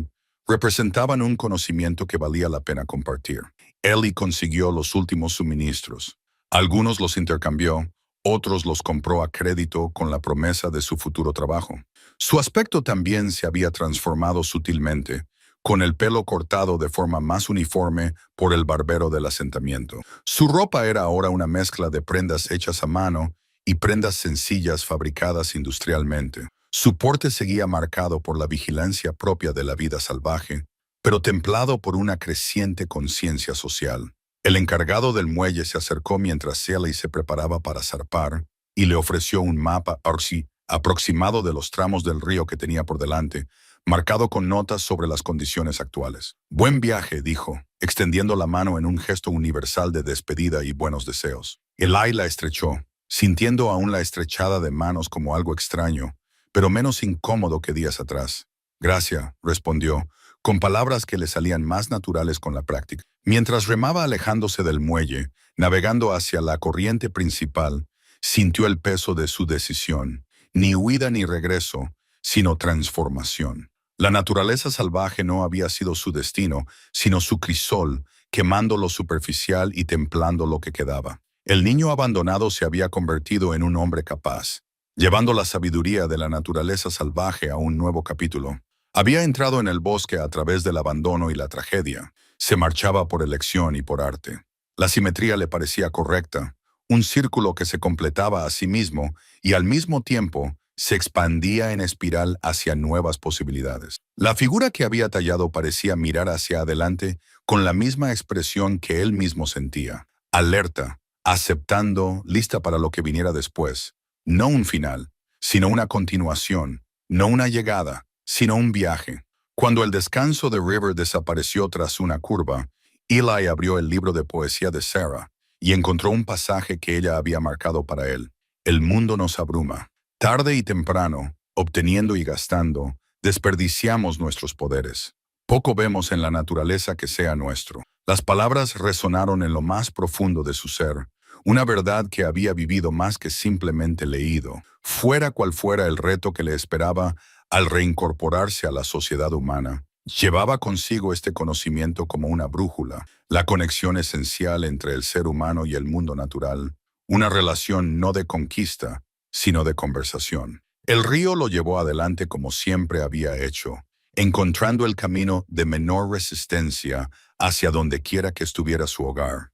Speaker 1: representaban un conocimiento que valía la pena compartir. Ellie consiguió los últimos suministros. Algunos los intercambió, otros los compró a crédito con la promesa de su futuro trabajo. Su aspecto también se había transformado sutilmente, con el pelo cortado de forma más uniforme por el barbero del asentamiento. Su ropa era ahora una mezcla de prendas hechas a mano y prendas sencillas fabricadas industrialmente. Su porte seguía marcado por la vigilancia propia de la vida salvaje, pero templado por una creciente conciencia social. El encargado del muelle se acercó mientras Sally se preparaba para zarpar y le ofreció un mapa aproximado de los tramos del río que tenía por delante, marcado con notas sobre las condiciones actuales. «Buen viaje», dijo, extendiendo la mano en un gesto universal de despedida y buenos deseos. Eli la estrechó, sintiendo aún la estrechada de manos como algo extraño, pero menos incómodo que días atrás. «Gracias», respondió, con palabras que le salían más naturales con la práctica. Mientras remaba alejándose del muelle, navegando hacia la corriente principal, sintió el peso de su decisión. Ni huida ni regreso, sino transformación. La naturaleza salvaje no había sido su destino, sino su crisol, quemando lo superficial y templando lo que quedaba. El niño abandonado se había convertido en un hombre capaz, llevando la sabiduría de la naturaleza salvaje a un nuevo capítulo. Había entrado en el bosque a través del abandono y la tragedia. Se marchaba por elección y por arte. La simetría le parecía correcta, un círculo que se completaba a sí mismo y al mismo tiempo se expandía en espiral hacia nuevas posibilidades. La figura que había tallado parecía mirar hacia adelante con la misma expresión que él mismo sentía, alerta, aceptando, lista para lo que viniera después. No un final, sino una continuación, no una llegada, sino un viaje. Cuando el descanso de River desapareció tras una curva, Eli abrió el libro de poesía de Sarah y encontró un pasaje que ella había marcado para él. El mundo nos abruma. Tarde y temprano, obteniendo y gastando, desperdiciamos nuestros poderes. Poco vemos en la naturaleza que sea nuestro. Las palabras resonaron en lo más profundo de su ser, una verdad que había vivido más que simplemente leído, fuera cual fuera el reto que le esperaba al reincorporarse a la sociedad humana. Llevaba consigo este conocimiento como una brújula, la conexión esencial entre el ser humano y el mundo natural, una relación no de conquista, sino de conversación. El río lo llevó adelante como siempre había hecho, encontrando el camino de menor resistencia hacia donde quiera que estuviera su hogar.